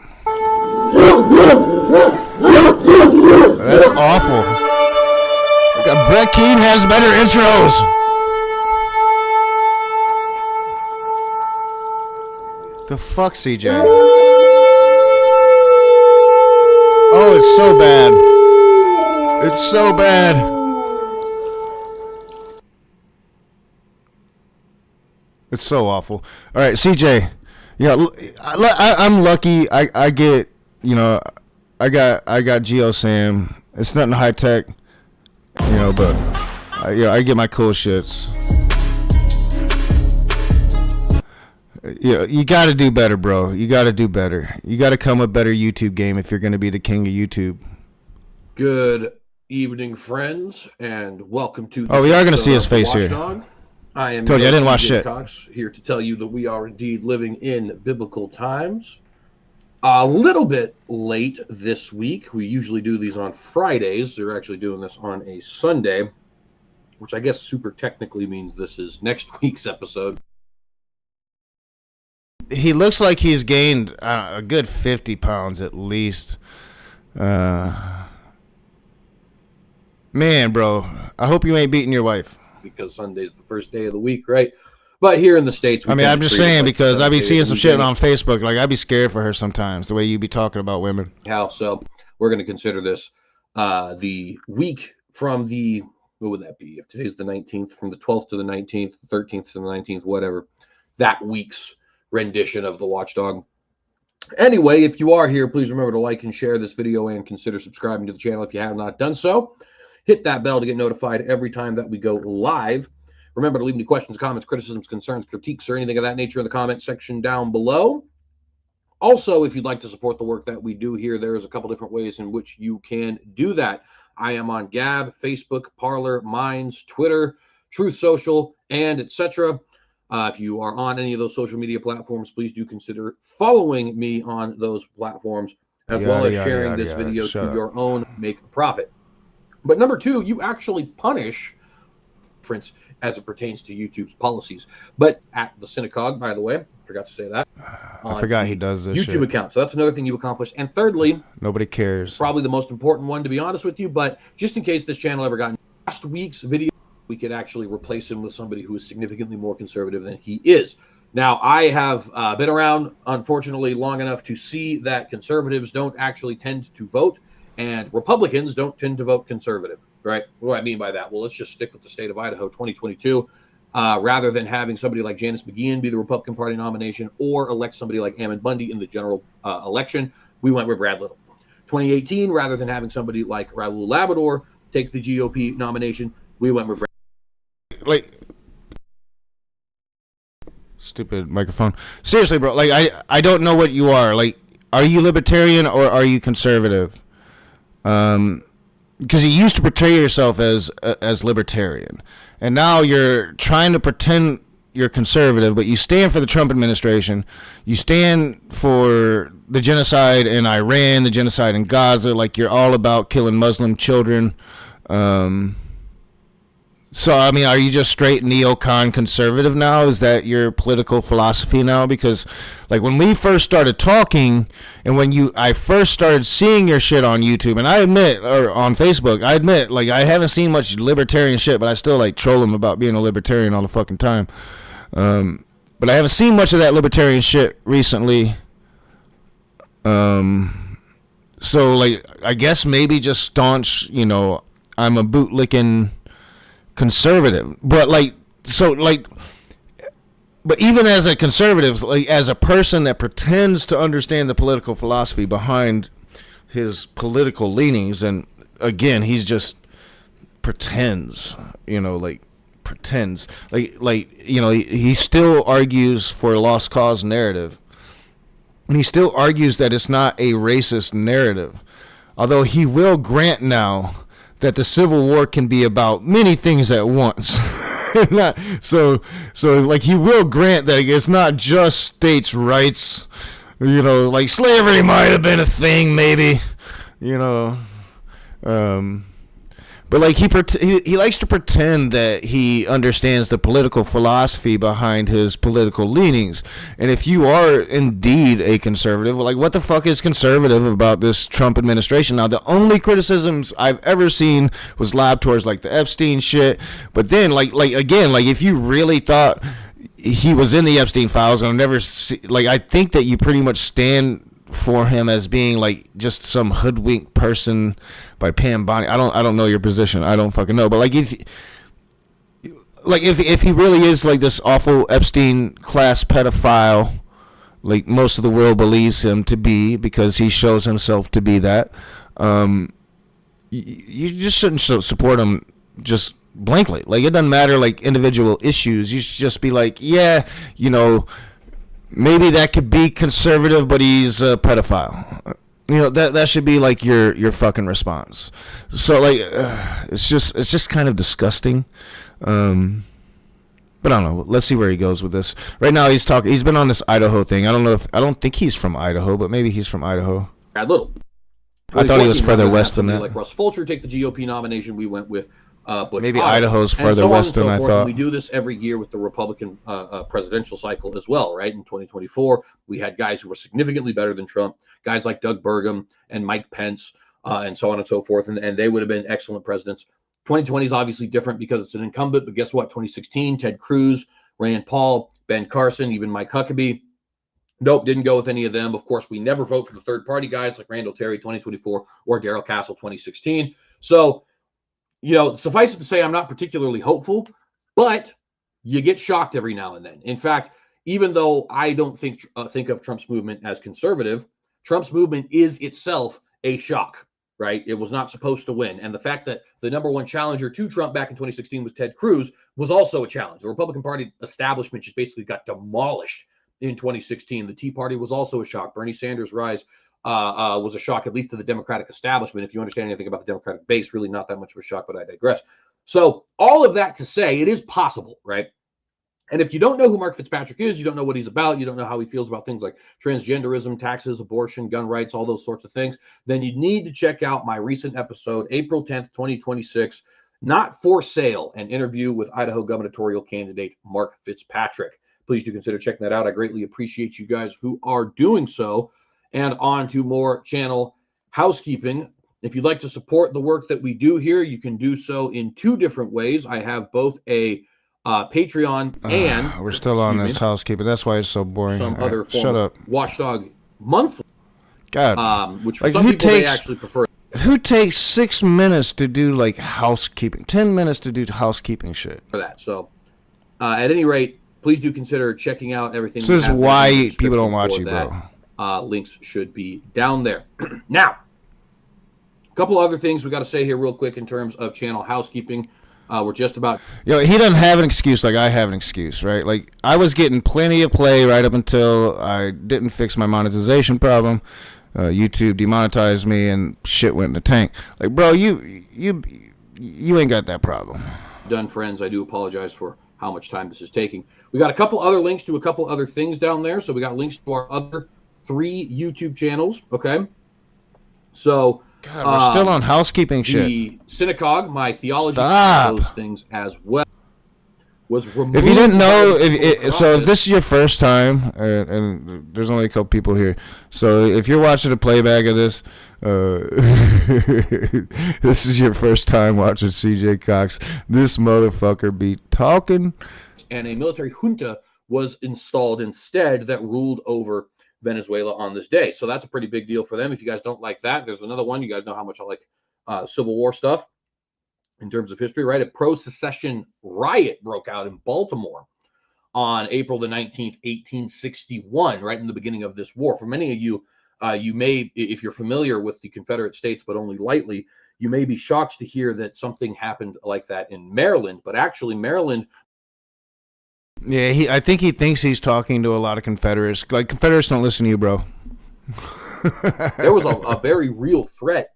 That's awful. Brett Keane has better intros. The fuck, CJ? Oh, it's so bad. It's so bad. It's so awful. All right, CJ. Yeah, I'm lucky. I get, I got GeoSam. It's nothing high tech, but I get my cool shits. Yeah, you got to do better, bro. You got to do better. You got to come with better YouTube game if you're going to be the king of YouTube. Good evening, friends, and welcome to. Oh, we are going to see his face here. I am. Told you I didn't watch shit. Cox, here to tell you that we are indeed living in biblical times. A little bit late this week. We usually do these on Fridays. They're actually doing this on a Sunday, which I guess super technically means this is next week's episode. He looks like he's gained a good 50 pounds at least. Man, bro, I hope you ain't beating your wife. Because Sunday's the first day of the week, right? But here in the States, I mean, I'm just saying because I be seeing some shit on Facebook. Like, I be scared for her sometimes, the way you be talking about women. How so? We're going to consider this the week from the, what would that be? If today's the 19th, from the 12th to the 19th, 13th to the 19th, whatever, that week's rendition of the Watchdog. Anyway, if you are here, please remember to like and share this video and consider subscribing to the channel if you have not done so. Hit that bell to get notified every time that we go live. Remember to leave any questions, comments, criticisms, concerns, critiques, or anything of that nature in the comment section down below. Also, if you'd like to support the work that we do here, there's a couple different ways in which you can do that. I am on Gab, Facebook, Parler, Minds, Twitter, Truth Social, and etc. If you are on any of those social media platforms, please do consider following me on those platforms, as well as sharing this video to your own make profit. But number two, you actually punish difference as it pertains to YouTube's policies. But at the synagogue, by the way, forgot to say that. I forgot he does this YouTube account. So that's another thing you accomplish. And thirdly, nobody cares. Probably the most important one, to be honest with you. But just in case this channel ever got last week's video, we could actually replace him with somebody who is significantly more conservative than he is. Now, I have been around, unfortunately, long enough to see that conservatives don't actually tend to vote, and Republicans don't tend to vote conservative, right? What do I mean by that? Well, let's just stick with the state of Idaho 2022. Rather than having somebody like Janice McGeehan be the Republican Party nomination or elect somebody like Ammon Bundy in the general election, we went with Brad Little. 2018, rather than having somebody like Raul Labrador take the GOP nomination, we went with Brad. Like, stupid microphone. Seriously, bro. Like, I don't know what you are. Like, are you libertarian or are you conservative? Because you used to portray yourself as libertarian, and now you're trying to pretend you're conservative, but you stand for the Trump administration. You stand for the genocide in Iran, the genocide in Gaza. Like, you're all about killing Muslim children. So, I mean, are you just straight neocon conservative now? Is that your political philosophy now? Because, like, when we first started talking and when I first started seeing your shit on YouTube, and I admit, or on Facebook, I admit, like, I haven't seen much libertarian shit, but I still, like, troll them about being a libertarian all the fucking time. But I haven't seen much of that libertarian shit recently. So, like, I guess maybe just staunch, you know, I'm a bootlicking conservative, but but even as a conservative, like, as a person that pretends to understand the political philosophy behind his political leanings, and again, he's just pretends, you know, like you know, he still argues for a lost cause narrative, and he still argues that it's not a racist narrative, although he will grant now that the Civil War can be about many things at once. so like, he will grant that it's not just states' rights. You know, like, slavery might have been a thing, maybe. You know, but like, he likes to pretend that he understands the political philosophy behind his political leanings. And if you are indeed a conservative, like, what the fuck is conservative about this Trump administration? Now, the only criticisms I've ever seen was lobbed towards, like, the Epstein shit. But then, like again, like, if you really thought he was in the Epstein files, and I've never like, I think that you pretty much stand for him as being, like, just some hoodwinked person by Pam Bondi. I don't know your position. I don't fucking know. But, like, if he really is, like, this awful Epstein class pedophile, like most of the world believes him to be, because he shows himself to be that, you just shouldn't support him just blankly. Like, it doesn't matter, like, individual issues. You should just be like, yeah, you know, maybe that could be conservative, but he's a pedophile. You know, that should be, like, your fucking response. So, like, it's just kind of disgusting. But I don't know. Let's see where he goes with this. Right now, he's been on this Idaho thing. I don't think he's from Idaho, but maybe he's from Idaho. Brad Little. I thought he was further west than that. Like Russ Fulcher take the GOP nomination, we went with Butch maybe Otter. Idaho's further west than I thought. We do this every year with the Republican presidential cycle as well, right? In 2024, we had guys who were significantly better than Trump, guys like Doug Burgum and Mike Pence, and so on and so forth, and they would have been excellent presidents. 2020 is obviously different because it's an incumbent, but guess what? 2016, Ted Cruz, Rand Paul, Ben Carson, even Mike Huckabee. Nope, didn't go with any of them. Of course, we never vote for the third-party guys like Randall Terry, 2024, or Darrell Castle, 2016. So, suffice it to say, I'm not particularly hopeful, but you get shocked every now and then. In fact, even though I don't think of Trump's movement as conservative, Trump's movement is itself a shock, right? It was not supposed to win. And the fact that the number one challenger to Trump back in 2016 was Ted Cruz was also a challenge. The Republican Party establishment just basically got demolished in 2016. The Tea Party was also a shock. Bernie Sanders' rise was a shock, at least to the Democratic establishment. If you understand anything about the Democratic base, really not that much of a shock, but I digress. So all of that to say, it is possible, right? And if you don't know who Mark Fitzpatrick is, you don't know what he's about, you don't know how he feels about things like transgenderism, taxes, abortion, gun rights, all those sorts of things, then you need to check out my recent episode, April 10th, 2026, Not For Sale, an interview with Idaho gubernatorial candidate Mark Fitzpatrick. Please do consider checking that out. I greatly appreciate you guys who are doing so. And on to more channel housekeeping. If you'd like to support the work that we do here, you can do so in two different ways. I have both a Patreon and we're still on this housekeeping. That's why it's so boring. Some other form shut up. Watchdog Monthly. God, which for some people they actually prefer. Who takes 6 minutes to do like housekeeping? 10 minutes to do housekeeping shit. For that. So, at any rate, please do consider checking out everything. This is why people don't watch you, bro. Links should be down there. Now, a couple other things we got to say here real quick in terms of channel housekeeping. We're just about. He doesn't have an excuse like I have an excuse, right? Like I was getting plenty of play right up until I didn't fix my monetization problem. YouTube demonetized me and shit went in the tank. Like, bro, you ain't got that problem. Done, friends. I do apologize for how much time this is taking. We got a couple other links to a couple other things down there. So we got links to our other 3 YouTube channels. Okay. So. God, we're still on housekeeping shit. The synagogue, my theology, those things as well, was removed. If you didn't know, if this is your first time, and there's only a couple people here, so if you're watching a playback of this, this is your first time watching CJ Cox. This motherfucker be talking. And a military junta was installed instead that ruled over Venezuela on this day. So that's a pretty big deal for them. If you guys don't like that, there's another one. You guys know how much I like Civil War stuff in terms of history, right? A pro-secession riot broke out in Baltimore on April the 19th, 1861, right in the beginning of this war. For many of you, you may, if you're familiar with the Confederate States, but only lightly, you may be shocked to hear that something happened like that in Maryland. But actually, Maryland... Yeah, I think he thinks he's talking to a lot of Confederates. Like, Confederates don't listen to you, bro. There was a very real threat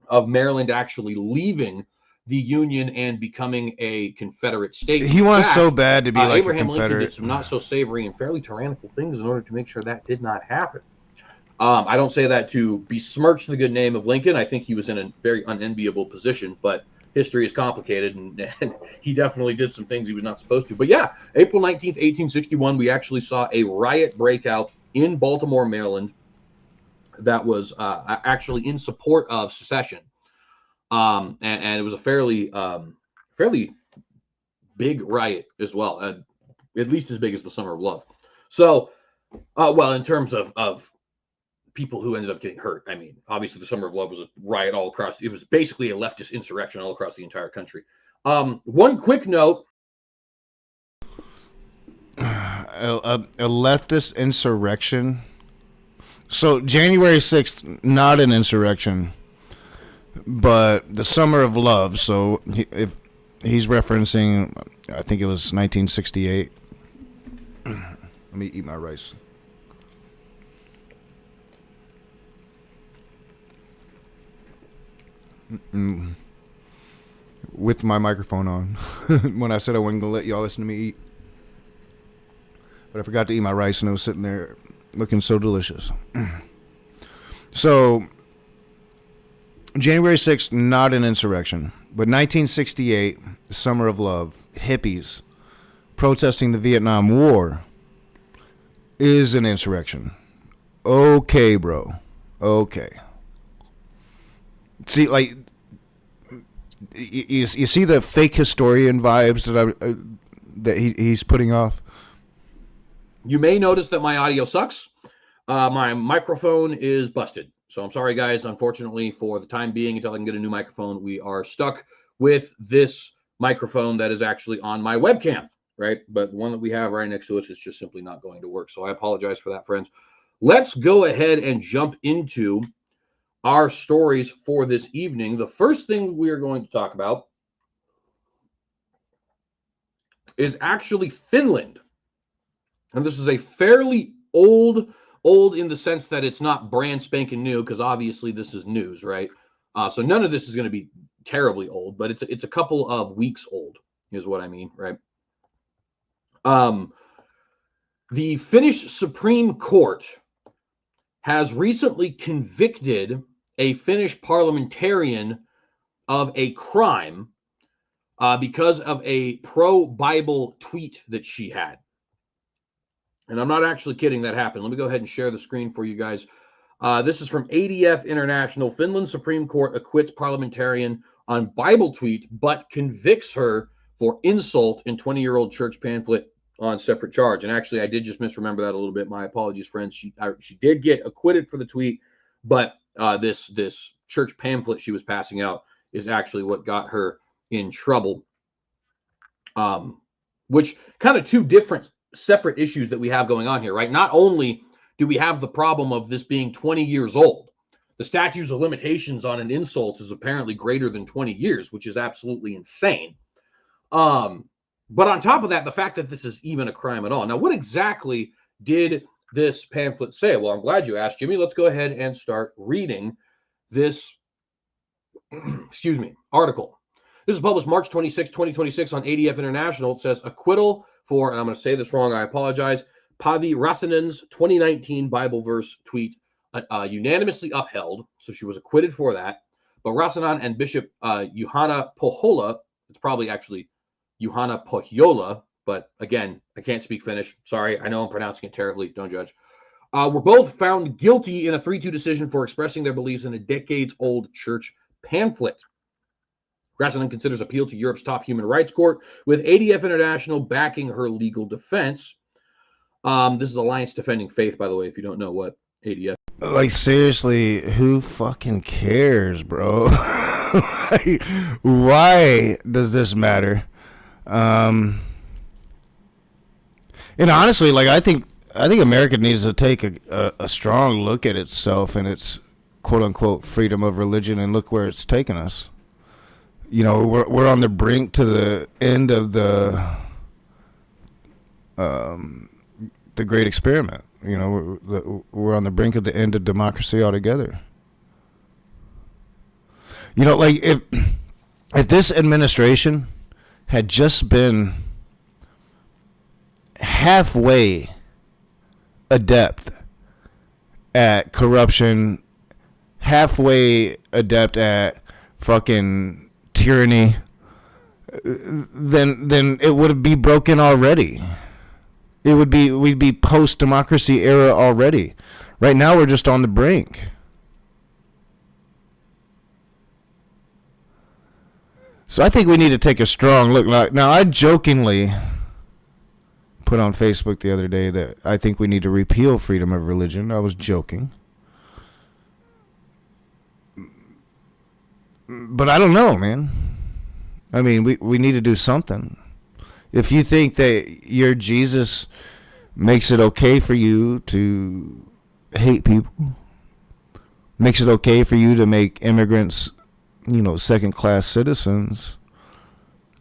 of Maryland actually leaving the Union and becoming a Confederate state. He wants so bad to be like Abraham a Confederate. Lincoln did some not so savory and fairly tyrannical things in order to make sure that did not happen. I don't say that to besmirch the good name of Lincoln. I think he was in a very unenviable position, but history is complicated, and he definitely did some things he was not supposed to. But yeah, April 19th, 1861, we actually saw a riot break out in Baltimore, Maryland, that was actually in support of secession. And it was a fairly big riot as well, at least as big as the Summer of Love. So, well, in terms of people who ended up getting hurt. I mean, obviously the Summer of Love was a riot all across. It was basically a leftist insurrection all across the entire country. One quick note. A leftist insurrection. So January 6th, not an insurrection, but the Summer of Love. So if he's referencing, I think it was 1968. Let me eat my rice. With my microphone on when I said I wasn't gonna let y'all listen to me eat, but I forgot to eat my rice and it was sitting there looking so delicious. So January 6th, not an insurrection, but 1968, the Summer of Love, hippies protesting the Vietnam War is an insurrection. Okay, bro. Okay. See, like, you see the fake historian vibes that he's putting off? You may notice that my audio sucks. My microphone is busted. So I'm sorry, guys. Unfortunately, for the time being, until I can get a new microphone, we are stuck with this microphone that is actually on my webcam, right? But the one that we have right next to us is just simply not going to work. So I apologize for that, friends. Let's go ahead and jump into our stories for this evening. The first thing we are going to talk about is actually Finland. And this is a fairly old in the sense that it's not brand spanking new, because obviously this is news, right? So none of this is going to be terribly old, but it's a couple of weeks old is what I mean, right? The Finnish Supreme Court has recently convicted a Finnish parliamentarian of a crime because of a pro-Bible tweet that she had. And I'm not actually kidding, that happened. Let me go ahead and share the screen for you guys. This is from ADF International. Finland Supreme Court acquits parliamentarian on Bible tweet, but convicts her for insult in 20-year-old church pamphlet on separate charge. And actually, I did just misremember that a little bit. My apologies, friends. She did get acquitted for the tweet, but this church pamphlet she was passing out is actually what got her in trouble. Which kind of two different separate issues that we have going on here, right? Not only do we have the problem of this being 20 years old, the statutes of limitations on an insult is apparently greater than 20 years, which is absolutely insane. But on top of that, the fact that this is even a crime at all. Now, what exactly did this pamphlet say? Well, I'm glad you asked, Jimmy. Let's go ahead and start reading this, article. This is published March 26, 2026 on ADF International. It says acquittal for, and I'm going to say this wrong, I apologize, Pavi Rasanen's 2019 Bible verse tweet unanimously upheld. So she was acquitted for that. But Rasanen and Bishop Juhana Pohjola, it's probably actually Juhana Pohjola, but again, I can't speak Finnish. Sorry, I know I'm pronouncing it terribly. Don't judge. Were both found guilty in a 3-2 decision for expressing their beliefs in a decades-old church pamphlet. Rasanen considers appeal to Europe's top human rights court, with ADF International backing her legal defense. This is Alliance Defending Faith, by the way, if you don't know what ADF. Like, seriously, who fucking cares, bro? Why does this matter? And honestly, like, I think America needs to take a strong look at itself and its quote-unquote freedom of religion, and look where it's taken us. You know, we're on the brink to the end of the great experiment. You know, we're on the brink of the end of democracy altogether. You know, like, if this administration had just been halfway adept at corruption, halfway adept at fucking tyranny, then it would be broken already. We'd be post-democracy era already. Right now we're just on the brink. So I think we need to take a strong look. Now, I jokingly put on Facebook the other day that I think we need to repeal freedom of religion. I was joking. But I don't know, man. I mean, we need to do something. If you think that your Jesus makes it okay for you to hate people, makes it okay for you to make immigrants, you know, second-class citizens,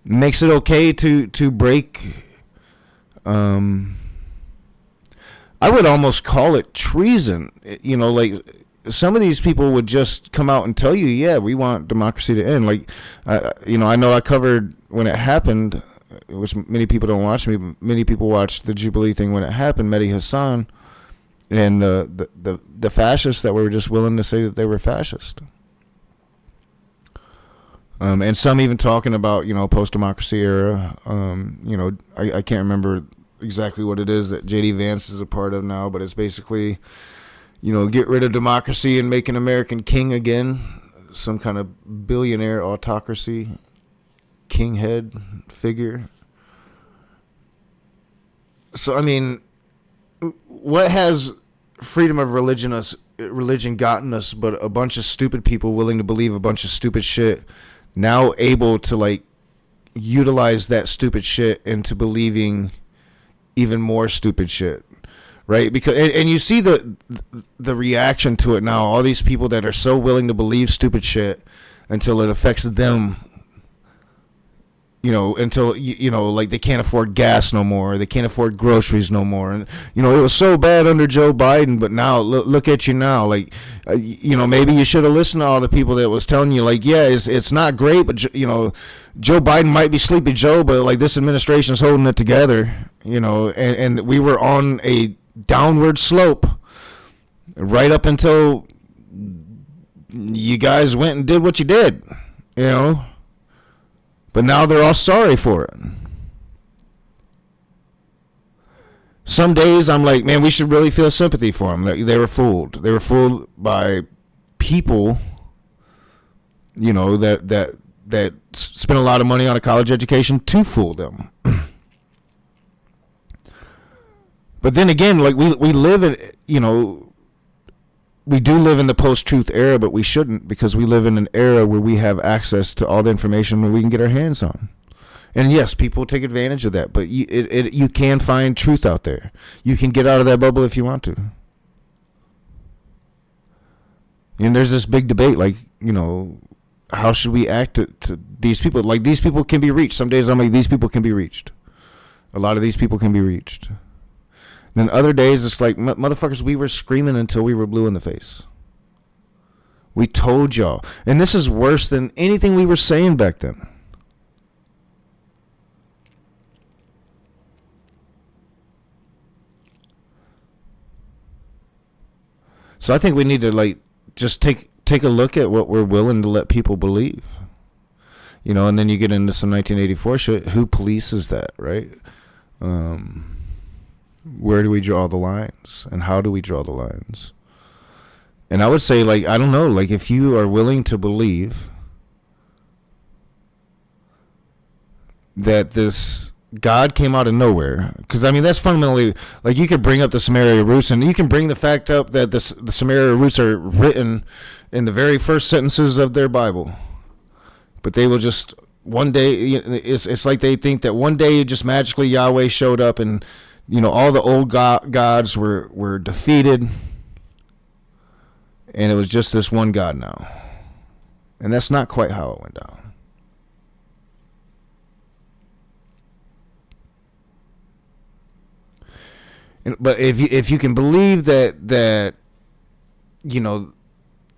makes it okay to break, I would almost call it treason. You know, like, some of these people would just come out and tell you, yeah, we want democracy to end. Like, you know, I know I covered when it happened, which many people don't watch me, but many people watched the Jubilee thing when it happened, Mehdi Hassan, and the fascists that were just willing to say that they were fascist. And some even talking about, you know, post-democracy era. You know, I can't remember exactly what it is that J.D. Vance is a part of now, but it's basically, get rid of democracy and make an American king again, some kind of billionaire autocracy, king head figure. So, I mean, what has freedom of religion gotten us but a bunch of stupid people willing to believe a bunch of stupid shit, now able to, like, utilize that stupid shit into believing even more stupid shit, right? Because and you see the reaction to it now. All these people that are so willing to believe stupid shit until it affects them, until like they can't afford gas no more, they can't afford groceries no more, and it was so bad under Joe Biden, but now look at you now. Like, maybe you should have listened to all the people that was telling you, like, yeah, it's not great, but Joe Biden might be Sleepy Joe, but like this administration is holding it together, and we were on a downward slope right up until you guys went and did what you did, But now they're all sorry for it. Some days I'm like, man, we should really feel sympathy for them. They were fooled. They were fooled by people, that spent a lot of money on a college education to fool them. But then again, like we live in, we do live in the post-truth era, but we shouldn't, because we live in an era where we have access to all the information that we can get our hands on. And yes, people take advantage of that, but you can find truth out there. You can get out of that bubble if you want to. And there's this big debate, like, how should we act to these people? Like, these people can be reached. Some days I'm like, these people can be reached. A lot of these people can be reached. Then other days, it's like, motherfuckers, we were screaming until we were blue in the face. We told y'all. And this is worse than anything we were saying back then. So I think we need to, like, just take a look at what we're willing to let people believe. And then you get into some 1984 shit. Who polices that, right? Where do we draw the lines, and how do we draw the lines? And I would say, like, I don't know, like, if you are willing to believe that this God came out of nowhere, because I mean, that's fundamentally, like, you could bring up the Samaria roots, and you can bring the fact up that the Samaria roots are written in the very first sentences of their Bible, but they will just one day, it's like they think that one day just magically Yahweh showed up and all the old gods were defeated, and it was just this one God now. And that's not quite how it went down. But if you can believe that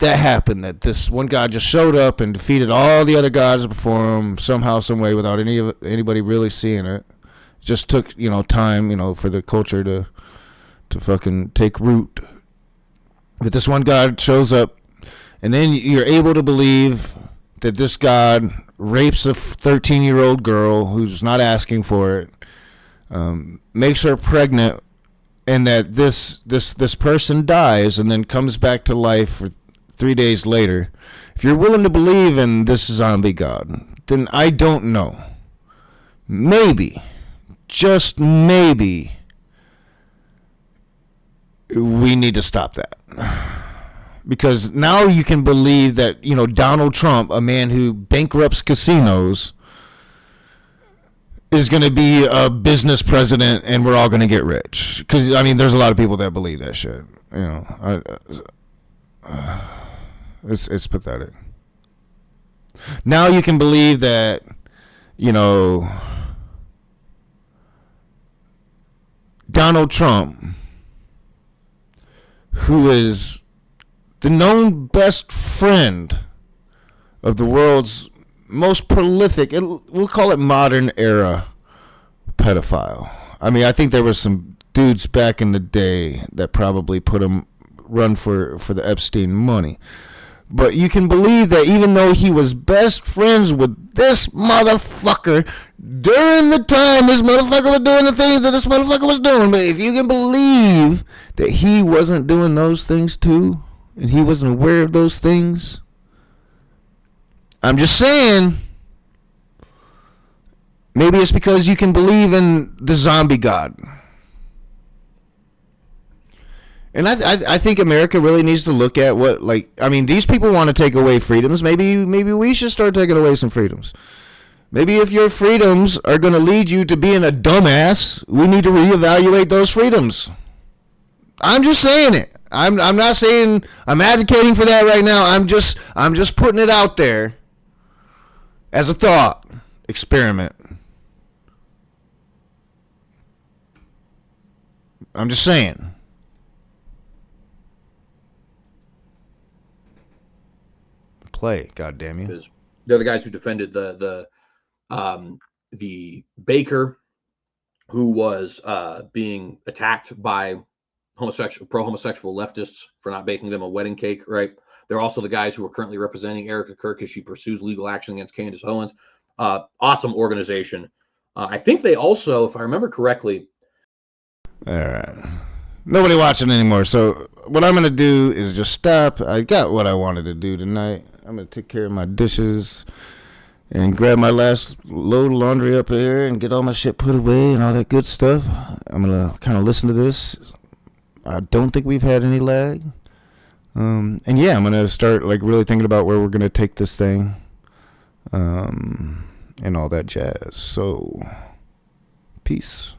happened, that this one God just showed up and defeated all the other gods before him somehow, some way, without anybody really seeing it. Just took, time, for the culture to fucking take root. That this one God shows up, and then you're able to believe that this God rapes a 13-year-old girl who's not asking for it, makes her pregnant, and that this person dies and then comes back to life for 3 days later. If you're willing to believe in this zombie God, then I don't know. Maybe. Just maybe we need to stop that, because now you can believe that Donald Trump, a man who bankrupts casinos, is going to be a business president and we're all going to get rich. Because I mean, there's a lot of people that believe that shit. It's pathetic. Now you can believe that Donald Trump, who is the known best friend of the world's most prolific, we'll call it modern era pedophile. I mean, I think there was some dudes back in the day that probably put him run for the Epstein money. But you can believe that even though he was best friends with this motherfucker during the time this motherfucker was doing the things that this motherfucker was doing, but if you can believe that he wasn't doing those things too, and he wasn't aware of those things, I'm just saying, maybe it's because you can believe in the zombie god. And I think America really needs to look at what, like, I mean, these people want to take away freedoms. Maybe we should start taking away some freedoms. Maybe if your freedoms are going to lead you to being a dumbass, we need to reevaluate those freedoms. I'm just saying it. I'm not saying I'm advocating for that right now. I'm just putting it out there as a thought experiment. I'm just saying. Play, goddamn you. They're the guys who defended the baker who was being attacked by pro-homosexual leftists for not baking them a wedding cake, right? They're also the guys who are currently representing Erica Kirk as she pursues legal action against Candace Owens. Awesome organization. I think they also, if I remember correctly. All right. Nobody watching anymore. So what I'm going to do is just stop. I got what I wanted to do tonight. I'm going to take care of my dishes and grab my last load of laundry up here and get all my shit put away and all that good stuff. I'm going to kind of listen to this. I don't think we've had any lag. And yeah, I'm going to start like really thinking about where we're going to take this thing and all that jazz. So, peace.